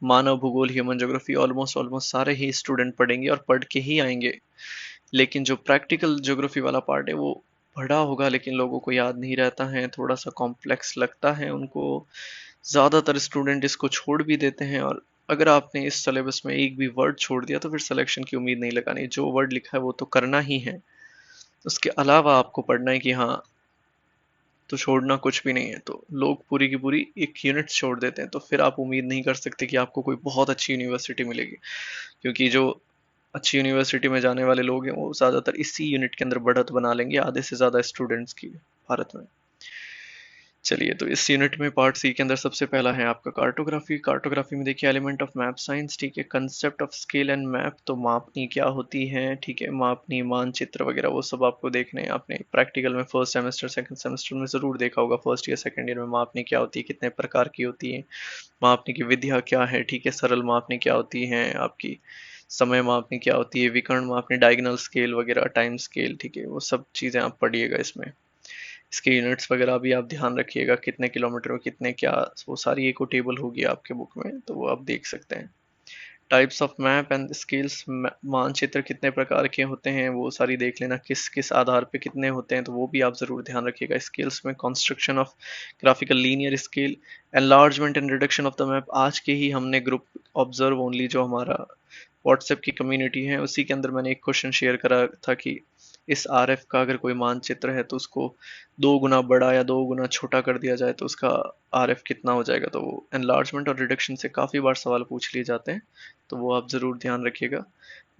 मानव भूगोल, ह्यूमन ज्योग्राफी ऑलमोस्ट ऑलमोस्ट सारे ही स्टूडेंट पढ़ेंगे और पढ़ के ही आएंगे। लेकिन जो प्रैक्टिकल ज्योग्राफी वाला पार्ट है वो पढ़ा होगा लेकिन लोगों को याद नहीं रहता है, थोड़ा सा कॉम्प्लेक्स लगता है उनको, ज़्यादातर स्टूडेंट इसको छोड़ भी देते हैं। और अगर आपने इस सिलेबस में एक भी वर्ड छोड़ दिया तो फिर सिलेक्शन की उम्मीद नहीं लगानी, जो वर्ड लिखा है वो तो करना ही है, उसके अलावा आपको पढ़ना है कि हाँ, तो छोड़ना कुछ भी नहीं है। तो लोग पूरी की पूरी एक यूनिट छोड़ देते हैं, तो फिर आप उम्मीद नहीं कर सकते कि आपको कोई बहुत अच्छी यूनिवर्सिटी मिलेगी, क्योंकि जो अच्छी यूनिवर्सिटी में जाने वाले लोग हैं वो ज़्यादातर इसी यूनिट के अंदर बढ़त बना लेंगे आधे से ज़्यादा स्टूडेंट्स की भारत में। चलिए, तो इस यूनिट में पार्ट सी के अंदर सबसे पहला है आपका कार्टोग्राफी। कार्टोग्राफी में देखिए एलिमेंट ऑफ मैप साइंस, ठीक है, concept of scale and map, तो मापनी क्या होती है, ठीक है, मापनी मानचित्र वगैरह वो सब आपको देखने हैं। आपने प्रैक्टिकल में फर्स्ट सेमेस्टर सेकंड सेमेस्टर में ज़रूर देखा होगा, फर्स्ट ईयर सेकंड ईयर में मापनी क्या होती है, कितने प्रकार की होती है, मापने की विधियाँ क्या है, ठीक है, सरल मापनी क्या होती है आपकी, समय मापनी क्या होती है, विकर्ण मापनी, डायगोनल स्केल वगैरह, टाइम स्केल, ठीक है, वो सब चीज़ें आप पढ़िएगा इसमें। इसके यूनिट्स वगैरह भी आप ध्यान रखिएगा, कितने किलोमीटर में कितने क्या, वो सारी एक टेबल होगी आपके बुक में, तो वो आप देख सकते हैं। Types of map and scales, मानचित्र कितने प्रकार के होते हैं वो सारी देख लेना, किस किस आधार पे कितने होते हैं, तो वो भी आप जरूर ध्यान रखिएगा। स्केल्स में construction of graphical linear scale, enlargement and reduction of the map, आज के ही हमने ग्रुप ऑब्जर्व ओनली जो हमारा व्हाट्सएप की कम्युनिटी है उसी के अंदर मैंने एक क्वेश्चन शेयर करा था कि इस आरएफ का अगर कोई मानचित्र है तो उसको 2 गुना बड़ा या 2 गुना छोटा कर दिया जाए तो उसका आरएफ कितना हो जाएगा। तो वो एनलार्जमेंट और रिडक्शन से काफ़ी बार सवाल पूछ लिए जाते हैं, तो वो आप ज़रूर ध्यान रखिएगा।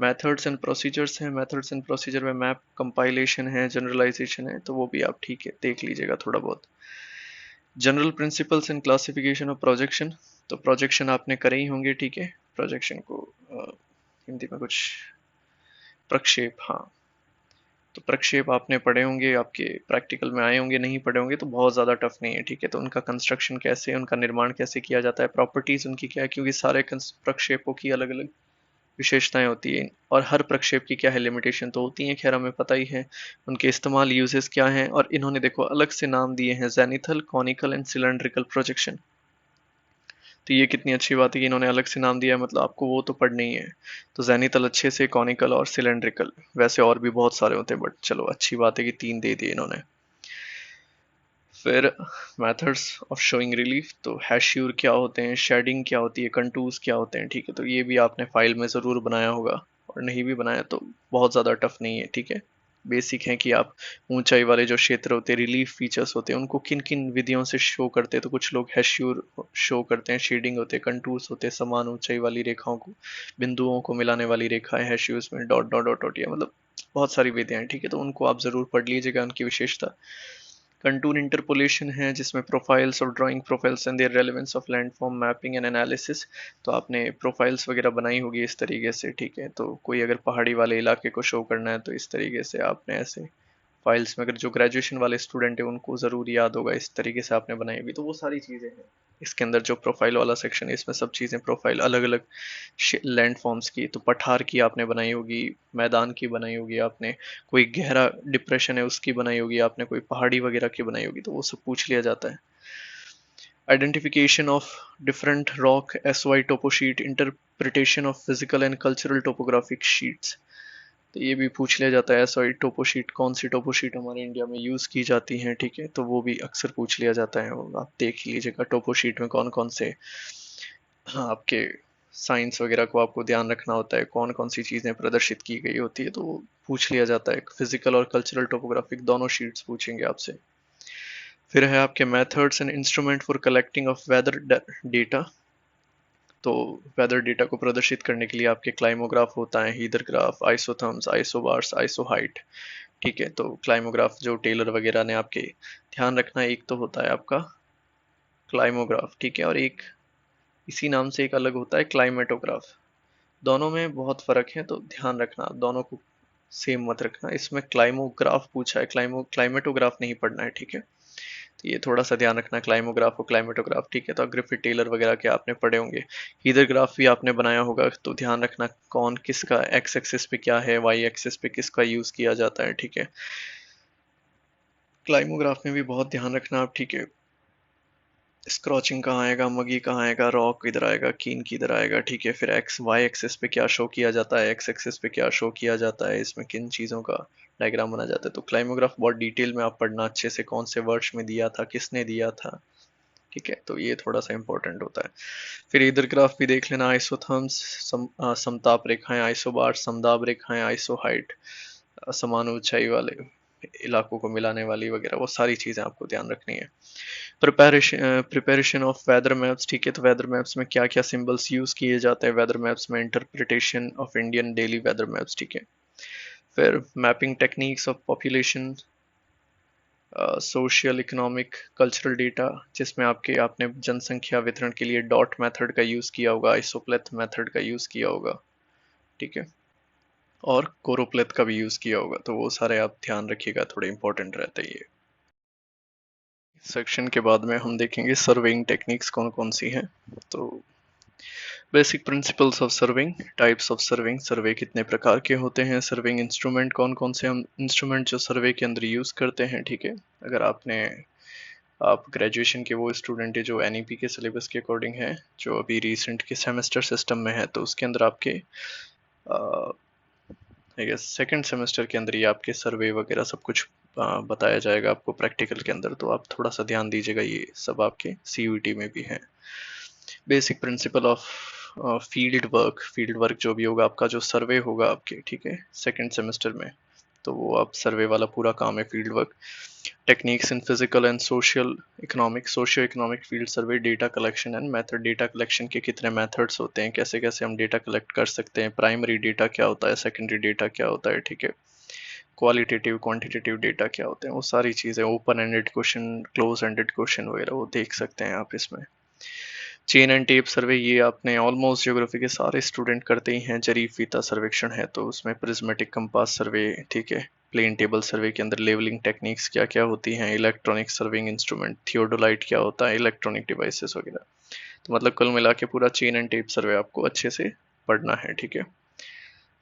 मेथड्स एंड प्रोसीजर्स हैं, मेथड्स एंड प्रोसीजर में मैप कंपाइलेशन है, जनरलाइजेशन है, तो वो भी आप ठीक है देख लीजिएगा थोड़ा बहुत। General principles in classification of projection, तो प्रोजेक्शन आपने करे ही होंगे, ठीक है, प्रोजेक्शन को हिंदी में कुछ प्रक्षेप, हाँ, तो प्रक्षेप आपने पढ़े होंगे, आपके प्रैक्टिकल में आए होंगे, नहीं पढ़े होंगे तो बहुत ज़्यादा टफ नहीं है, ठीक है। तो उनका कंस्ट्रक्शन कैसे, उनका निर्माण कैसे किया जाता है, प्रॉपर्टीज उनकी क्या है, क्योंकि सारे प्रक्षेपों की अलग अलग विशेषताएं होती हैं और हर प्रक्षेप की क्या है, लिमिटेशन तो होती है, खैर हमें पता ही है। उनके इस्तेमाल यूजेस क्या हैं, और इन्होंने देखो अलग से नाम दिए हैं, जेनिथल, कॉनिकल एंड सिलेंड्रिकल प्रोजेक्शन। तो ये कितनी अच्छी बात है कि इन्होंने अलग से नाम दिया है, मतलब आपको वो तो पढ़ना ही है। तो जेनिथल अच्छे से, कॉनिकल और सिलेंड्रिकल, वैसे और भी बहुत सारे होते हैं बट चलो अच्छी बात है कि 3 दे दिए इन्होंने। फिर मेथड्स ऑफ शोइंग रिलीफ, तो हैश्योर क्या होते हैं, शेडिंग क्या होती है, कंटूर्स क्या होते हैं, ठीक है, तो ये भी आपने फाइल में ज़रूर बनाया होगा, और नहीं भी बनाया तो बहुत ज़्यादा टफ नहीं है, ठीक है। बेसिक है कि आप ऊंचाई वाले जो क्षेत्र होते हैं, रिलीफ फीचर्स होते हैं, उनको किन किन विधियों से शो करते हैं, तो कुछ लोग हैश्योर शो करते हैं, शेडिंग होते हैं, कंटूर्स होते हैं, समान ऊंचाई वाली रेखाओं को, बिंदुओं को मिलाने वाली रेखाएं हैश्योर्स में, डॉट डॉट डॉट डॉट, या मतलब बहुत सारी विधियां हैं, ठीक है, तो उनको आप ज़रूर पढ़ लीजिएगा, उनकी विशेषता। कंटूर इंटरपोलेशन है जिसमें प्रोफाइल्स और drawing profiles and their relevance of landform mapping and analysis, तो आपने प्रोफाइल्स वगैरह बनाई होगी इस तरीके से, ठीक है, तो कोई अगर पहाड़ी वाले इलाके को शो करना है तो इस तरीके से आपने ऐसे फाइल्स में, अगर जो ग्रेजुएशन वाले स्टूडेंट है उनको ज़रूर याद होगा, इस तरीके से आपने बनाई होगी, तो वो सारी चीज़ें हैं इसके अंदर। जो प्रोफाइल वाला सेक्शन है इसमें सब चीज़ें प्रोफाइल अलग अलग लैंड फॉर्म्स की, तो पठार की आपने बनाई होगी, मैदान की बनाई होगी आपने, कोई गहरा डिप्रेशन है उसकी बनाई होगी आपने, कोई पहाड़ी वगैरह की बनाई होगी, तो वो सब पूछ लिया जाता है। आइडेंटिफिकेशन ऑफ डिफरेंट रॉक एसवाई topo sheet, interpretation of physical and cultural topographic sheets, तो ये भी पूछ लिया जाता है, एसवाई टोपो शीट कौन सी टोपो शीट हमारे इंडिया में यूज़ की जाती हैं, ठीक है, तो वो भी अक्सर पूछ लिया जाता है, वो आप देख लीजिएगा टोपो शीट में कौन कौन से, हाँ, आपके साइंस वगैरह को आपको ध्यान रखना होता है, कौन कौन सी चीज़ें प्रदर्शित की गई होती है, तो वो पूछ लिया जाता है। फिजिकल और कल्चरल टोपोग्राफिक दोनों शीट्स पूछेंगे आपसे। फिर है आपके methods and instrument for collecting of weather data, तो वेदर डेटा को प्रदर्शित करने के लिए आपके क्लाइमोग्राफ होता है, hythergraph, isotherms, isobars, isohyet, ठीक है, तो क्लाइमोग्राफ जो टेलर वगैरह ने आपके ध्यान रखना है, एक तो होता है आपका क्लाइमोग्राफ, ठीक है, और एक इसी नाम से एक अलग होता है क्लाइमेटोग्राफ। दोनों में बहुत फर्क है, तो ध्यान रखना, दोनों को सेम मत रखना। इसमें क्लाइमोग्राफ पूछा है, क्लाइमेटोग्राफ नहीं पढ़ना है, ठीक है, तो ये थोड़ा सा ध्यान रखना, क्लाइमोग्राफ और क्लाइमेटोग्राफ, ठीक है। तो ग्रिफिथ टेलर वगैरह के आपने पढ़े होंगे, हीदर ग्राफ भी आपने बनाया होगा, तो ध्यान रखना कौन किसका एक्स एक्सिस पे क्या है, वाई एक्सिस पे किसका यूज किया जाता है, ठीक है। क्लाइमोग्राफ में भी बहुत ध्यान रखना आप, ठीक है। स्क्रॉचिंग कहाँ आएगा, मगी कहाँ आएगा, रॉक इधर आएगा, कीन किधर आएगा, ठीक है। फिर एक्स वाई एक्सेस पे क्या शो किया जाता है, एक्स एक्सेस पे क्या शो किया जाता है, इसमें किन चीज़ों का डायग्राम बना जाता है। तो क्लाइमोग्राफ बहुत डिटेल में आप पढ़ना अच्छे से, कौन से वर्ष में दिया था, किसने दिया था, ठीक है। तो ये थोड़ा सा इंपॉर्टेंट होता है। फिर इधर ग्राफ भी देख लेना, आइसोथर्म्स, समताप रेखाएं, आइसोबार समदाब रेखाएं, आइसो हाइट, समान ऊंचाई वाले इलाकों को मिलाने वाली वगैरह, वो सारी चीजें आपको ध्यान रखनी है। प्रिपरेशन ऑफ वेदर मैप्स, ठीक है। तो वेदर मैप्स में क्या क्या सिंबल्स यूज किए जाते हैं, वेदर मैप्स में interpretation of Indian daily weather maps, ठीक है। फिर mapping techniques of population, social, economic, cultural data, जिसमें आपने जनसंख्या वितरण के लिए डॉट मेथड का यूज किया होगा, आइसोप्लेथ मेथड का यूज किया होगा, ठीक है, और कोरोप्लेथ का भी यूज किया होगा। तो वो सारे आप ध्यान रखिएगा, थोड़े इंपॉर्टेंट रहते हैं ये। सेक्शन के बाद में हम देखेंगे सर्वेइंग टेक्निक्स कौन कौन सी हैं। तो basic principles of serving, types of serving, survey कितने प्रकार के होते हैं, सर्विंग इंस्ट्रूमेंट कौन कौन से हम इंस्ट्रूमेंट जो सर्वे के अंदर यूज करते हैं, ठीक है। अगर आप ग्रेजुएशन के वो स्टूडेंट है जो एनईपी के सिलेबस के अकॉर्डिंग है, जो अभी रिसेंट के सेमेस्टर सिस्टम में है, तो उसके अंदर आपके आई गेस सेकेंड सेमेस्टर के अंदर ही आपके सर्वे वगैरह सब कुछ बताया जाएगा आपको प्रैक्टिकल के अंदर। तो आप थोड़ा सा ध्यान दीजिएगा, ये सब आपके सीयूईटी में भी है। Basic principle of field work जो भी होगा आपका, जो सर्वे होगा आपके, ठीक है, सेकेंड सेमेस्टर में, तो वो आप सर्वे वाला पूरा काम है field work. Techniques in physical and socio economic field survey, data collection and method, data collection के कितने मेथड्स होते हैं, कैसे कैसे हम डेटा कलेक्ट कर सकते हैं, प्राइमरी डेटा क्या होता है, सेकेंडरी डेटा क्या होता है, ठीक है, क्वालिटेटिव क्वांटिटेटिव डेटा क्या होते हैं, वो सारी चीज़ें, open ended question, close ended question वगैरह वो देख सकते हैं आप इसमें। चेन एंड टेप सर्वे, ये आपने ऑलमोस्ट ज्योग्राफी के सारे स्टूडेंट करते ही हैं। जरीब फीता सर्वेक्षण है तो उसमें प्रिज्मेटिक कंपास सर्वे, ठीक है। प्लेन टेबल सर्वे के अंदर लेवलिंग टेक्निक्स क्या क्या होती हैं, इलेक्ट्रॉनिक सर्विंग इंस्ट्रूमेंट, थियोडोलाइट क्या होता है, इलेक्ट्रॉनिक डिवाइसेस वगैरह। तो मतलब कुल मिला के पूरा चेन एंड टेप सर्वे आपको अच्छे से पढ़ना है, ठीक है।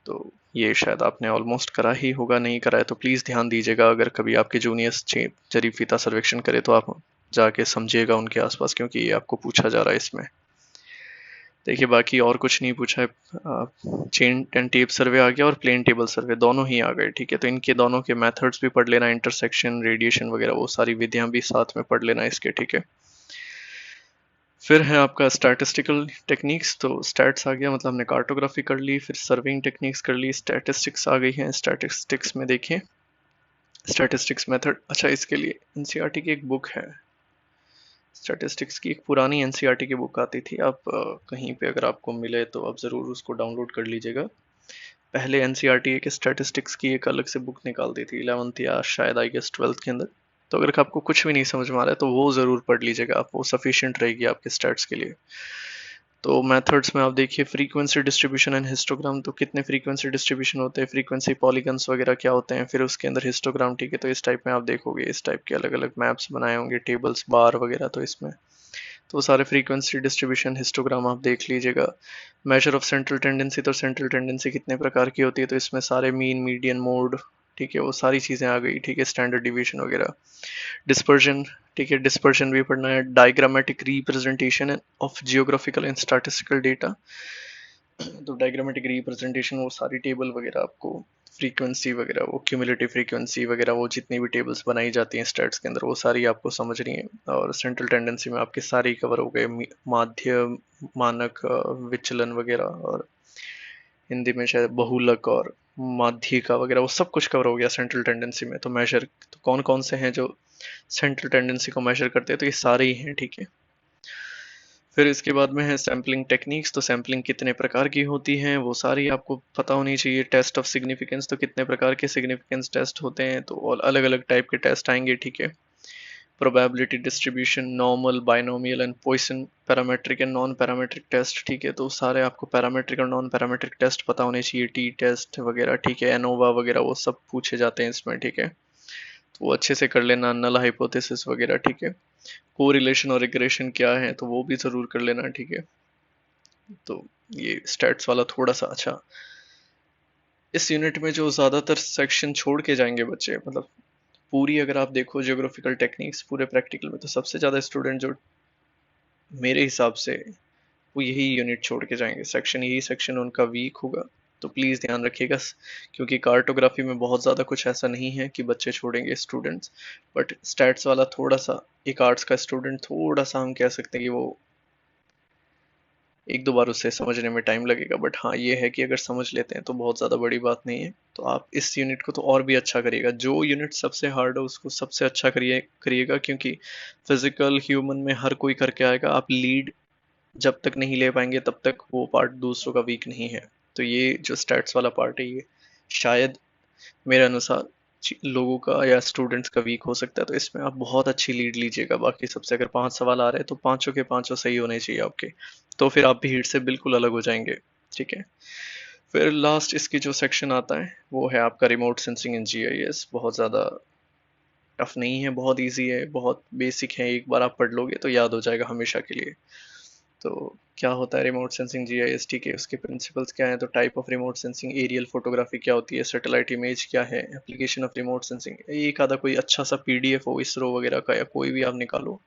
तो ये शायद आपने ऑलमोस्ट करा ही होगा, नहीं करा है तो प्लीज़ ध्यान दीजिएगा। अगर कभी आपके जूनियर्स जरीब फीता सर्वेक्षण करे तो आप जाके समझिएगा उनके आसपास, क्योंकि ये आपको पूछा जा रहा है इसमें। देखिए बाकी और कुछ नहीं पूछा है। चेन एंड टेप सर्वे आ गया और प्लेन टेबल सर्वे दोनों ही आ गए, ठीक है। तो इनके दोनों के मेथड्स भी पढ़ लेना, इंटरसेक्शन, रेडिएशन वगैरह वो सारी विधियां भी साथ में पढ़ लेना इसके, ठीक है। फिर है आपका स्टैटिस्टिकल टेक्निक्स, तो स्टैट्स आ गया, मतलब हमने कार्टोग्राफी कर ली, फिर सर्विंग टेक्निक्स कर ली, स्टैटिस्टिक्स आ गई हैं। स्टैटिस्टिक्स में देखिए, स्टैटिस्टिक्स मेथड, अच्छा इसके लिए एनसीईआरटी की एक बुक है, स्टैटिस्टिक्स की एक पुरानी एनसीईआरटी की बुक आती थी, आप कहीं पे अगर आपको मिले तो आप ज़रूर उसको डाउनलोड कर लीजिएगा। पहले एनसीईआरटी एक स्टैटिस्टिक्स की एक अलग से बुक निकालती थी 11th या शायद आई गेस 12th के अंदर। तो अगर आपको कुछ भी नहीं समझ में आ रहा है तो वो ज़रूर पढ़ लीजिएगा आप, वो सफिशिएंट रहेगी आपके स्टैट्स के लिए। तो मेथड्स में आप देखिए, फ्रीक्वेंसी डिस्ट्रीब्यूशन एंड हिस्टोग्राम, तो कितने फ्रीक्वेंसी डिस्ट्रीब्यूशन होते हैं, फ्रीक्वेंसी पॉलीगन्स वगैरह क्या होते हैं, फिर उसके अंदर हिस्टोग्राम, ठीक है। तो इस टाइप में आप देखोगे, इस टाइप के अलग अलग मैप्स बनाए होंगे, टेबल्स, बार वगैरह, तो इसमें तो सारे फ्रीक्वेंसी डिस्ट्रीब्यूशन हिस्टोग्राम आप देख लीजिएगा। मेजर ऑफ सेंट्रल टेंडेंसी, तो सेंट्रल टेंडेंसी कितने प्रकार की होती है, तो इसमें सारे मीन, मीडियन, मोड, ठीक है, वो सारी चीज़ें आ गई, ठीक है, स्टैंडर्ड डिवीजन वगैरह। डिस्पर्जन, ठीक है, डिस्पर्जन भी पढ़ना है। Diagrammatic representation of geographical and statistical data, तो डायग्रामेटिक रिप्रेजेंटेशन वो सारी टेबल वगैरह आपको, फ्रीक्वेंसी वगैरह, वो क्यूमुलेटिव फ्रीक्वेंसी वगैरह, वो जितनी भी टेबल्स बनाई जाती हैं स्टैट्स के अंदर, वो सारी आपको समझनी है। और सेंट्रल टेंडेंसी में आपके सारी कवर हो गए, माध्य, मानक, विचलन वगैरह, और हिंदी में शायद बहुलक और माध्यिका वगैरह, वो सब कुछ कवर हो गया सेंट्रल टेंडेंसी में। तो मेजर, तो कौन कौन से हैं जो सेंट्रल टेंडेंसी को मेजर करते हैं, तो ये सारे ही हैं, ठीक है। फिर इसके बाद में है सैम्पलिंग टेक्निक्स, तो सैम्पलिंग कितने प्रकार की होती हैं वो सारी आपको पता होनी चाहिए। टेस्ट ऑफ सिग्निफिकेंस, तो कितने प्रकार के सिग्निफिकेंस टेस्ट होते हैं, तो अलग अलग टाइप के टेस्ट आएंगे, ठीक है। Probability distribution, normal, binomial and Poisson, parametric and non parametric test, ठीक है। तो सारे आपको पैरामेट्रिक और नॉन पैरामेट्रिक टेस्ट पता होने चाहिए, टी टेस्ट वगैरह, ठीक है, एनोवा वगैरह, वो सब पूछे जाते हैं इसमें, ठीक है। तो वो अच्छे से कर लेना, नल हाइपोथेसिस वगैरह, ठीक है। कोरिलेशन और रिग्रेशन क्या है, तो वो भी जरूर कर लेना, ठीक है। तो ये स्टैट्स वाला थोड़ा सा, अच्छा इस यूनिट में जो ज्यादातर सेक्शन छोड़ के जाएंगे बच्चे, मतलब पूरी अगर आप देखो जियोग्राफिकल टेक्निक्स पूरे प्रैक्टिकल में, तो सबसे ज्यादा स्टूडेंट जो मेरे हिसाब से वो यही यूनिट छोड़ के जाएंगे, सेक्शन यही सेक्शन उनका वीक होगा। तो प्लीज़ ध्यान रखिएगा, क्योंकि कार्टोग्राफी में बहुत ज़्यादा कुछ ऐसा नहीं है कि बच्चे छोड़ेंगे स्टूडेंट्स, बट स्टैट्स वाला थोड़ा सा, एक आर्ट्स का स्टूडेंट थोड़ा सा हम कह सकते हैं कि वो एक दो बार उसे समझने में टाइम लगेगा, बट हाँ ये है कि अगर समझ लेते हैं तो बहुत ज़्यादा बड़ी बात नहीं है। तो आप इस यूनिट को तो और भी अच्छा करिएगा, जो यूनिट सबसे हार्ड हो उसको सबसे अच्छा करिएगा, क्योंकि फिजिकल ह्यूमन में हर कोई करके आएगा। आप लीड जब तक नहीं ले पाएंगे तब तक वो पार्ट दूसरों का वीक नहीं है। तो ये जो स्टैट्स वाला पार्ट है, ये शायद मेरे अनुसार लोगों का या स्टूडेंट्स का वीक हो सकता है। तो इसमें आप बहुत अच्छी लीड लीजिएगा। बाकी सबसे अगर 5 सवाल आ रहे हैं तो पांचों के पांचों सही होने चाहिए आपके, तो फिर आप भीड़ से बिल्कुल अलग हो जाएंगे। ठीक है। फिर लास्ट इसकी जो सेक्शन आता है वो है आपका रिमोट सेंसिंग इन जीआईएस। बहुत ज़्यादा टफ नहीं है, बहुत इजी है, बहुत बेसिक है। एक बार आप पढ़ लोगे तो याद हो जाएगा हमेशा के लिए। तो क्या होता है रिमोट सेंसिंग जीआईएस, ठीक है, उसके प्रिंसिपल्स क्या हैं? तो type of remote sensing, aerial photography क्या होती है, सैटेलाइट इमेज क्या है, एप्लीकेशन ऑफ रिमोट सेंसिंग। एक आधा कोई अच्छा सा पीडीएफ हो इसरो वगैरह का या कोई भी आप निकालो,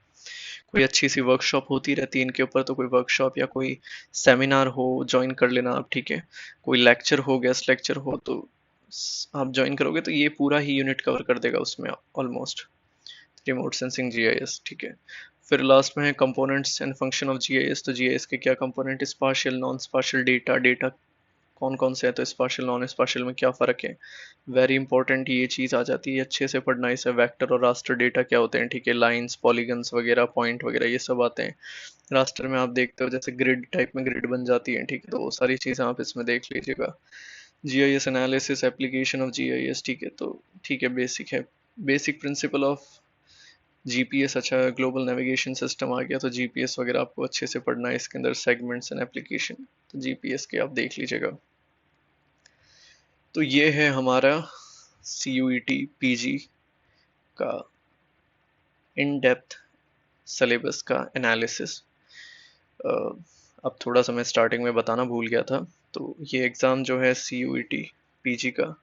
कोई अच्छी सी वर्कशॉप होती रहती है इनके ऊपर, तो कोई वर्कशॉप या कोई सेमिनार हो ज्वाइन कर लेना आप। ठीक है, कोई लेक्चर हो, गेस्ट लेक्चर हो, तो आप ज्वाइन करोगे तो ये पूरा ही यूनिट कवर कर देगा उसमें ऑलमोस्ट, रिमोट सेंसिंग जीआईएस। ठीक है। फिर लास्ट में है components and function of GIS. तो जीआईएस के क्या component, spatial non spatial data, data कौन कौन से है, तो स्पाशियल नॉन स्पाशियल में क्या फ़र्क है, वेरी इंपॉर्टेंट ये चीज़ आ जाती है, अच्छे से पढ़ना इसे। वेक्टर और रास्टर डेटा क्या होते हैं, ठीक है, लाइंस, पॉलीगन्स वगैरह, पॉइंट वगैरह ये सब आते हैं। रास्टर में आप देखते हो जैसे ग्रिड टाइप में ग्रिड बन जाती है, ठीक है, तो वो सारी चीज़ें आप इसमें देख लीजिएगा। GIS analysis, application of GIS, ठीक है, तो ठीक है, बेसिक है। बेसिक प्रिंसिपल ऑफ जीपीएस, अच्छा ग्लोबल नेविगेशन सिस्टम आ गया, तो जीपीएस वगैरह आपको अच्छे से पढ़ना है। इसके अंदर सेगमेंट्स एंड एप्लीकेशन, तो जीपीएस के आप देख लीजिएगा। तो ये है हमारा सीयूईटी पीजी का इन डेप्थ सिलेबस का एनालिसिस। अब थोड़ा सा मैं स्टार्टिंग में बताना भूल गया था। तो ये एग्ज़ाम जो है सीयूईटी पीजी का,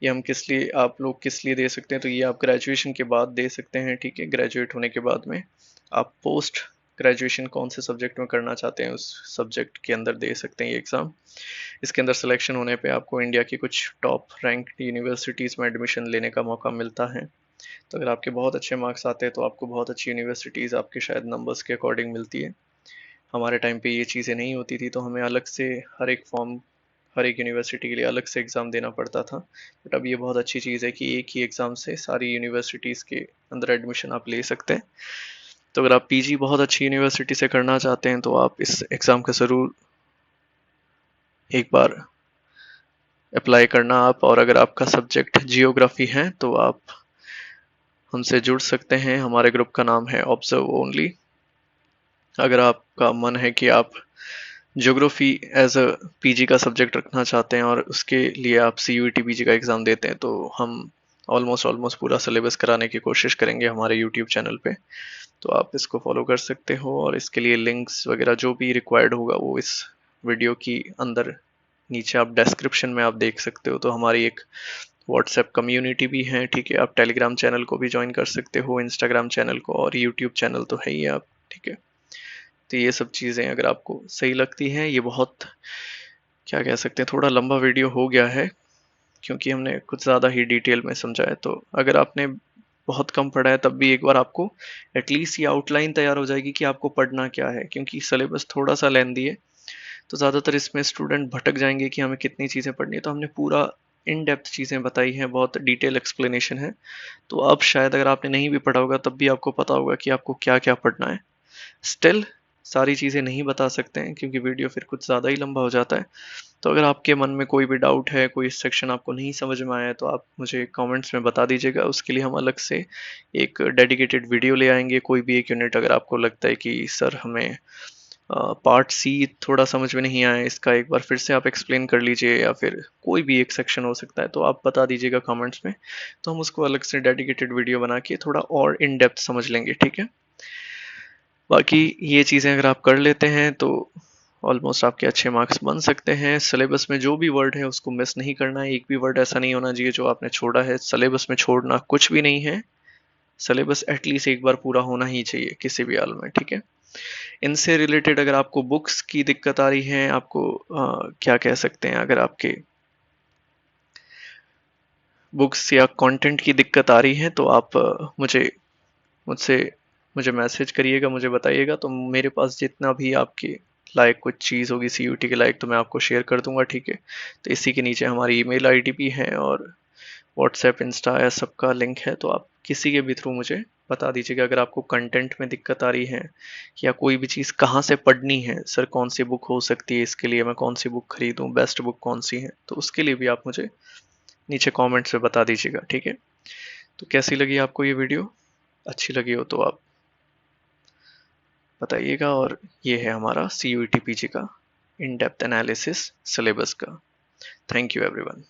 ये हम किस लिए, आप लोग किस लिए दे सकते हैं, तो ये आप ग्रेजुएशन के बाद दे सकते हैं। ठीक है, ग्रेजुएट होने के बाद में आप पोस्ट ग्रेजुएशन कौन से सब्जेक्ट में करना चाहते हैं उस सब्जेक्ट के अंदर दे सकते हैं ये एग्ज़ाम। इसके अंदर सिलेक्शन होने पे आपको इंडिया की कुछ टॉप रैंक्ड यूनिवर्सिटीज़ में एडमिशन लेने का मौका मिलता है। तो अगर आपके बहुत अच्छे मार्क्स आते हैं तो आपको बहुत अच्छी यूनिवर्सिटीज़ आपके शायद नंबर्स के अकॉर्डिंग मिलती है। हमारे टाइम पे ये चीज़ें नहीं होती थी, तो हमें अलग से हर एक फॉर्म, हर एक यूनिवर्सिटी के लिए अलग से एग्ज़ाम देना पड़ता था। बट अब ये बहुत अच्छी चीज़ है कि एक ही एग्ज़ाम से सारी यूनिवर्सिटीज़ के अंदर एडमिशन आप ले सकते हैं। तो अगर आप पीजी बहुत अच्छी यूनिवर्सिटी से करना चाहते हैं तो आप इस एग्ज़ाम का ज़रूर एक बार अप्लाई करना आप। और अगर आपका सब्जेक्ट जियोग्राफी है तो आप हमसे जुड़ सकते हैं। हमारे ग्रुप का नाम है ऑब्जर्व ओनली। अगर आपका मन है कि आप ज्योग्राफी एज अ पीजी का सब्जेक्ट रखना चाहते हैं और उसके लिए आप सीयूईटी पीजी का एग्ज़ाम देते हैं, तो हम ऑलमोस्ट पूरा सिलेबस कराने की कोशिश करेंगे हमारे यूट्यूब चैनल पे। तो आप इसको फॉलो कर सकते हो, और इसके लिए लिंक्स वगैरह जो भी रिक्वायर्ड होगा वो इस वीडियो की अंदर नीचे आप डिस्क्रिप्शन में आप देख सकते हो। तो हमारी एक व्हाट्सएप कम्युनिटी भी है, ठीक है, आप टेलीग्राम चैनल को भी ज्वाइन कर सकते हो, इंस्टाग्राम चैनल को, और यूट्यूब चैनल तो है ही आप। ठीक है, तो ये सब चीज़ें अगर आपको सही लगती हैं, ये बहुत क्या कह सकते हैं, थोड़ा लंबा वीडियो हो गया है क्योंकि हमने कुछ ज़्यादा ही डिटेल में समझा है। तो अगर आपने बहुत कम पढ़ा है तब भी एक बार आपको एटलीस्ट ये आउटलाइन तैयार हो जाएगी कि आपको पढ़ना क्या है, क्योंकि सिलेबस थोड़ा सा लेंदी है। तो ज़्यादातर इसमें स्टूडेंट भटक जाएंगे कि हमें कितनी चीज़ें पढ़नी है। तो हमने पूरा इन डेप्थ चीज़ें बताई हैं, बहुत डिटेल एक्सप्लेनेशन है। तो अब शायद अगर आपने नहीं भी पढ़ा होगा तब भी आपको पता होगा कि आपको क्या क्या पढ़ना है। स्टिल सारी चीज़ें नहीं बता सकते हैं क्योंकि वीडियो फिर कुछ ज़्यादा ही लंबा हो जाता है। तो अगर आपके मन में कोई भी डाउट है, कोई सेक्शन आपको नहीं समझ में आया है, तो आप मुझे कमेंट्स में बता दीजिएगा। उसके लिए हम अलग से एक डेडिकेटेड वीडियो ले आएंगे। कोई भी एक यूनिट अगर आपको लगता है कि सर हमें पार्ट सी थोड़ा समझ में नहीं आया, इसका एक बार फिर से आप एक्सप्लेन कर लीजिए, या फिर कोई भी एक सेक्शन हो सकता है, तो आप बता दीजिएगा कमेंट्स में। तो हम उसको अलग से डेडिकेटेड वीडियो बना के थोड़ा और इन डेप्थ समझ लेंगे। ठीक है, बाकी ये चीज़ें अगर आप कर लेते हैं तो ऑलमोस्ट आपके अच्छे मार्क्स बन सकते हैं। सिलेबस में जो भी वर्ड है उसको मिस नहीं करना है, एक भी वर्ड ऐसा नहीं होना चाहिए जो आपने छोड़ा है। सिलेबस में छोड़ना कुछ भी नहीं है, सिलेबस एटलीस्ट एक बार पूरा होना ही चाहिए किसी भी हाल में। ठीक है, इनसे रिलेटेड अगर आपको बुक्स की दिक्कत आ रही है, आपको क्या कह सकते हैं, अगर आपके बुक्स या कंटेंट की दिक्कत आ रही है तो आप मुझसे मुझे मैसेज करिएगा, मुझे बताइएगा, तो मेरे पास जितना भी आपके लायक कुछ चीज़ होगी सीयूटी के लायक तो मैं आपको शेयर कर दूंगा, ठीक है। तो इसी के नीचे हमारी ईमेल आईडी भी है और व्हाट्सएप, इंस्टा या सबका लिंक है, तो आप किसी के भी थ्रू मुझे बता दीजिएगा अगर आपको कंटेंट में दिक्कत आ रही है या कोई भी चीज़ कहाँ से पढ़नी है, सर कौन सी बुक हो सकती है इसके लिए, मैं कौन सी बुक खरीदूं, बेस्ट बुक कौन सी है, तो उसके लिए भी आप मुझे नीचे कमेंट्स में बता दीजिएगा, ठीक है। तो कैसी लगी आपको ये वीडियो? अच्छी लगी हो तो आप बताइएगा। और ये है हमारा CUET PG का इन डेप्थ एनालिसिस सिलेबस का। Thank you everyone.